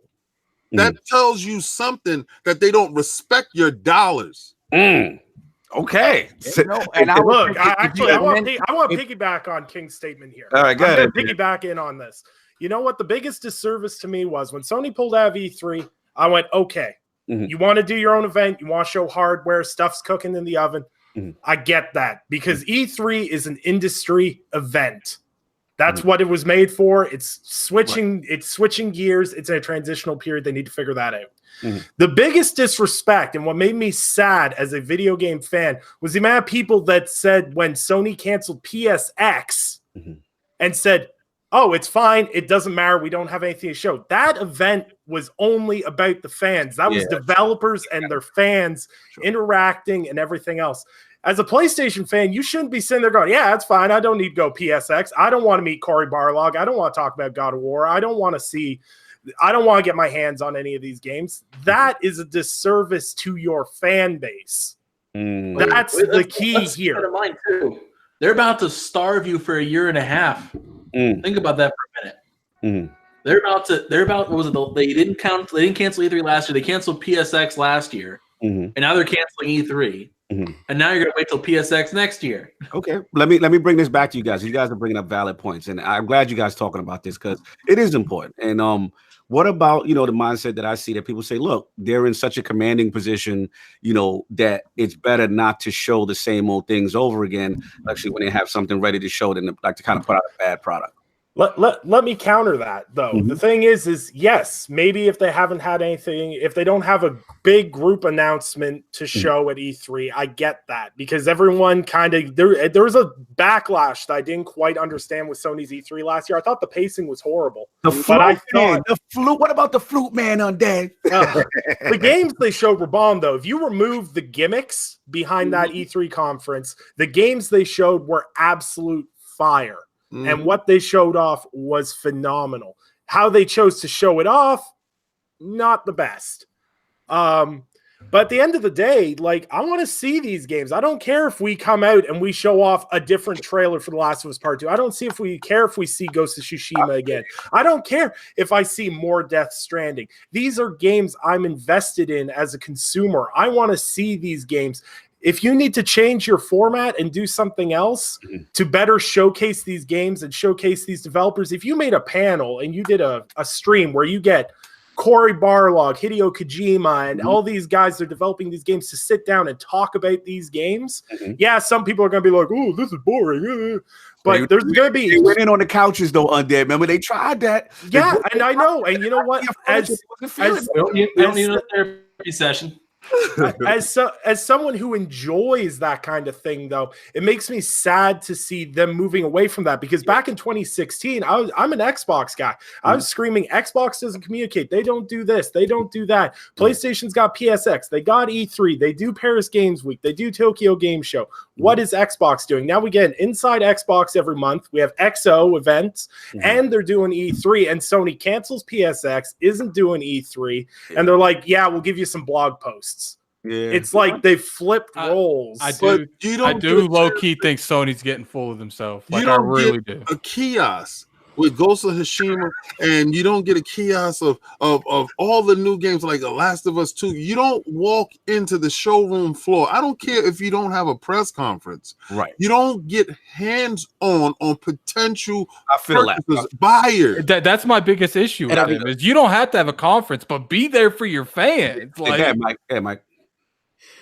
S6: that tells you something, that they don't respect your dollars.
S1: Okay.
S4: And I want to piggyback on King's statement here.
S1: All right, go ahead.
S4: Piggyback in on this. You know what the biggest disservice to me was when Sony pulled out of E3, I went, okay, you want to do your own event, you want to show hardware, stuff's cooking in the oven. I get that because E3 is an industry event. That's what it was made for. It's switching gears. It's in a transitional period. They need to figure that out. The biggest disrespect and what made me sad as a video game fan was the amount of people that said when Sony canceled PSX and said, oh, it's fine. It doesn't matter. We don't have anything to show. That event was only about the fans. That was developers and their fans interacting and everything else. As a PlayStation fan, you shouldn't be sitting there going, yeah, that's fine. I don't need to go PSX. I don't want to meet Cory Barlog. I don't want to talk about God of War. I don't want to get my hands on any of these games. That is a disservice to your fan base. That's the key here.
S9: Mind too. They're about to starve you for a year and a half. Think about that for a minute. They didn't cancel E3 last year. They canceled PSX last year.
S3: and now they're canceling E3, and now you're gonna wait till PSX next year.
S1: Okay, let me bring this back to you guys. You guys are bringing up valid points, and I'm glad you guys talking about this because it is important. And what about the mindset that I see that people say, look, they're in such a commanding position, that it's better not to show the same old things over again. Actually, when they have something ready to show, then like to kind of put out a bad product.
S4: Let me counter that though. The thing is yes, maybe if they haven't had anything, if they don't have a big group announcement to show at E3, I get that because everyone kind of there was a backlash that I didn't quite understand with Sony's E3 last year. I thought the pacing was horrible.
S1: The flute. What about the flute man on deck?
S4: The games they showed were bomb though. If you remove the gimmicks behind that E3 conference, the games they showed were absolute fire. And what they showed off was phenomenal. How they chose to show it off, not the best. But at the end of the day, like, I want to see these games. I don't care if we come out and we show off a different trailer for The Last of Us Part 2. I don't care if we see Ghost of Tsushima again. I don't care if I see more Death Stranding. These are games I'm invested in as a consumer. I want to see these games. If you need to change your format and do something else to better showcase these games and showcase these developers, if you made a panel and you did a stream where you get Cory Barlog, Hideo Kojima, and all these guys that are developing these games to sit down and talk about these games, yeah, some people are going to be like, oh, this is boring. But there's going to be...
S1: They went in on the couches, though, Undead. Remember, they tried that.
S4: Yeah, and I know. And you know what? As
S3: don't need a therapy session.
S4: As someone who enjoys that kind of thing, though, it makes me sad to see them moving away from that because back in 2016, I'm an Xbox guy. I was screaming, Xbox doesn't communicate. They don't do this. They don't do that. PlayStation's got PSX. They got E3. They do Paris Games Week. They do Tokyo Game Show. What is Xbox doing? Now we get an Inside Xbox every month. We have XO events, and they're doing E3, and Sony cancels PSX, isn't doing E3, and they're like, yeah, we'll give you some blog posts. Yeah. It's like they flipped roles.
S8: I do low key think Sony's getting full of themselves. Like, I really do.
S6: A kiosk with Ghost of Tsushima, and you don't get a kiosk of all the new games like The Last of Us 2. You don't walk into the showroom floor. I don't care if you don't have a press conference.
S1: Right.
S6: You don't get hands-on potential
S8: buyers. That's my biggest issue with them, is you don't have to have a conference, but be there for your fans. Like,
S1: hey, Mike.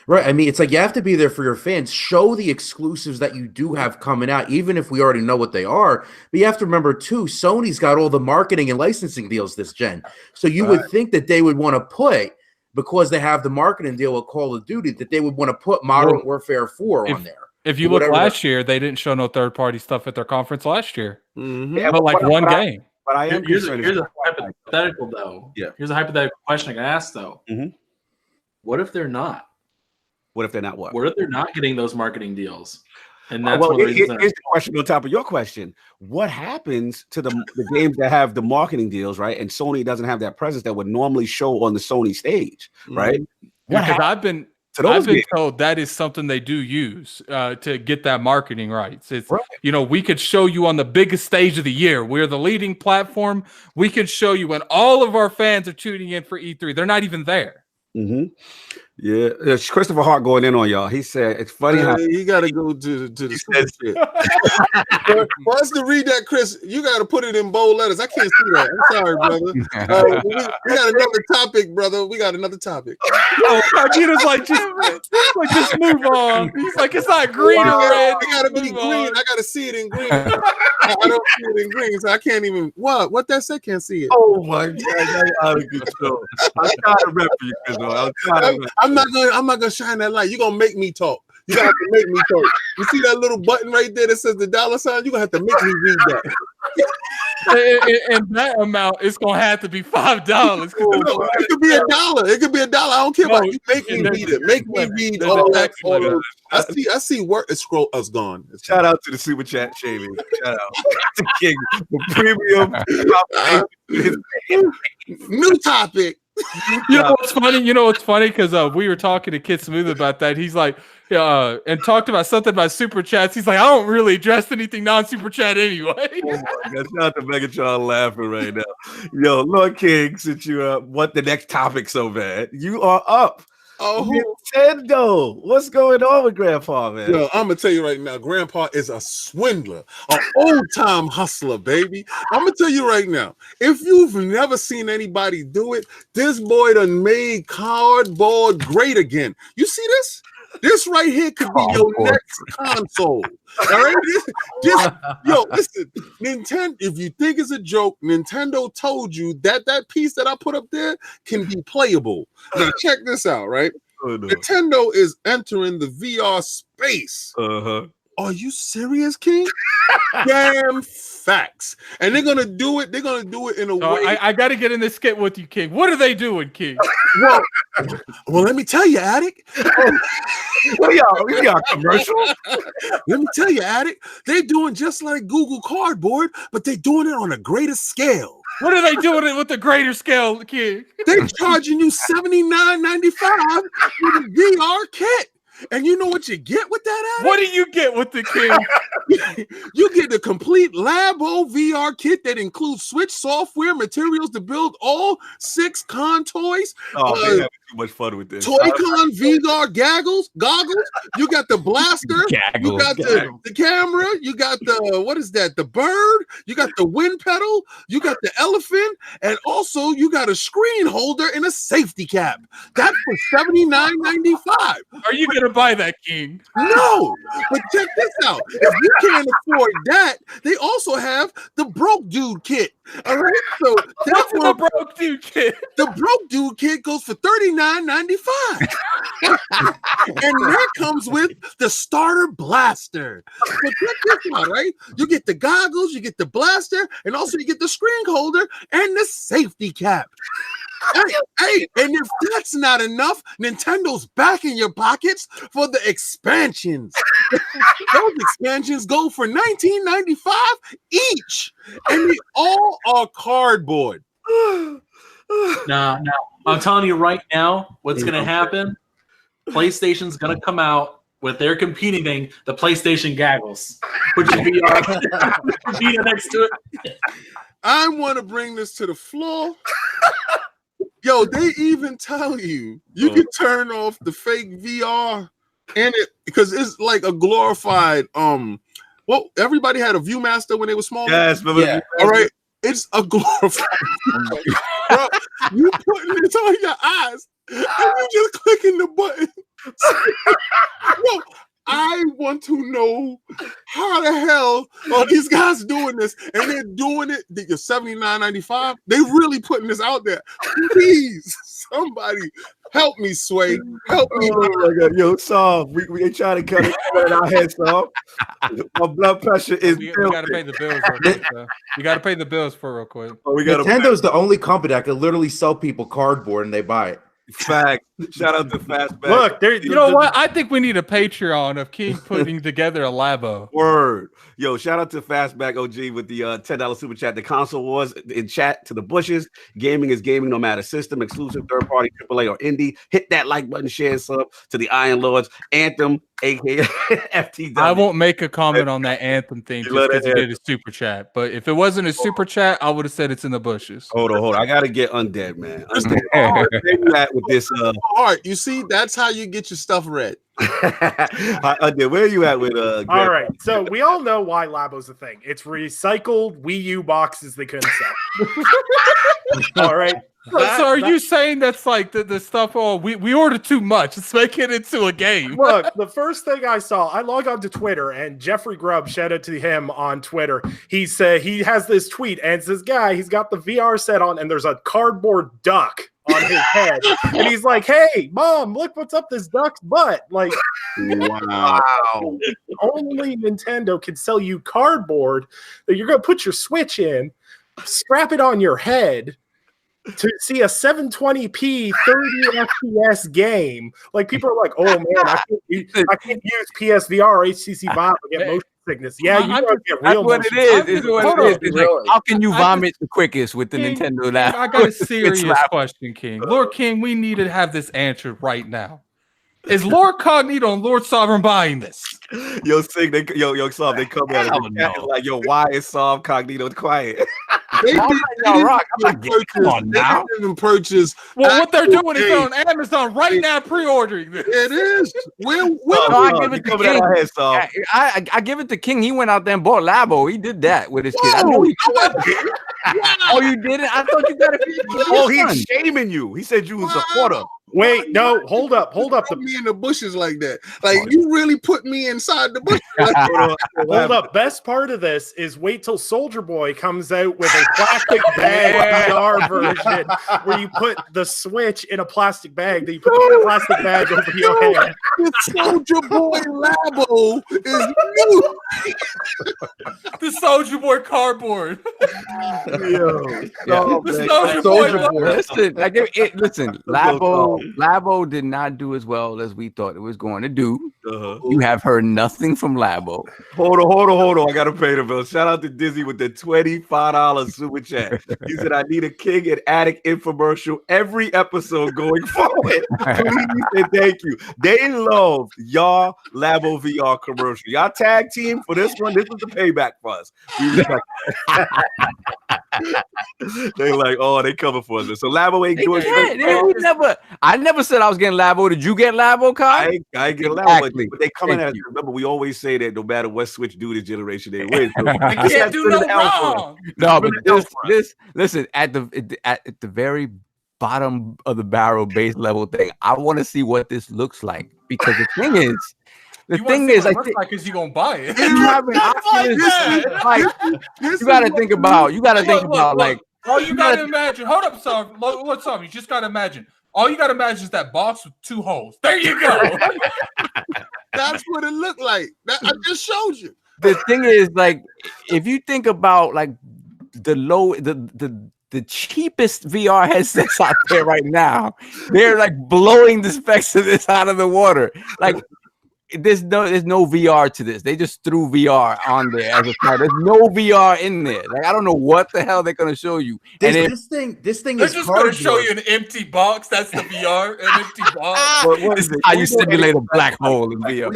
S7: Right. I mean, it's like you have to be there for your fans. Show the exclusives that you do have coming out, even if we already know what they are. But you have to remember, too, Sony's got all the marketing and licensing deals this gen. So you would think that they would want to put, because they have the marketing deal with Call of Duty, that they would want to put Modern Warfare 4 on there.
S8: If you look last year, they didn't show no third-party stuff at their conference last year. Yeah, but like one game.
S3: But I am here's a hypothetical, though. Yeah. Here's a hypothetical question I can ask, though. What if they're not?
S1: What if they're not what?
S3: What if they're not getting those marketing deals? And that's
S1: here's the question on top of your question. What happens to the games that have the marketing deals, right? And Sony doesn't have that presence that would normally show on the Sony stage, right?
S8: Because I've been told that is something they do use to get that marketing rights. It's we could show you on the biggest stage of the year. We're the leading platform. We could show you when all of our fans are tuning in for E3. They're not even there.
S1: Yeah, it's Christopher Hart going in on y'all. He said it's funny how
S6: you got to go to the shit. For us to read that, Chris, you got to put it in bold letters. I can't see that. I'm sorry, brother. We got another topic, brother. We got another topic.
S8: Cognito's like, just move on. He's like, it's not green or red.
S6: It got to be green. I got to see it in green. I don't see it in green, so I can't even. What that said? Can't see it.
S1: Oh my God, out of control. I'm trying to rep for you, Chris.
S6: I'm not gonna shine that light. You're gonna make me talk. You gotta have to make me talk. You see that little button right there that says the dollar sign? You're gonna have to make me read
S8: that. And that amount is gonna have to be $5.
S6: It could be $1. It could be $1. I don't care about you. Make me read it. Make me read all that. I see work. It's scroll. It's gone.
S1: Shout out to the super chat shaving. Shout out to King for premium.
S6: New topic.
S8: You know what's funny? Because we were talking to Kid Smooth about that. He's like, and talked about something about super chats. He's like, I don't really address anything non-super chat anyway.
S1: Oh my God, shout out to Megatron laughing right now. Yo, Lord King, since you want the next topic so bad, you are up. Nintendo. What's going on with Grandpa, man?
S6: Yo, I'm gonna tell you right now, Grandpa is a swindler, an old-time hustler, baby. I'm gonna tell you right now, if you've never seen anybody do it, this boy done made cardboard great again. You see this? This right here could be your next console. All right, yo, listen, Nintendo. If you think it's a joke, Nintendo told you that piece that I put up there can be playable. Now check this out, right? Oh, no. Nintendo is entering the VR space. Are you serious, King? Damn facts. And they're gonna do it. They're gonna do it in a way.
S8: I got to get in this skit with you, King. What are they doing, King?
S6: Well, let me tell you, Addict.
S1: We got commercial.
S6: Let me tell you, Addict. They're doing just like Google Cardboard, but they're doing it on a greater scale.
S8: What are they doing with the greater scale, King?
S6: They're charging you $79.95 for the VR kit. And you know what you get with that, Addict?
S8: What do you get with the King?
S6: You get the complete Labo VR kit that includes Switch software, materials to build all 6 con toys.
S1: Oh, they're having too much fun with this.
S6: Toy-Con VR goggles. You got the blaster. You got the camera. You got the, what is that? The bird. You got the wind pedal. You got the elephant. And also you got a screen holder and a safety cap. That's for $79.95.
S8: Are you going to buy that, King?
S6: No, but check this out. If you can't afford that, they also have the broke dude kit. All right, so
S8: what's the broke dude kit?
S6: The broke dude kit goes for $39.95, and that comes with the starter blaster. So check this out, right? You get the goggles, you get the blaster, and also you get the screen holder and the safety cap. Hey, and if that's not enough, Nintendo's back in your pockets for the expansions. Those expansions go for $19.95 each, and they all are cardboard.
S9: No, I'm telling you right now, what's going to happen? PlayStation's going to come out with their competing thing, the PlayStation goggles. Put your VR next to it.
S6: I want to bring this to the floor. Yo, they even tell you can turn off the fake VR in it because it's like a glorified well, everybody had a Viewmaster when they were small.
S1: Yes,
S6: yeah. All right. It's a glorified bro, you putting this on your eyes and you just clicking the button. Bro, I want to know how the hell are these guys doing this, and they're doing it. You're $79.95. They really putting this out there. Please, somebody help me, Sway. Help me.
S1: Oh my God. Yo, Saul, we ain't trying to cut it in our heads, Saul. My blood pressure is.
S8: We gotta pay the bills. Real quick, you gotta pay the bills for real quick.
S1: Oh,
S7: Nintendo's the only company that can literally sell people cardboard and they buy it.
S1: Fact. Shout out to Fastback.
S8: Look, you know what? I think we need a Patreon of King putting together a Labo.
S1: Word. Yo, shout out to Fastback OG with the $10 super chat. The console wars in chat to the bushes. Gaming is gaming no matter system, exclusive, third party, AAA, or indie. Hit that like button, share, and sub to the Iron Lords. Anthem, aka FTW.
S8: I won't make a comment on that Anthem thing just because you did a super chat. But if it wasn't a super chat, I would have said it's in the bushes.
S1: Hold on. I gotta get Undead, man. Undead with this.
S6: All right, you see, that's how you get your stuff read.
S1: Undead, where are you at with
S4: all right, so we all know why Labo's a thing. It's recycled Wii U boxes they couldn't sell. All right.
S8: So are you saying that's like the stuff? Oh, we ordered too much. Let's make it into a game.
S4: Look, the first thing I saw, I logged onto Twitter, and Jeffrey Grubb, shout out to him on Twitter. He said he has this tweet, and it's this guy. He's got the VR set on, and there's a cardboard duck on his head, and he's like, "Hey, Mom, look what's up this duck's butt!" Like,
S1: wow.
S4: Only Nintendo can sell you cardboard that you're gonna put your Switch in, strap it on your head to see a 720p 30 FPS game. Like, people are like, "Oh man, I can't use PSVR or HTC Vive to get motion sickness." Yeah, you gotta get real.
S5: That's what it is. It's what it is. It's like, how can you vomit the quickest with the Nintendo Lab?
S8: I got a serious question, King. Lord King, we need to have this answered right now. Is LordCognito and LordSovILP buying this?
S1: Yo, Sig, yo, Saul, they come out and like, yo, why is Cognito quiet?
S6: They
S5: I'm
S6: didn't
S5: like, y'all rock. I'm like, come on now.
S6: They didn't even purchase.
S8: Well, what they're doing is
S6: Hey,
S8: they're on Amazon right now, pre-ordering this.
S6: It is.
S5: No, I give it to
S1: Coming at
S5: King.
S1: our head, so.
S5: I give it to King. He went out there and bought Labo. He did that with his kid. I know
S6: Whoa,
S5: he
S6: no, I didn't.
S5: Oh, you didn't? I thought you got it.
S1: Oh, he's shaming you. He said you was a supporter.
S4: Wait, no, hold up.
S6: Put me in the bushes like that. Like you really put me inside the bushes.
S4: Hold up. Best part of this is wait till Soldier Boy comes out with a plastic bag VR version where you put the Switch in a plastic bag, then you put the plastic bag over your head.
S6: The Soldier Boy Labo is new.
S8: The Soldier Boy cardboard.
S1: Yo,
S8: The Soldier Boy.
S5: Listen, listen, Labo did not do as well as we thought it was going to do. You have heard nothing from Labo.
S1: Hold on. I gotta pay the bill. Shout out to Dizzy with the $25 super chat. He said, I need a King and Attic infomercial every episode going forward. Please and thank you. They love y'all Labo VR commercial. Y'all tag team for this one. This is the payback for us. We respect they like, oh, they cover for us. So Labo ain't doing it.
S5: I never said I was getting Labo. Did you get Labo, Kyle?
S1: I ain't get Labo, but they coming at us. Remember, we always say that no matter what Switch do this generation, they win. So
S8: They can't do no wrong.
S5: No, but this listen, at the very bottom of the barrel base level thing, I want to see what this looks like, because the thing is, I think
S8: because you're gonna buy it.
S5: You gotta think about like.
S8: All you gotta imagine. Hold up, sir. What's up? You just gotta imagine. All you gotta imagine is that box with 2 holes. There you go.
S6: That's what it looked like. I just showed you.
S5: The thing is, like, if you think about like the cheapest VR headsets out there right now, they're like blowing the specs of this out of the water. Like, there's no VR to this. They just threw VR on there as a part. There's no VR in there. Like, I don't know what the hell they're gonna show you.
S7: This thing
S8: They're
S7: is
S8: just gonna show you an empty box. That's the VR, an empty box.
S5: What is it? How you simulate a black hole in VR?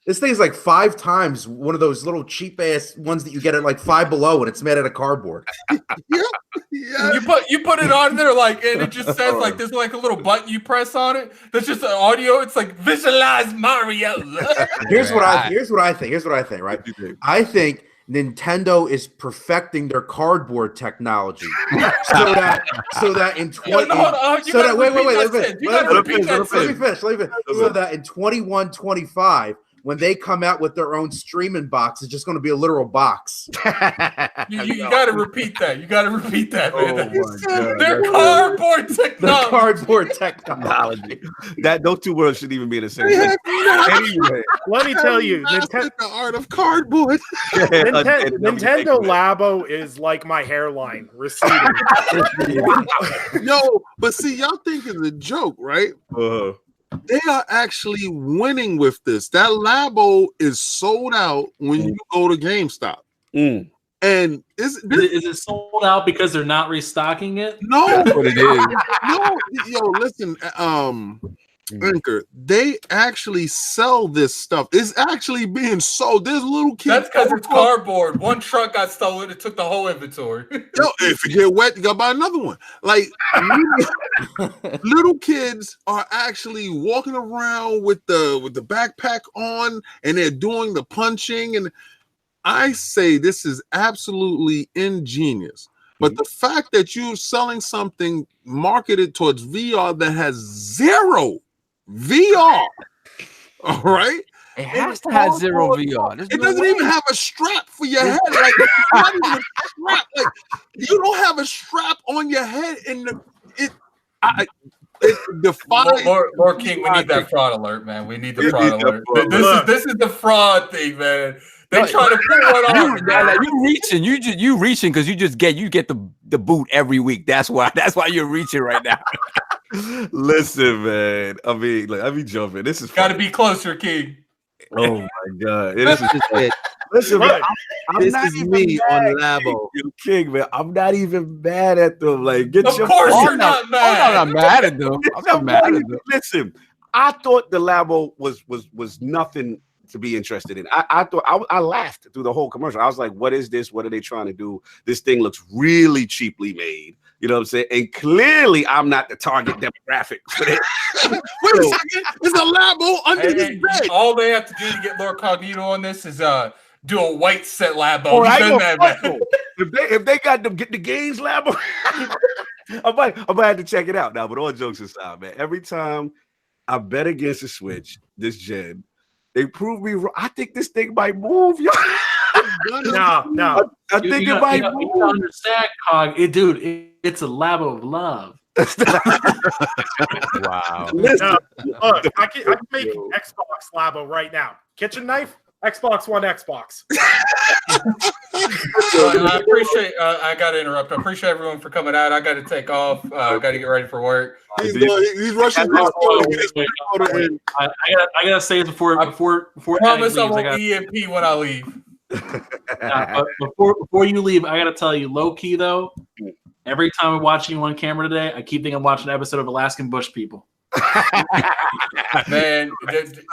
S7: This thing is like 5 times one of those little cheap ass ones that you get at like Five Below, and it's made out of cardboard.
S6: Yeah.
S8: You put it on there, like, and it just says like there's like a little button you press on it. That's just an audio. It's like visualize Mario.
S7: Here's what I think. Right? I think Nintendo is perfecting their cardboard technology, so that in 20 so that in 21-25, when they come out with their own streaming box, it's just going to be a literal box.
S8: You got to repeat that. You got to repeat that, man.
S1: Oh
S8: They're cardboard technology.
S7: The cardboard technology.
S1: Those 2 words shouldn't even be in the same thing. Anyway,
S4: Let me tell you,
S6: The art of cardboard.
S4: Nintendo Labo is like my hairline, receding.
S6: No, but see, y'all think it's a joke, right? They are actually winning with this. That Labo is sold out when you go to GameStop. And is
S9: it sold out because they're not restocking it?
S6: No,
S5: what it is.
S6: No, yo, listen, Anchor, they actually sell this stuff. It's actually being sold. There's little kids.
S8: That's because it's cardboard. One truck got stolen. It took the whole inventory.
S6: Yo, if you get wet, you gotta buy another one. Like little kids are actually walking around with the backpack on, and they're doing the punching. And I say this is absolutely ingenious. But the fact that you're selling something marketed towards VR that has 0 VR, all right?
S5: It has to have 0 VR.
S6: It doesn't even have a strap for your head. Like, it's not even a strap. Like, you don't have a strap on your head, and it defies.
S8: Lord King, we need that fraud alert, man. We need the fraud alert. This is the fraud thing, man. They try to put one on.
S5: You reaching because you get the boot every week. That's why you're reaching right now.
S1: Listen, man. I mean, like, I be jumping. This is
S8: Got to be closer, King.
S1: Oh my God! This is it. Listen, man.
S6: This is me on Labo.
S1: King, man. I'm not even mad at them. Like, get
S8: of
S1: your.
S8: course, you're not mad.
S5: I'm not mad at them. I'm not mad at them.
S1: Listen, I thought the Labo was nothing to be interested in. I thought I laughed through the whole commercial. I was like, what is this? What are they trying to do? This thing looks really cheaply made. You know what I'm saying? And clearly, I'm not the target demographic for that.
S6: Wait a second. It's a Labo under his bed.
S8: All they have to do to get LordCognito on this is do a white set Labo.
S1: Oh, if they got them get the games Labo, I might have to check it out now. But all jokes aside, man, every time I bet against the Switch this gen, they prove me wrong. I think this thing might move, yo.
S4: No.
S1: I think it might move.
S9: You don't understand, Cog. It's a Labo of love.
S5: Wow.
S4: Look, I can make Xbox Labo right now. Kitchen knife, Xbox One, Xbox.
S8: I appreciate. I got to interrupt. I appreciate everyone for coming out. I got to take off. I got to get ready for work.
S6: He's rushing.
S9: I gotta say this before
S8: I promise I won't EMP when I leave.
S9: But before you leave, I gotta tell you, low key though, every time I'm watching you on camera today, I keep thinking I'm watching an episode of Alaskan Bush People.
S8: Man,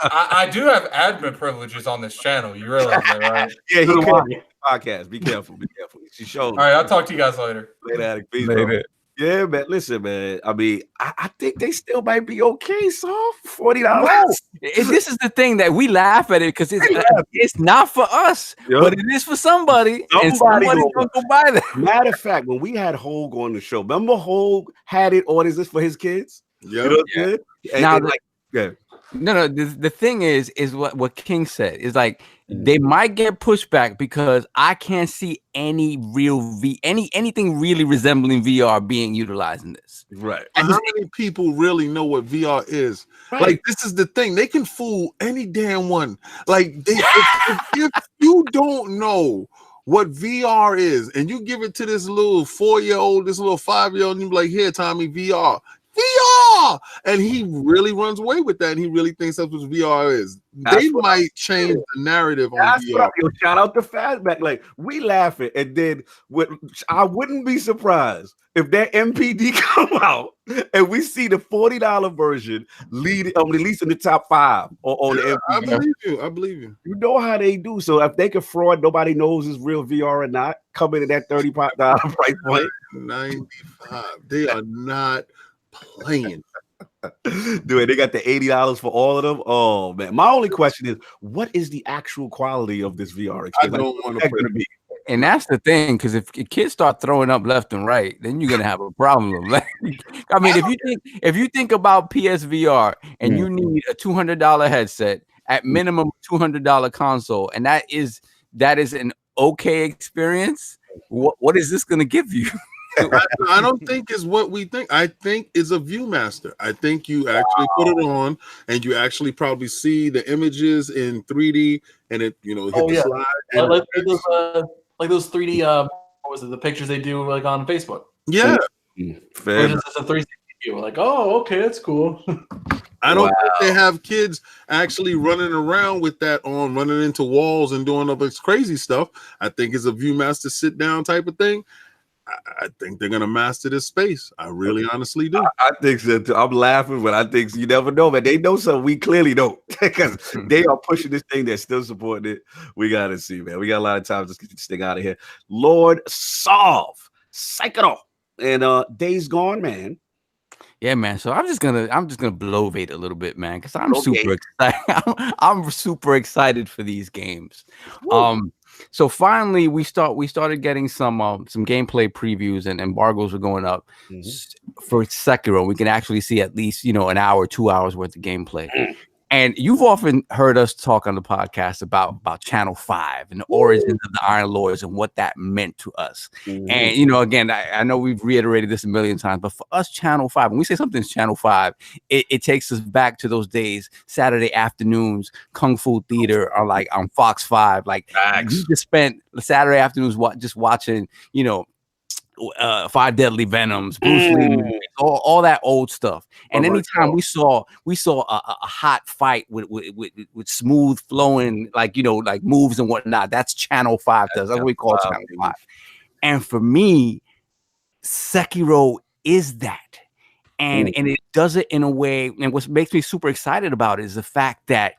S8: I do have admin privileges on this channel. You realize that, right?
S1: Yeah, he can podcast. Be careful. She showed.
S8: All right, I'll talk to you guys later.
S1: Later. Yeah, man. Listen, man. I mean, I think they still might be okay. So $40.
S5: This is the thing that we laugh at it because it's not for us, but it is for somebody. And somebody's gonna go buy that.
S1: Matter of fact, when we had Hogue on the show, remember Hogue had it orders this for his kids?
S6: Yeah.
S1: You know what I'm saying?
S5: Now,
S1: No.
S5: The thing is what King said is like they might get pushback because I can't see any real anything really resembling VR being utilized in this.
S1: Right.
S6: And how many people really know what VR is? Right. Like, this is the thing. They can fool any damn one. Like, if you don't know what VR is and you give it to this little 4-year-old, this little 5-year-old, and you be like, here, Tommy, VR. And he really runs away with that, and he really thinks that's what VR is. They might change the narrative on VR.
S1: Shout out to Fastback. Like, we laughing, and then I wouldn't be surprised if that MPD come out and we see the $40 version lead at least in the top 5 on the MPD.
S6: I believe you.
S1: You know how they do. So if they can fraud, nobody knows it's real VR or not. Coming in at $30 price point.
S6: 95. They are not playing.
S1: Dude, they got the $80 for all of them. Oh man, my only question is, what is the actual quality of this VR experience?
S6: I don't want to put it.
S5: And that's the thing, because if kids start throwing up left and right, then you're gonna have a problem. Like, I mean, if you think about PSVR and you need a $200 headset, at minimum $200 console, and that is an okay experience. What is this gonna give you?
S6: I don't think is what we think. I think is a Viewmaster. I think you actually put it on and you actually probably see the images in 3D and it, hit the slide.
S9: Like those 3D, what was it? The pictures they do like on Facebook.
S6: Yeah.
S9: It's a 360 view. Like, oh, okay, that's cool.
S6: I don't think they have kids actually running around with that on, running into walls and doing all this crazy stuff. I think it's a Viewmaster sit down type of thing. I think they're gonna master this space. I really honestly do.
S1: I think so too. I'm laughing, but I think you never know, man. They know something we clearly don't because they are pushing this thing. They're still supporting it. We gotta see, man. We got a lot of time to get this thing out of here. Sekiro, and Days Gone, man.
S5: Yeah, man. So I'm just gonna bloviate a little bit, man, because I'm super excited. I'm super excited for these games. Woo. So finally, we started getting some gameplay previews, and embargoes were going up for Sekiro. We can actually see at least an hour, 2 hours worth of gameplay. And you've often heard us talk on the podcast about Channel 5 and the origins of the Iron Lords and what that meant to us. And, again, I know we've reiterated this a million times, but for us, Channel 5, when we say something's Channel 5, it takes us back to those days, Saturday afternoons, Kung Fu Theater, or like on Fox 5. Like, you just spent Saturday afternoons just watching, 5 Deadly Venoms, Bruce Lee, all that old stuff. And anytime we saw a hot fight with smooth flowing, like moves and whatnot, that's Channel 5 does. That's what we call Channel 5. And for me, Sekiro is that. And it does it in a way, and what makes me super excited about it is the fact that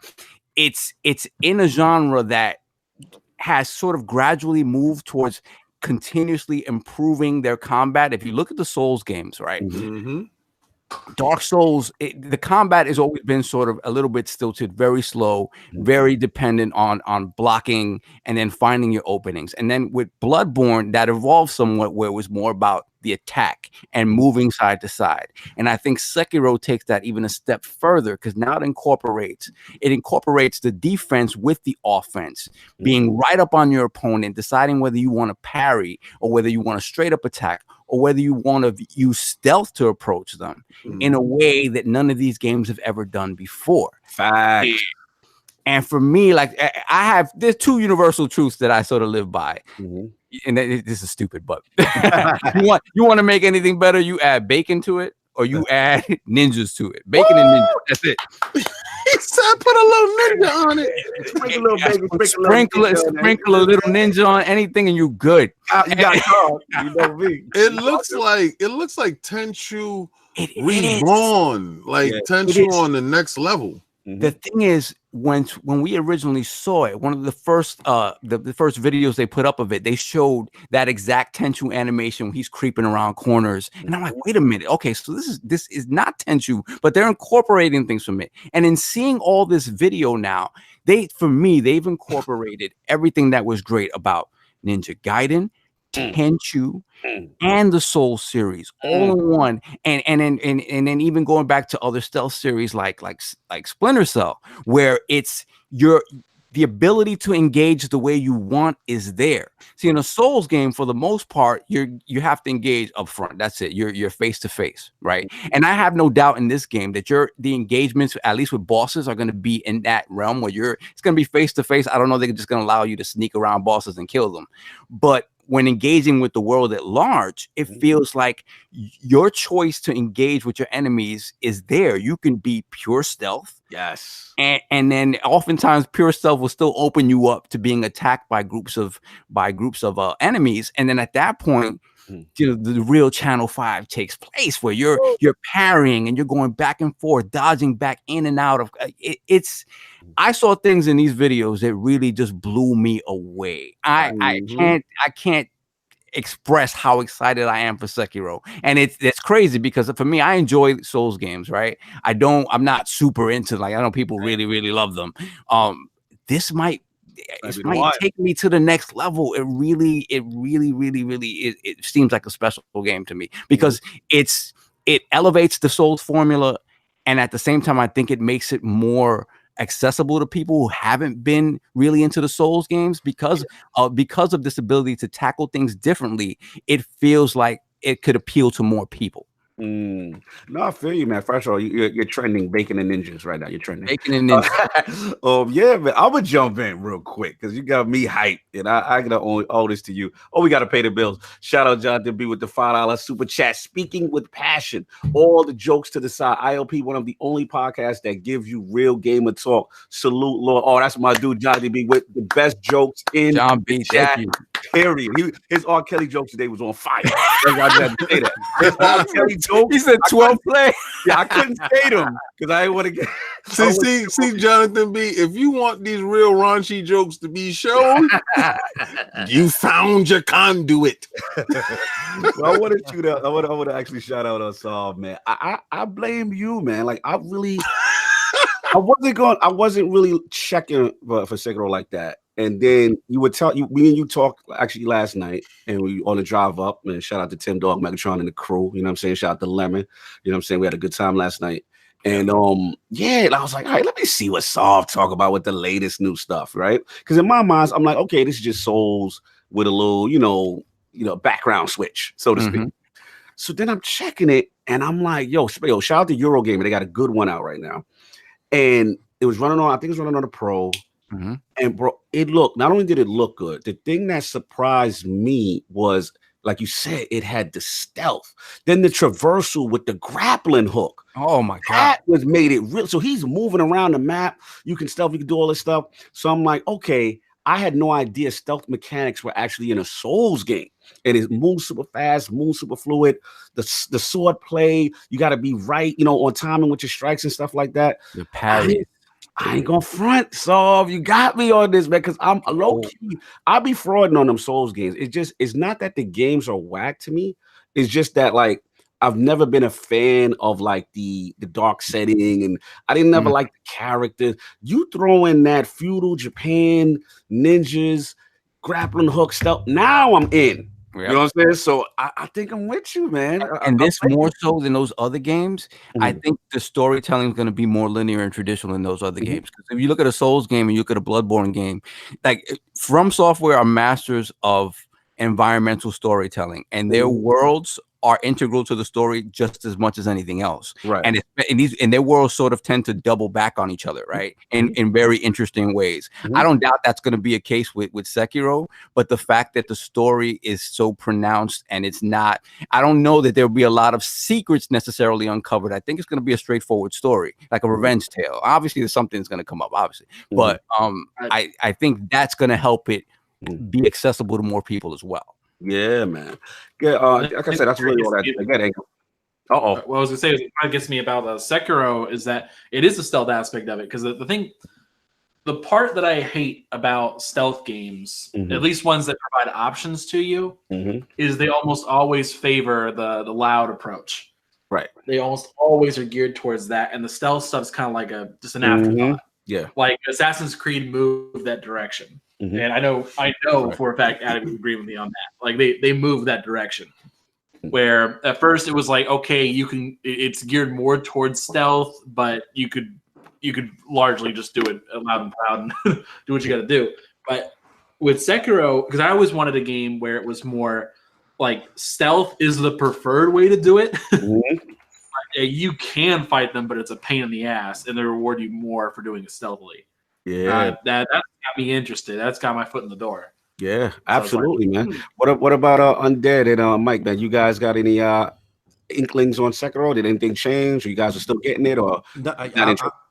S5: it's in a genre that has sort of gradually moved towards continuously improving their combat. If you look at the Souls games, right?
S6: Mm-hmm.
S5: Dark Souls, the combat has always been sort of a little bit stilted, very slow, very dependent on blocking and then finding your openings. And then with Bloodborne, that evolved somewhat where it was more about the attack and moving side to side. And I think Sekiro takes that even a step further because now it incorporates the defense with the offense, being right up on your opponent, deciding whether you want to parry or whether you want to straight up attack or whether you want to use stealth to approach them in a way that none of these games have ever done before.
S1: Fact.
S5: And for me, like there's two universal truths that I sort of live by. And this is stupid, but you want to make anything better, you add bacon to it or you add ninjas to it. Bacon and ninjas, that's it.
S6: He said put a little ninja on it.
S5: Sprinkle a little ninja on anything and you're good.
S1: You got called. You know me.
S6: It looks like Tenchu reborn, like Tenchu on the next level.
S5: The thing is, when we originally saw it, one of the first the first videos they put up of it, they showed that exact Tenchu animation when he's creeping around corners, and I'm like, wait a minute, okay, so this is not Tenchu, but they're incorporating things from it. And in seeing all this video now, they've incorporated everything that was great about Ninja Gaiden, Tenchu, and the Soul series all in one, and then even going back to other stealth series like Splinter Cell, where it's the ability to engage the way you want is there. See, in a Souls game, for the most part, you have to engage up front. That's it. You're face to face, right? And I have no doubt in this game that the engagements, at least with bosses, are going to be in that realm where it's going to be face to face. I don't know, they're just going to allow you to sneak around bosses and kill them, but when engaging with the world at large, it feels like your choice to engage with your enemies is there. You can be pure stealth.
S1: Yes.
S5: And then oftentimes pure stealth will still open you up to being attacked by groups of enemies. And then at that point, the real Channel 5 takes place where you're parrying and you're going back and forth, dodging back in and out of I saw things in these videos that really just blew me away. I can't express how excited I am for Sekiro. And it's crazy because for me, I enjoy Souls games, right? I'm not super into, like, I know people really, really love them. This might take me to the next level. It really seems like a special game to me because it elevates the Souls formula, and at the same time, I think it makes it more accessible to people who haven't been really into the Souls games because of this ability to tackle things differently. It feels like it could appeal to more people.
S1: No, I feel you, man. First of all, you're trending bacon and ninjas right now. You're trending
S5: bacon and ninjas.
S1: Yeah, man. I'm gonna jump in real quick because you got me hyped, and I gotta owe this to you. Oh, we gotta pay the bills. Shout out Jonathan B with the $5 super chat. Speaking with passion, all the jokes to the side. ILP, one of the only podcasts that gives you real gamer talk. Salute, Lord. Oh, that's my dude, Jonathan B with the best jokes in
S5: John B.
S1: Chat. Period. His R. Kelly jokes today was on fire. I had to say that. His R. Kelly jokes.
S5: He said 12 play.
S1: Yeah, I couldn't say them because I didn't want to get.
S6: See, Jonathan B. If you want these real raunchy jokes to be shown, you found your conduit.
S1: Well, I want to actually shout out Unsolved, man. I blame you, man. Like I wasn't really checking for Sekiro like that. And then me and you talked actually last night, and we on the drive up. And shout out to Tim Dog, Megatron, and the crew. You know what I'm saying? Shout out to Lemon. You know what I'm saying? We had a good time last night. And I was like, all right, let me see what Solve talk about with the latest new stuff, right? Because in my mind, I'm like, okay, this is just Souls with a little, background switch, so to speak. So then I'm checking it, and I'm like, yo, shout out to Eurogamer. They got a good one out right now, and it was running on. I think it was running on the Pro. And bro, not only did it look good, the thing that surprised me was, like you said, it had the stealth. Then the traversal with the grappling hook.
S5: Oh my God.
S1: That made it real. So he's moving around the map. You can stealth, you can do all this stuff. So I'm like, okay, I had no idea stealth mechanics were actually in a Souls game. And it moves super fast, moves super fluid. The sword play, you got to be right, on timing with your strikes and stuff like that.
S5: The parry.
S1: I ain't gonna front, Solve. You got me on this, man, because I'm low key. I'll be frauding on them Souls games. It's not that the games are whack to me. It's just that, like, I've never been a fan of like the dark setting, and I didn't never like the characters. You throw in that feudal Japan, ninjas, grappling hook stuff. Now I'm in. You know what I'm saying? So I think I'm with you, man.
S5: And this more so than those other games. I think the storytelling is going to be more linear and traditional in those other games. Because if you look at a Souls game and you look at a Bloodborne game, like From Software are masters of environmental storytelling, and their worlds are integral to the story just as much as anything else.
S1: Right.
S5: And their worlds sort of tend to double back on each other, right? In very interesting ways. I don't doubt that's going to be a case with Sekiro, but the fact that the story is so pronounced and it's not, I don't know that there'll be a lot of secrets necessarily uncovered. I think it's going to be a straightforward story, like a revenge tale. Obviously, there's something that's going to come up, obviously. But I think that's going to help it be accessible to more people as well.
S1: Yeah, man. Yeah, like I said, that's really all that I get.
S3: Well, I was gonna say, what gets me about Sekiro is that it is the stealth aspect of it. Because the part that I hate about stealth games, at least ones that provide options to you, is they almost always favor the loud approach.
S1: Right.
S3: They almost always are geared towards that, and the stealth stuff's kind of like just an afterthought.
S1: Yeah. Like
S3: Assassin's Creed moved that direction. And I know for a fact Adam would agree with me on that. Like they move that direction. Where at first it was like, okay, it's geared more towards stealth, but you could largely just do it loud and proud and do what you got to do. But with Sekiro, because I always wanted a game where it was more like stealth is the preferred way to do it. You can fight them, but it's a pain in the ass, and they reward you more for doing it stealthily.
S1: Yeah,
S3: that's got me interested. That's got my foot in the door.
S1: Yeah, absolutely, man. What about Undead and Mike? Man, you guys got any inklings on Sekiro? Did anything change? Or you guys are still getting it, or
S7: no,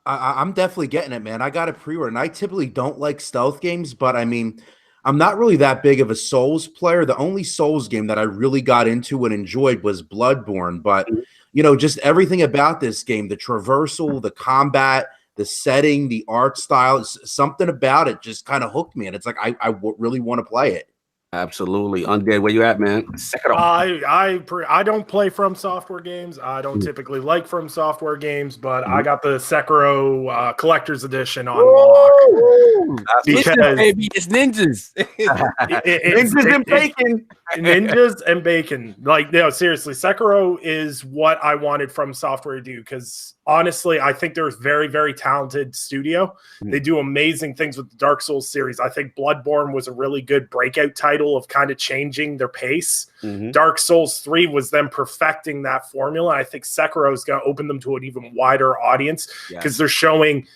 S7: I'm definitely getting it, man. I got a pre-order, and I typically don't like stealth games, but I mean, I'm not really that big of a Souls player. The only Souls game that I really got into and enjoyed was Bloodborne, but you know, just everything about this game, the traversal, the combat, the setting, the art style, something about it just kind of hooked me. And it's like, I really want to play it.
S1: Absolutely. Undead, where you at, man?
S4: I don't play From Software games. I don't typically like From Software games, but I got the Sekiro Collector's Edition on lock.
S5: Because baby, it's ninjas.
S1: Ninjas and bacon.
S4: Ninjas and bacon. Like, no, seriously, Sekiro is what I wanted From Software to do, because honestly, I think they're a very, very talented studio. They do amazing things with the Dark Souls series. I think Bloodborne was a really good breakout title of kind of changing their pace. Dark Souls 3 was them perfecting that formula. I think Sekiro is going to open them to an even wider audience, because they're showing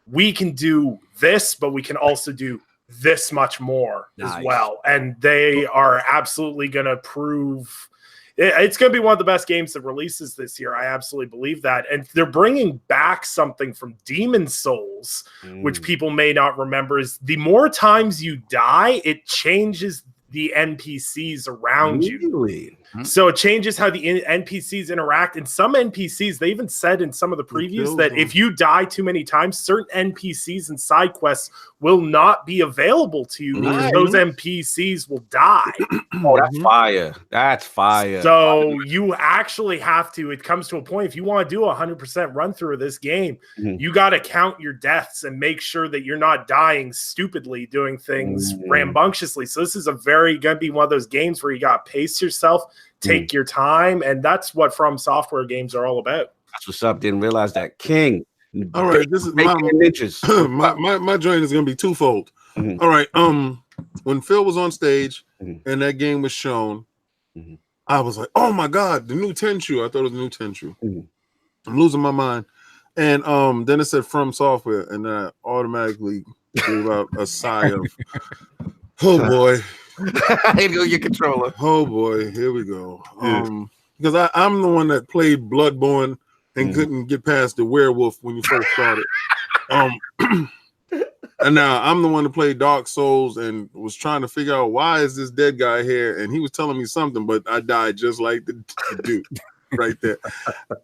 S4: we can do this, but we can also do this much more as well. And they are absolutely going to prove it's going to be one of the best games that releases this year. I absolutely believe that. And they're bringing back something from Demon Souls, which people may not remember, is the more times you die, it changes the NPCs around you. So it changes how the NPCs interact. And some NPCs, they even said in some of the previews that if you die too many times, certain NPCs and side quests will not be available to you because those NPCs will die.
S1: That's fire. That's fire.
S4: So you actually have to, it comes to a point, if you want to do a 100% run through of this game, you got to count your deaths and make sure that you're not dying stupidly doing things rambunctiously. So this is going to be one of those games where you got to pace yourself, take your time, and that's what From Software games are all about.
S1: That's what's up. Didn't realize that. King.
S6: All right, this is my joint is gonna be twofold. All right, when Phil was on stage and that game was shown, I was like, oh my god, the new Tenchu. I thought it was the new Tenchu. I'm losing my mind. And then it said From Software, and I automatically gave out a sigh of, oh boy.
S1: Here go your controller.
S6: Oh boy, here we go. Because I'm the one that played Bloodborne and couldn't get past the werewolf when you first started. And now I'm the one that played Dark Souls and was trying to figure out why is this dead guy here, and he was telling me something, but I died just like the dude right there.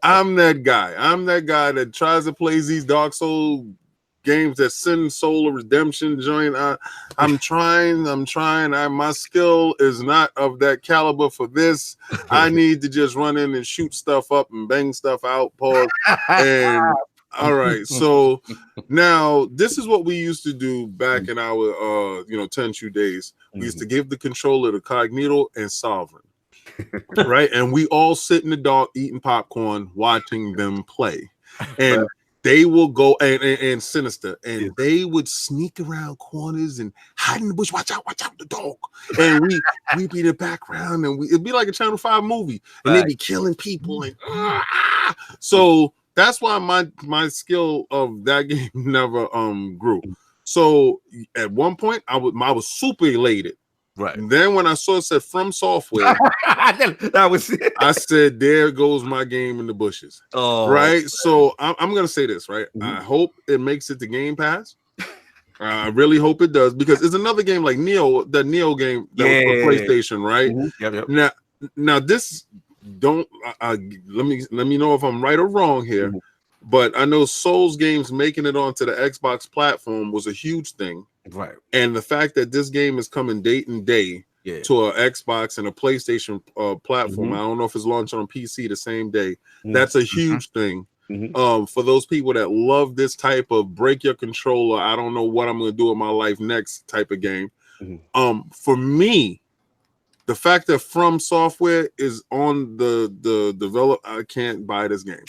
S6: I'm that guy. I'm that guy that tries to play these Dark Souls games that send Soul of Redemption joint. I'm trying. My skill is not of that caliber for this. I need to just run in and shoot stuff up and bang stuff out. Pause. And all right, so now this is what we used to do back in our 10 days. We used to give the controller to Cognito and Sovereign. Right, and we all sit in the dark eating popcorn, watching them play, and they will go and Sinister, and they would sneak around corners and hide in the bush. Watch out, the dog! And we'd be in the background, and it'd be like a Channel 5 movie, and they'd be killing people, and so that's why my skill of that game never grew. So at one point, I was super elated. Right. And then when I saw it said From Software, that was it. I said, there goes my game in the bushes. Oh, right. So I'm gonna say this, right? I hope it makes it to Game Pass. I really hope it does, because it's another game like Neo, the Neo game that was for PlayStation, right? Yep. Now this let me know if I'm right or wrong here. But I know Souls games making it onto the Xbox platform was a huge thing. Right. And the fact that this game is coming day and day to an Xbox and a PlayStation platform, I don't know if it's launched on PC the same day. That's a huge thing. For those people that love this type of break your controller, I don't know what I'm going to do with my life next type of game. For me, the fact that From Software is on the develop, I can't buy this game.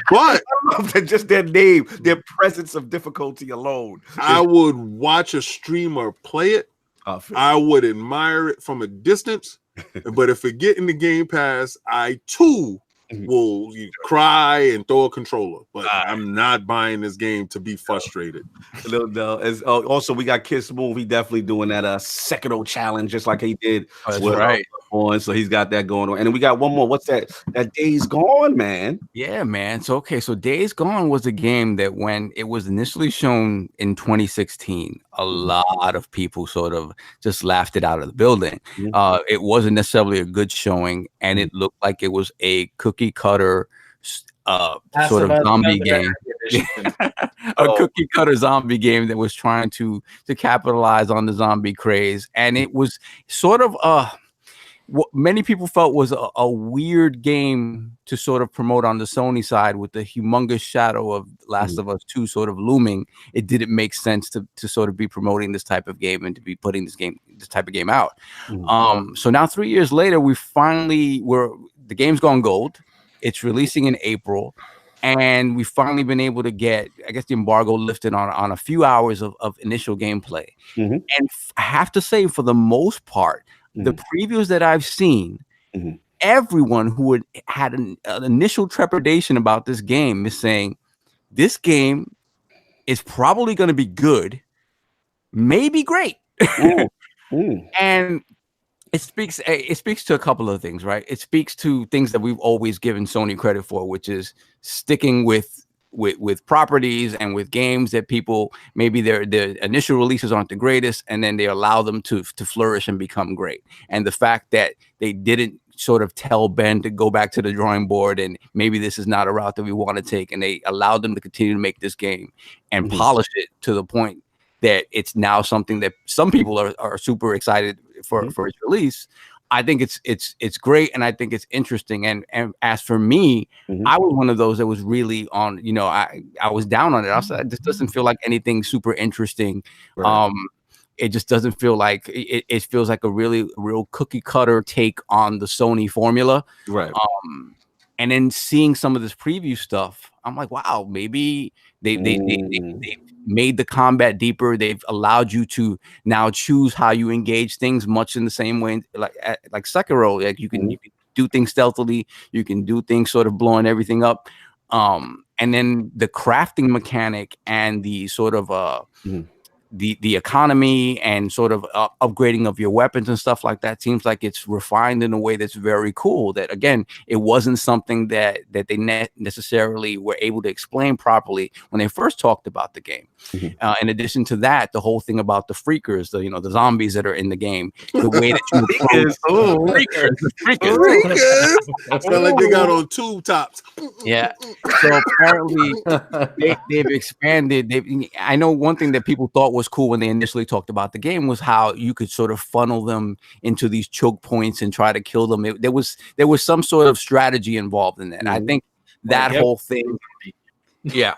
S6: But
S1: I love that, just their name, their presence of difficulty alone.
S6: I would watch a streamer play it. I would admire it from a distance. But if it get in the Game Pass, I too will cry and throw a controller. But I'm not buying this game to be frustrated.
S1: Also, we got Kiss Moon. He definitely doing that Sekiro challenge, just like he did.
S5: That's right.
S1: So he's got that going on. And then we got one more. What's that? That Days Gone, man.
S5: Yeah, man. So Days Gone was a game that when it was initially shown in 2016, a lot of people sort of just laughed it out of the building. It wasn't necessarily a good showing, and it looked like it was a cookie cutter sort of zombie game. A cookie cutter zombie game that was trying to capitalize on the zombie craze. And it was sort of what many people felt was a weird game to sort of promote on the Sony side, with the humongous shadow of Last of Us 2 sort of looming. It didn't make sense to sort of be promoting this type of game and to be putting this type of game out. So now 3 years later, the game's gone gold. It's releasing in April, and we've finally been able to get, I guess, the embargo lifted on a few hours of initial gameplay. And I have to say, for the most part, the previews that I've seen, everyone who had an initial trepidation about this game is saying this game is probably going to be good, maybe great. And it speaks to a couple of things, right? It speaks to things that we've always given Sony credit for, which is sticking with properties and with games that people, maybe their initial releases aren't the greatest, and then they allow them to flourish and become great. And the fact that they didn't sort of tell Ben to go back to the drawing board and maybe this is not a route that we want to take, and they allowed them to continue to make this game and polish it to the point that it's now something that some people are super excited for its release. I think it's great, and I think it's interesting. And as for me, I was one of those that was really on. I was down on it. I said, this doesn't feel like anything super interesting. Right. It just doesn't feel like it feels like a real cookie cutter take on the Sony formula. Right. And then seeing some of this preview stuff, I'm like, wow, maybe they made the combat deeper. They've allowed you to now choose how you engage things, much in the same way like Sekiro. Like you can do things stealthily, you can do things sort of blowing everything up. And then the crafting mechanic and the sort of the economy and sort of upgrading of your weapons and stuff like that seems like it's refined in a way that's very cool. That again, it wasn't something that they necessarily were able to explain properly when they first talked about the game. In addition to that, the whole thing about the freakers, the zombies that are in the game, the way that you
S6: freakers. Sound like they got on tube tops.
S5: Yeah. So apparently they've expanded. I know one thing that people thought was cool when they initially talked about the game was how you could sort of funnel them into these choke points and try to kill them. There was some sort of strategy involved in that. And I think that whole thing, yeah.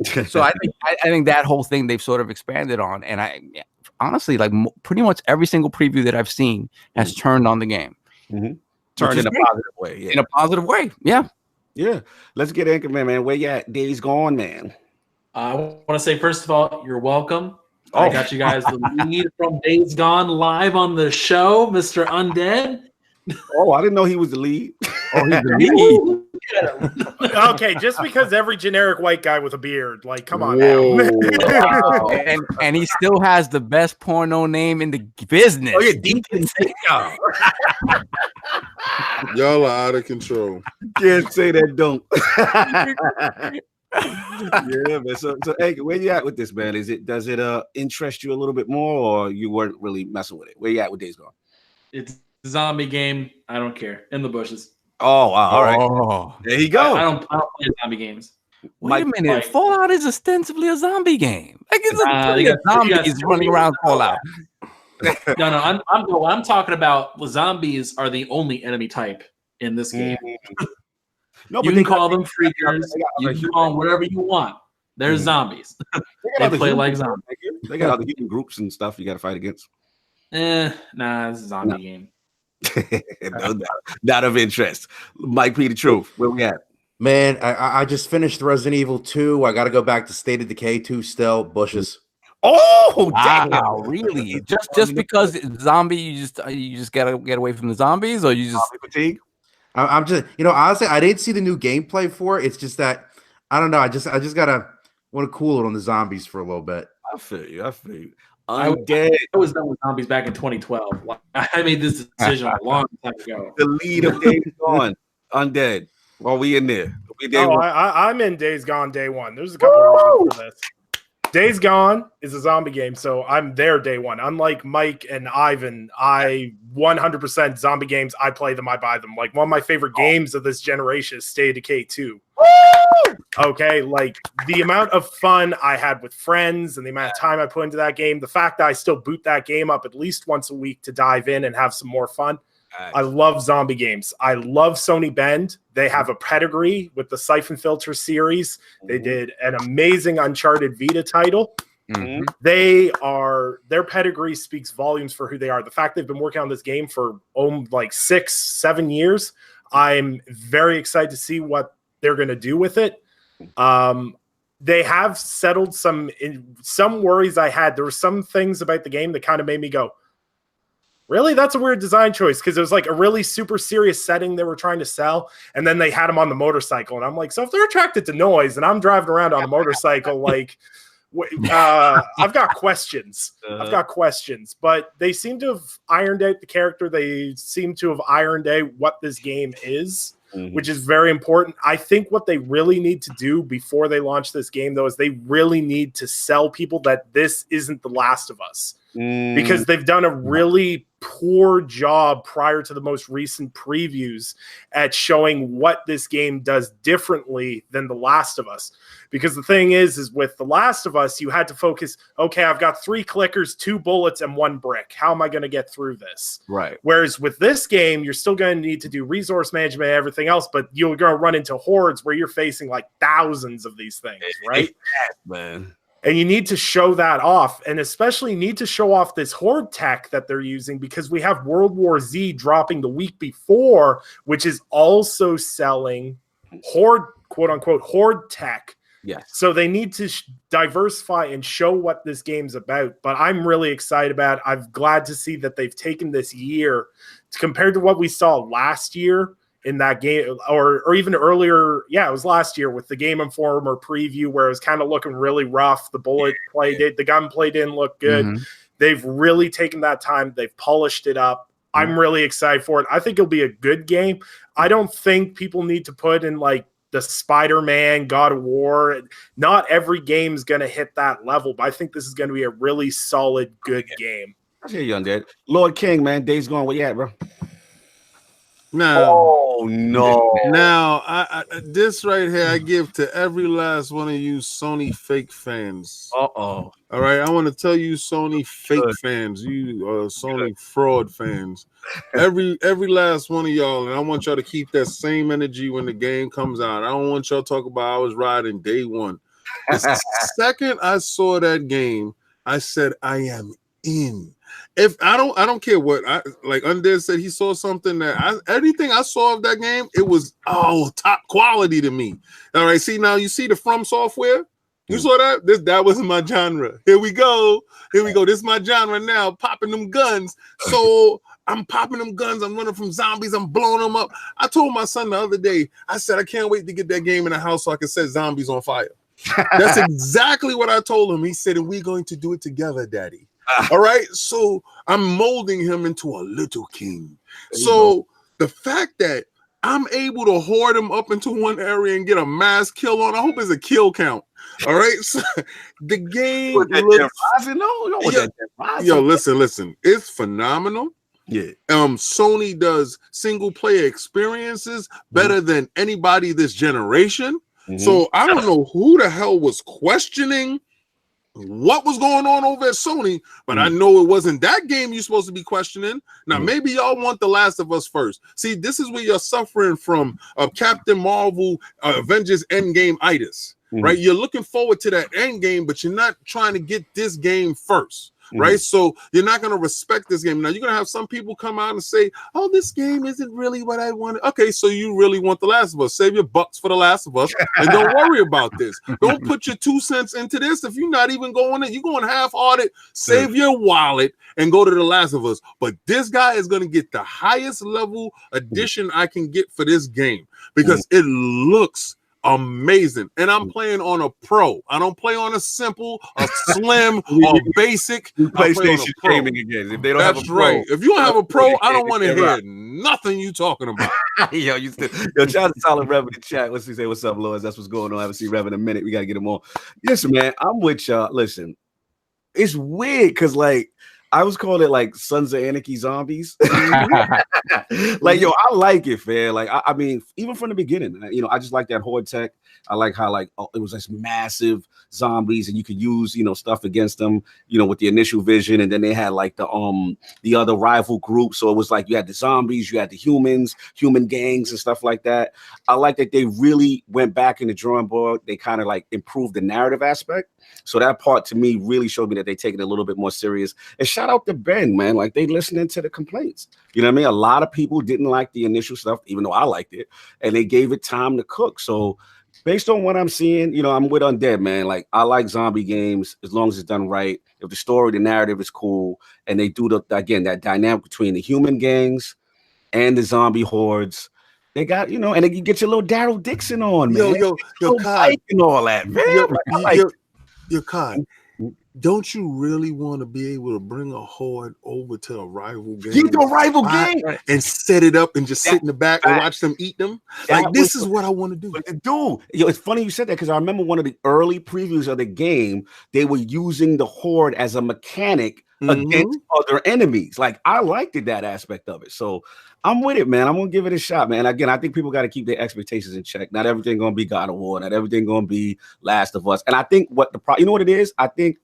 S5: So I think that whole thing they've sort of expanded on, and honestly, like pretty much every single preview that I've seen has turned on the game.
S1: Turned in a positive way. Yeah.
S5: In a positive way, yeah.
S1: Yeah. Let's get in, man. Where you at? Days Gone, man.
S9: I want to say, first of all, you're welcome. I got you guys the lead from Days Gone live on the show, Mr. Undead.
S1: Oh, I didn't know he was the lead.
S5: Oh, he's the
S4: lead. Okay, just because every generic white guy with a beard, like, come on now.
S5: Wow. and he still has the best porno name in the business.
S1: Oh, yeah, deep in
S6: Y'all are out of control.
S1: Can't say that, don't. Yeah, man. So hey, where you at with this, man? Does it interest you a little bit more, or you weren't really messing with it? Where you at with Days Gone?
S9: It's a zombie game. I don't care. In the bushes.
S1: Oh, wow. All right. There you go.
S9: I don't play zombie games.
S5: Wait a minute. Fallout is ostensibly a zombie game. Like it's zombies running around Fallout.
S9: No. I'm talking about zombies are the only enemy type in this game. No, you can call them freakers. You can call them whatever you want. They're zombies. They play like zombies.
S1: They got other human groups and stuff you got to fight against.
S9: Nah, it's a zombie game.
S1: No, not of interest. Mike P. The Truth. Where we at?
S7: Man, I just finished Resident Evil 2. I got to go back to State of Decay 2 still. Bushes.
S1: Oh,
S5: wow, really? Just because it's zombie, you just gotta get away from the zombies, or you just
S1: fatigue?
S7: I'm just, honestly, I didn't see the new gameplay for it. It's just that I don't know. I just gotta want to cool it on the zombies for a little bit.
S1: I feel you.
S9: I was done with zombies back in 2012. I made this decision a long time ago.
S1: The lead of Days Gone, Undead. While we in there,
S4: I'm in Days Gone day one. There's a couple of reasons for this. Days Gone is a zombie game, so I'm there day one. Unlike Mike and Ivan, I 100% zombie games. I play them, I buy them. Like one of my favorite games of this generation is State of Decay 2. Okay, like the amount of fun I had with friends and the amount of time I put into that game, the fact that I still boot that game up at least once a week to dive in and have some more fun. I love zombie games. I love Sony Bend. They have a pedigree with the Siphon Filter series. They did an amazing Uncharted Vita title. Their pedigree speaks volumes for who they are. The fact they've been working on this game for like 6-7 years, I'm very excited to see what they're going to do with it. They have settled some worries I had. There were some things about the game that kind of made me go, really? That's a weird design choice, because it was like a really super serious setting they were trying to sell, and then they had him on the motorcycle, and I'm like, so if they're attracted to noise and I'm driving around on a motorcycle, like, I've got questions. But they seem to have ironed out the character. They seem to have ironed out what this game is, which is very important. I think what they really need to do before they launch this game, though, is they really need to sell people that this isn't The Last of Us. Because they've done a really poor job prior to the most recent previews at showing what this game does differently than The Last of Us. Because the thing is with The Last of Us, you had to focus, okay, I've got 3 clickers, 2 bullets, and 1 brick. How am I going to get through this?
S1: Right.
S4: Whereas with this game, you're still going to need to do resource management and everything else, but you're going to run into hordes where you're facing like thousands of these things, right?
S1: Man.
S4: And you need to show that off, and especially need to show off this horde tech that they're using, because we have World War Z dropping the week before, which is also selling horde, quote unquote, horde tech.
S1: Yes.
S4: So they need to diversify and show what this game's about. But I'm really excited about it. I'm glad to see that they've taken this year compared to what we saw last year. in that game, or even earlier. Yeah, it was last year with the Game Informer preview where it was kind of looking really rough. The the gunplay didn't look good.
S5: Mhm.
S4: They've really taken that time. They've polished it up. I'm really excited for it. I think it'll be a good game. I don't think people need to put in like the Spider-Man, God of War. Not every game's going to hit that level, but I think this is going to be a really solid, good game.
S1: I hear you on that. Lord King, man, Days Gone. Where you at, bro?
S6: Now,
S1: Oh no!
S6: now, I this right here I give to every last one of you Sony fake fans.
S1: Uh-oh.
S6: All right, I want to tell you, Sony fake fans, you Sony fraud fans, every last one of y'all, and I want y'all to keep that same energy when the game comes out. I don't want y'all to talk about I was riding day one. The second I saw that game, I said I am in. If I don't care what like Undead said, he saw something that everything I saw of that game, it was top quality to me. All right, see now you see the From Software. You saw that? That was my genre. Here we go. This is my genre now. Popping them guns. So I'm popping them guns. I'm running from zombies. I'm blowing them up. I told my son the other day. I said I can't wait to get that game in the house so I can set zombies on fire. That's exactly what I told him. He said, and we're going to do it together, Daddy. All right, so I'm molding him into a little king. So the fact that I'm able to hoard him up into one area and get a mass kill on, I hope it's a kill count. All right, so the game looks, listen, it's phenomenal.
S1: Yeah.
S6: Sony does single player experiences better than anybody this generation. So I don't know who the hell was questioning what was going on over at Sony, but I know it wasn't that game you're supposed to be questioning. Now, maybe y'all want The Last of Us first. See, this is where you're suffering from Captain Marvel, Avengers Endgame-itis, right? You're looking forward to that end game, but you're not trying to get this game first. Right, so you're not going to respect this game. Now you're going to have some people come out and say, "Oh, this game isn't really what I wanted." Okay, so you really want The Last of Us? Save your bucks for The Last of Us, and don't worry about this. Don't put your 2 cents into this if you're not even going in. You're going half-hearted. Save your wallet and go to The Last of Us. But this guy is going to get the highest level edition I can get for this game because it looks amazing, and I'm playing on a pro. I don't play on a simple, a slim, or basic.
S1: PlayStation gaming again. If they don't have a pro,
S6: right. If you don't have a pro, I don't want to hear nothing you talking about.
S1: Yo, shout out to Solid Rev in the chat. Let's see, say what's up, Lords. That's what's going on. I haven't seen Rev in a minute. We gotta get him on. Listen, man, I'm with y'all. Listen, it's weird because like I was calling it like Sons of Anarchy zombies. Like, yo, I like it, man. Like, I mean, even from the beginning, you know, I just like that horde tech. I like how like it was this massive zombies and you could use, you know, stuff against them, you know, with the initial vision. And then they had like the other rival group. So it was like you had the zombies, you had the humans, human gangs and stuff like that. I like that they really went back in the drawing board. They kind of like improved the narrative aspect. So that part to me really showed me that they take it a little bit more serious. And shout out to Ben, man. Like they listening to the complaints. You know what I mean? A lot of people didn't like the initial stuff, even though I liked it. And they gave it time to cook. So based on what I'm seeing, you know, I'm with Undead, man. Like I like zombie games as long as it's done right. If the story, the narrative is cool, and they do again that dynamic between the human gangs and the zombie hordes. They got, you know, and then you get your little Daryl Dixon on, man.
S6: Yo, Kai,
S1: and all that, man.
S6: Yo, Kai, don't you really want to be able to bring a horde over to a rival game?
S1: Get the rival game
S6: and set it up and just sit in the back and watch them eat them. Like this is what I want to do.
S1: Dude, yo, it's funny you said that because I remember one of the early previews of the game, they were using the horde as a mechanic against other enemies. Like I liked that aspect of it. So I'm with it, man. I'm gonna give it a shot, man. Again, I think people got to keep their expectations in check. Not everything gonna be God of War. Not everything gonna be Last of Us. And I think you know what it is? I think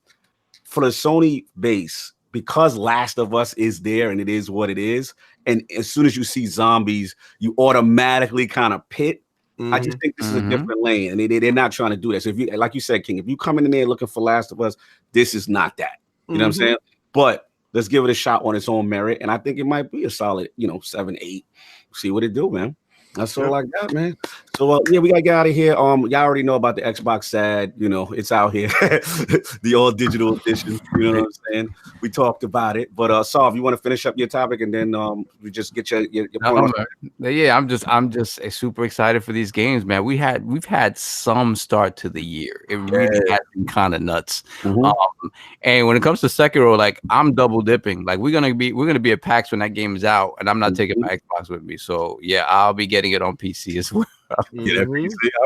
S1: for the Sony base, because Last of Us is there and it is what it is, and as soon as you see zombies, you automatically kind of pit. I just think this is a different lane, and they're not trying to do that. So if you, like you said, King, if you come in there looking for Last of Us, this is not that. You know what I'm saying? But let's give it a shot on its own merit, and I think it might be a solid, 7, 8. See what it do, man. That's all I got, man. So yeah, we gotta get out of here. Y'all already know about the Xbox SAD. You know, it's out here, the all digital edition. You know what I'm saying? We talked about it, but Saul, if you want to finish up your topic, and then we just get your point.
S5: Yeah, I'm just super excited for these games, man. We've had some start to the year. It really has been kind of nuts. And when it comes to Sekiro, like I'm double dipping. Like we're gonna be at PAX when that game is out, and I'm not taking my Xbox with me. So yeah, I'll be getting it on PC as well.
S1: All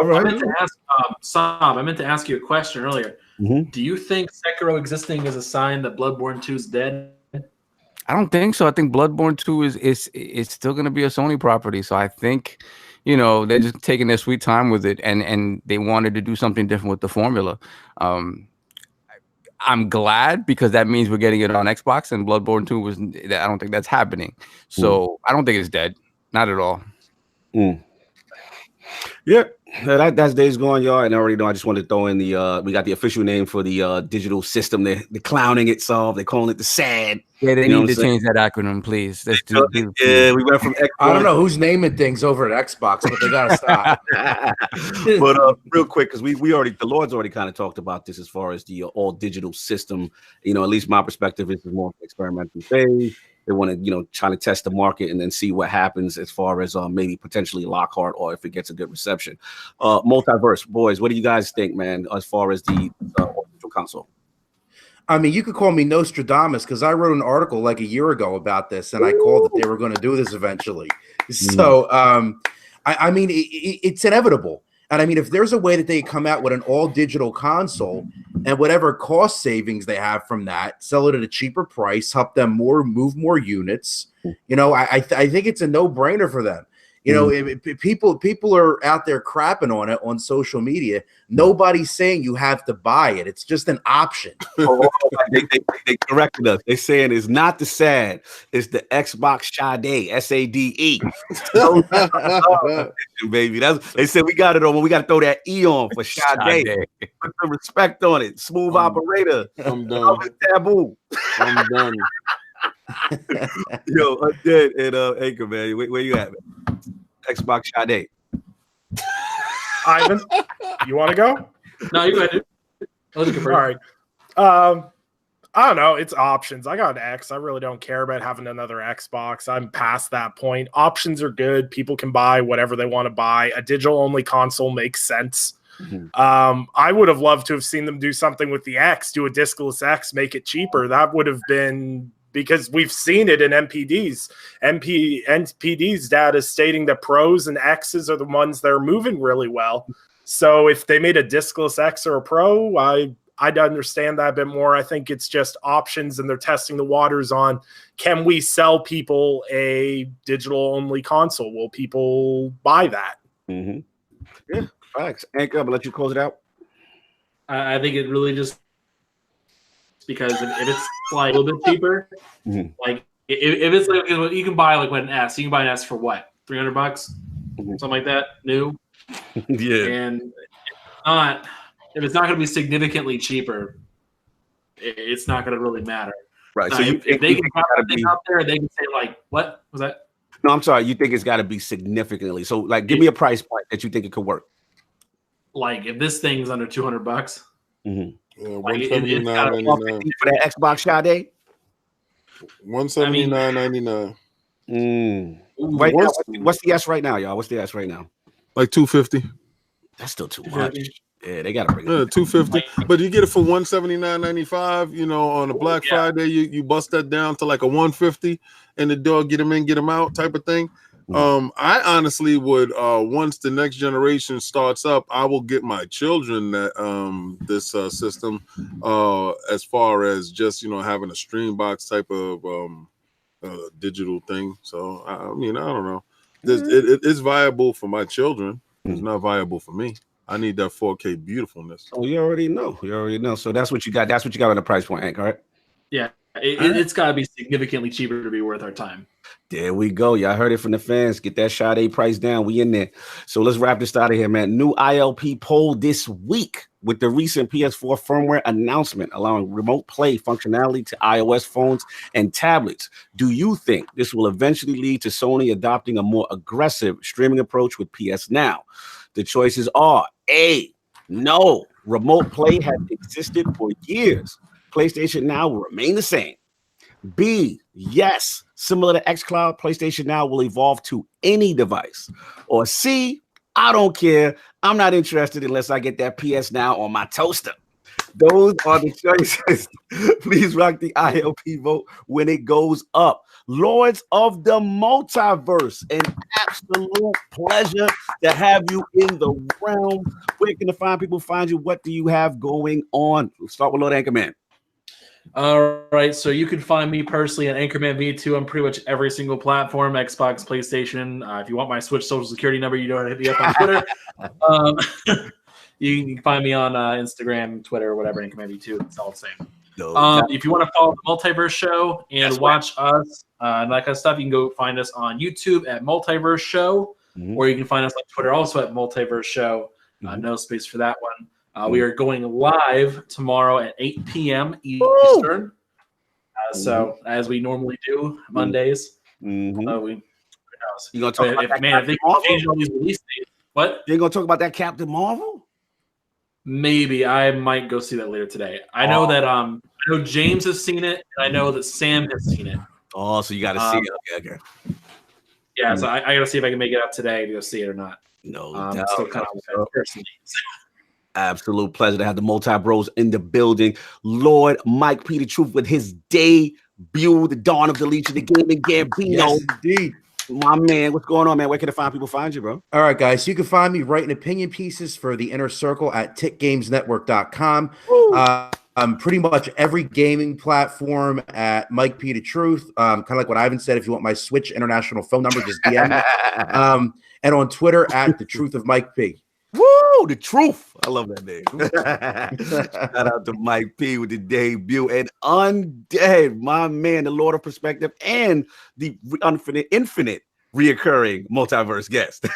S1: right.
S9: I meant to ask you a question earlier. Do you think Sekiro existing is a sign that Bloodborne 2 is dead?
S5: I don't think so. I think Bloodborne 2 is still going to be a Sony property. So I think, they're just taking their sweet time with it, and they wanted to do something different with the formula. I'm glad because that means we're getting it on Xbox, and Bloodborne 2 I don't think that's happening. So I don't think it's dead. Not at all.
S1: Yeah, that's days gone, y'all. And I already know. I just wanted to throw in we got the official name for the digital system. They're clowning it, so they're calling it the SAD.
S5: Yeah, they need to change that acronym, please.
S1: Yeah, we went from Xbox.
S7: I don't know who's naming things over at Xbox, but they gotta stop.
S1: But real quick, because the Lord's already kind of talked about this as far as the all digital system. At least my perspective is more experimental phase. They want to, try to test the market and then see what happens as far as maybe potentially Lockhart or if it gets a good reception. Multiverse, boys, what do you guys think, man, as far as the digital console?
S7: I mean, you could call me Nostradamus because I wrote an article like a year ago about this, and I called that they were going to do this eventually. So, I mean, it's inevitable. And I mean, if there's a way that they come out with an all-digital console and whatever cost savings they have from that, sell it at a cheaper price, help them move more units, I think it's a no-brainer for them. If people are out there crapping on it on social media. Nobody's saying you have to buy it. It's just an option.
S1: They corrected us. They're saying it's not the SAD. It's the Xbox Sade, SADE. Baby, they said we got it on. We got to throw that E on for Sade. Put some respect on it. Smooth operator.
S6: I'm done.
S1: Taboo.
S6: I'm done.
S1: Yo, Undead and Anchor, man. Where you at, man? Xbox Sade.
S4: Ivan, you want to go?
S9: No, you go ahead. All
S4: right. I don't know. It's options. I got an X. I really don't care about having another Xbox. I'm past that point. Options are good. People can buy whatever they want to buy. A digital-only console makes sense. I would have loved to have seen them do something with the X, do a discless X, make it cheaper. That would have been... because we've seen it in NPDs. NPD's data stating that Pros and X's are the ones that are moving really well. So if they made a discless X or a Pro, I'd understand that a bit more. I think it's just options, and they're testing the waters on, can we sell people a digital-only console? Will people buy that?
S1: Yeah, facts. Anchor, I'm going to let you close it out.
S9: I think it really just... because if it's like a little bit cheaper, like if it's like you can buy like an S, you can buy an S for what, $300, something like that, new.
S1: Yeah.
S9: And if it's not going to be significantly cheaper, it's not going to really matter.
S1: Right. So
S9: if they can put something out there, they can say like, what was that?
S1: No, I'm sorry. You think it's got to be significantly. So like, give me a price point that you think it could work.
S9: Like if this thing's under $200.
S6: Like $179.99
S1: for that Xbox Sade.
S6: $179.99.
S1: Right now, what's the S right now, y'all? What's the S right now?
S6: Like $250.
S1: That's still too much. Yeah, they gotta bring it.
S6: $250. But you get it for $179.95. On a Black Friday, you bust that down to like a $150, and the dog get them in, get them out type of thing. I honestly would once the next generation starts up, I will get my children that this system as far as just having a stream box type of digital thing. So I mean, I don't know. It's viable for my children. It's not viable for me. I need that 4K beautifulness.
S1: Oh, you already know. So that's what you got. That's what you got on the price point, Hank, right?
S9: Yeah, it's got to be significantly cheaper to be worth our time.
S1: There we go. Y'all heard it from the fans. Get that Sade price down. We in there. So let's wrap this out of here, man. New ILP poll this week with the recent PS4 firmware announcement allowing remote play functionality to iOS phones and tablets. Do you think this will eventually lead to Sony adopting a more aggressive streaming approach with PS Now? The choices are A, no, remote play has existed for years. PlayStation Now will remain the same. B, yes, similar to xCloud, PlayStation Now will evolve to any device. Or C, I don't care. I'm not interested unless I get that PS Now on my toaster. Those are the choices. Please rock the ILP vote when it goes up. Lords of the Multiverse, an absolute pleasure to have you in the realm. Where can the fine people find you? What do you have going on? Let's start with Lord Anchorman.
S9: All right, so you can find me personally at Anchorman V2 on pretty much every single platform, Xbox, PlayStation. If you want my Switch social security number, you know how to hit me up on Twitter. You can find me on Instagram, Twitter, whatever, Anchorman V2. It's all the same. If you want to follow the Multiverse Show and watch us and that kind of stuff, you can go find us on YouTube at Multiverse Show, or you can find us on Twitter also at Multiverse Show. No space for that one. We are going live tomorrow at 8 p.m. Eastern. So as we normally do Mondays, who knows?
S1: You gonna talk about
S9: if they change all these release dates, what?
S1: You gonna talk about that Captain Marvel?
S9: Maybe I might go see that later today. I know that I know James has seen it, and I know that Sam has seen it.
S1: Oh, so you got to see it. Okay.
S9: Yeah, so I got to see if I can make it out today to go see it or not.
S1: No
S9: doubt. Still kind of personally.
S1: Absolute pleasure to have the Multi Bros in the building. Lord Mike P. the Truth with his debut, the dawn of the Legion, the Gaming Gambino.
S7: Yes, indeed.
S1: My man, what's going on, man? Where can the fine people find you, bro?
S7: All right, guys. So you can find me writing opinion pieces for the Inner Circle at tickgamesnetwork.com. Pretty much every gaming platform at Mike P. the Truth. Kind of like what Ivan said. If you want my Switch international phone number, just DM me. And on Twitter at the Truth of Mike P.
S1: Woo, the truth. I love that name. Shout out to Mike P with the debut and Undead, my man, the Lord of Perspective and the infinite reoccurring multiverse guest.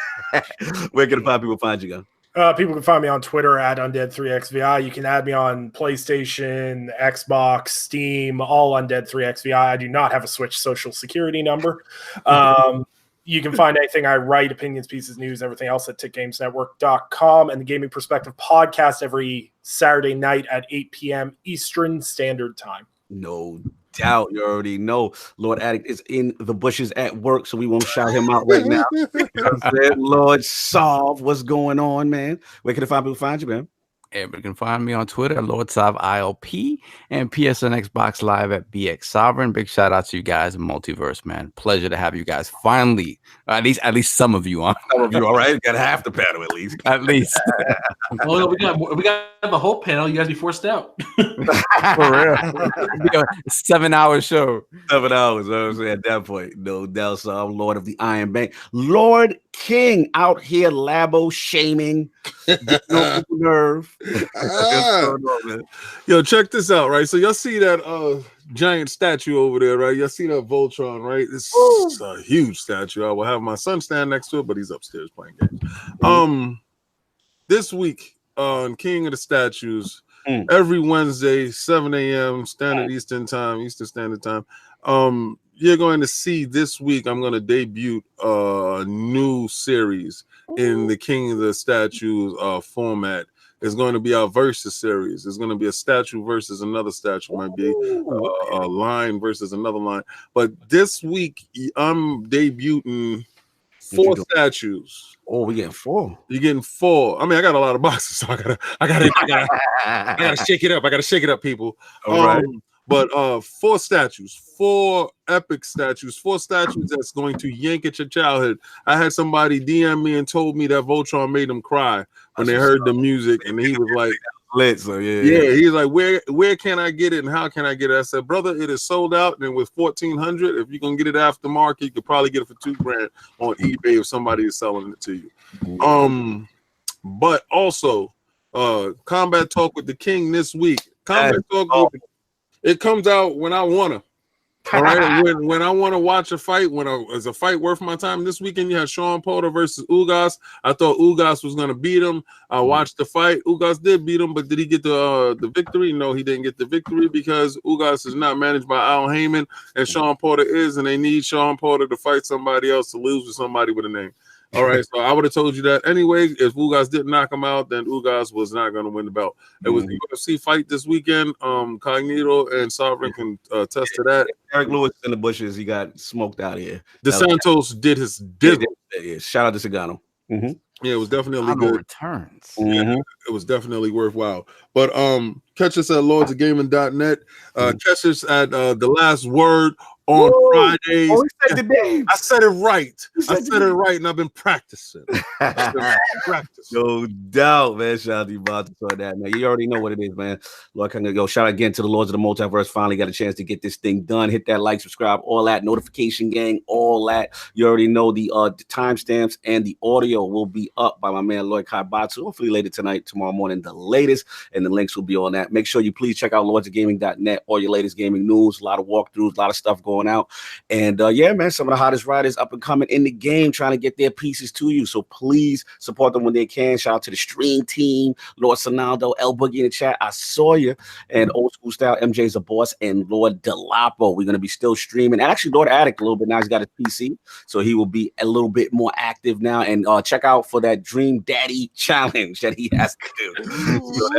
S1: Where can the fine people find you, guys?
S4: People can find me on Twitter at Undead3XVI. You can add me on PlayStation, Xbox, Steam, all Undead3XVI. I do not have a Switch social security number. You can find anything I write, opinions, pieces, news, everything else at tickgamesnetwork.com, and the Gaming Perspective podcast every Saturday night at 8 p.m. Eastern Standard Time.
S1: No doubt. You already know Lord Addict is in the bushes at work, so we won't shout him out right now. Lord Solve, what's going on, man? Where can the fine people find you, man?
S5: Everybody can find me on Twitter at LordSovILP and PSN Xbox Live at BX Sovereign. Big shout out to you guys in Multiverse, man. Pleasure to have you guys finally, at least some of you on.
S1: Some of you, all right? Got half the panel at least.
S5: At least.
S9: Oh, no, we got the whole panel. You guys be forced out.
S5: For real. 7-hour show.
S1: 7 hours. I was saying at that point, no doubt. So I'm Lord of the Iron Bank. Lord King out here, Labo shaming. No nerve.
S6: Yo, check this out, right? So y'all see that giant statue over there, right? Y'all see that Voltron, right? It's a huge statue. I will have my son stand next to it, but he's upstairs playing games. This week on King of the Statues, every Wednesday, 7 a.m. Eastern Standard Time. You're going to see this week, I'm going to debut a new series in the King of the Statues format. It's going to be our versus series. It's going to be a statue versus another statue. Might be a line versus another line. But this week, I'm debuting 4 statues.
S1: Oh, we getting 4.
S6: You're getting 4. I mean, I got a lot of boxes, so I gotta shake it up. I gotta shake it up, people.
S1: All right.
S6: But 4 statues, 4 epic statues, 4 statues that's going to yank at your childhood. I had somebody DM me and told me that Voltron made them cry when they heard the music, and he was like,
S1: lit. So yeah,
S6: he's like, where can I get it and how can I get it? I said, brother, it is sold out, and with 1,400, if you're gonna get it aftermarket, you could probably get it for $2,000 on eBay if somebody is selling it to you. But also, Combat Talk with the King this week. Combat Talk with it comes out when I wanna. All right, when I want to watch a fight, is a fight worth my time? This weekend you had Sean Porter versus Ugas. I thought Ugas was gonna beat him. I watched the fight. Ugas did beat him, but did he get the victory? No, he didn't get the victory because Ugas is not managed by Al Heyman, and Sean Porter is, and they need Sean Porter to fight somebody else to lose with somebody with a name. All right, so I would have told you that anyway. If Ugas didn't knock him out, then Ugas was not going to win the belt. It was the UFC fight this weekend. Cognito and Sovereign can attest to that.
S1: Eric Lewis in the bushes. He got smoked out here.
S6: DeSantos did his dizzle.
S1: Yeah, shout out to Sagano.
S6: Yeah, it was definitely good.
S5: Returns.
S6: Yeah, it was definitely worthwhile. But catch us at lordsofgaming.net. Catch us at the last word on Fridays.
S1: Oh, said the name.
S6: I said it right. I said it right, and I've been practicing.
S1: No doubt, man. Shout out to you, Bontas, on that, man. You already know what it is, man. LordCognito, shout out again to the Lords of the Multiverse. Finally got a chance to get this thing done. Hit that like, subscribe, all that, notification gang, all that. You already know the timestamps and the audio will be up by my man Lloyd Kaibatsu. Hopefully later tonight, tomorrow morning, the latest, and the links will be on that. Make sure you please check out lordsofgaming.net, all your latest gaming news, a lot of walkthroughs, a lot of stuff going out. And yeah, man, some of the hottest riders up and coming in the game trying to get their pieces to you. So please support them when they can. Shout out to the stream team, Lord Sonaldo, El Boogie in the chat. I saw you. And old school style, MJ's a boss, and Lord Delapo. We're going to be still streaming. And actually, Lord Addict a little bit now. He's got his PC. So he will be a little bit more active now. And check out for that Dream Daddy challenge that he has to do. So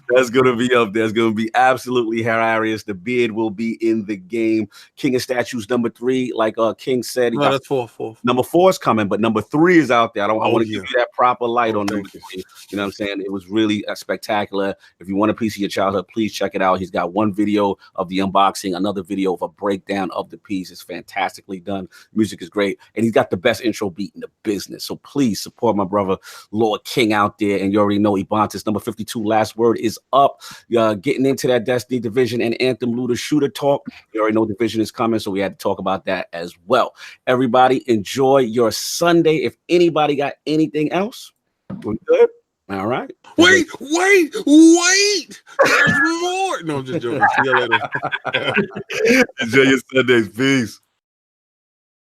S1: that's going to be up there. It's going to be absolutely hilarious. The beard will be in the game. King of Statues number 3, like King said.
S6: No, that's 4.
S1: Number 4 is coming, but number 3 is out there. I want to give you that proper light on number 3. You know what I'm saying? It was really spectacular. If you want a piece of your childhood, please check it out. He's got one video of the unboxing, another video of a breakdown of the piece. It's fantastically done. Music is great. And he's got the best intro beat in the business. So please support my brother, Lord King, out there. And you already know Ebontis, number 52, last word is up. Getting into that Destiny Division and Anthem Looter Shooter talk. You already know Division is coming, so we had to talk about that as well. Everybody, enjoy your Sunday. If anybody got anything else, we're good. All right.
S6: Wait. There's more. No, I'm just joking. See you later.
S1: Enjoy your Sundays. Peace.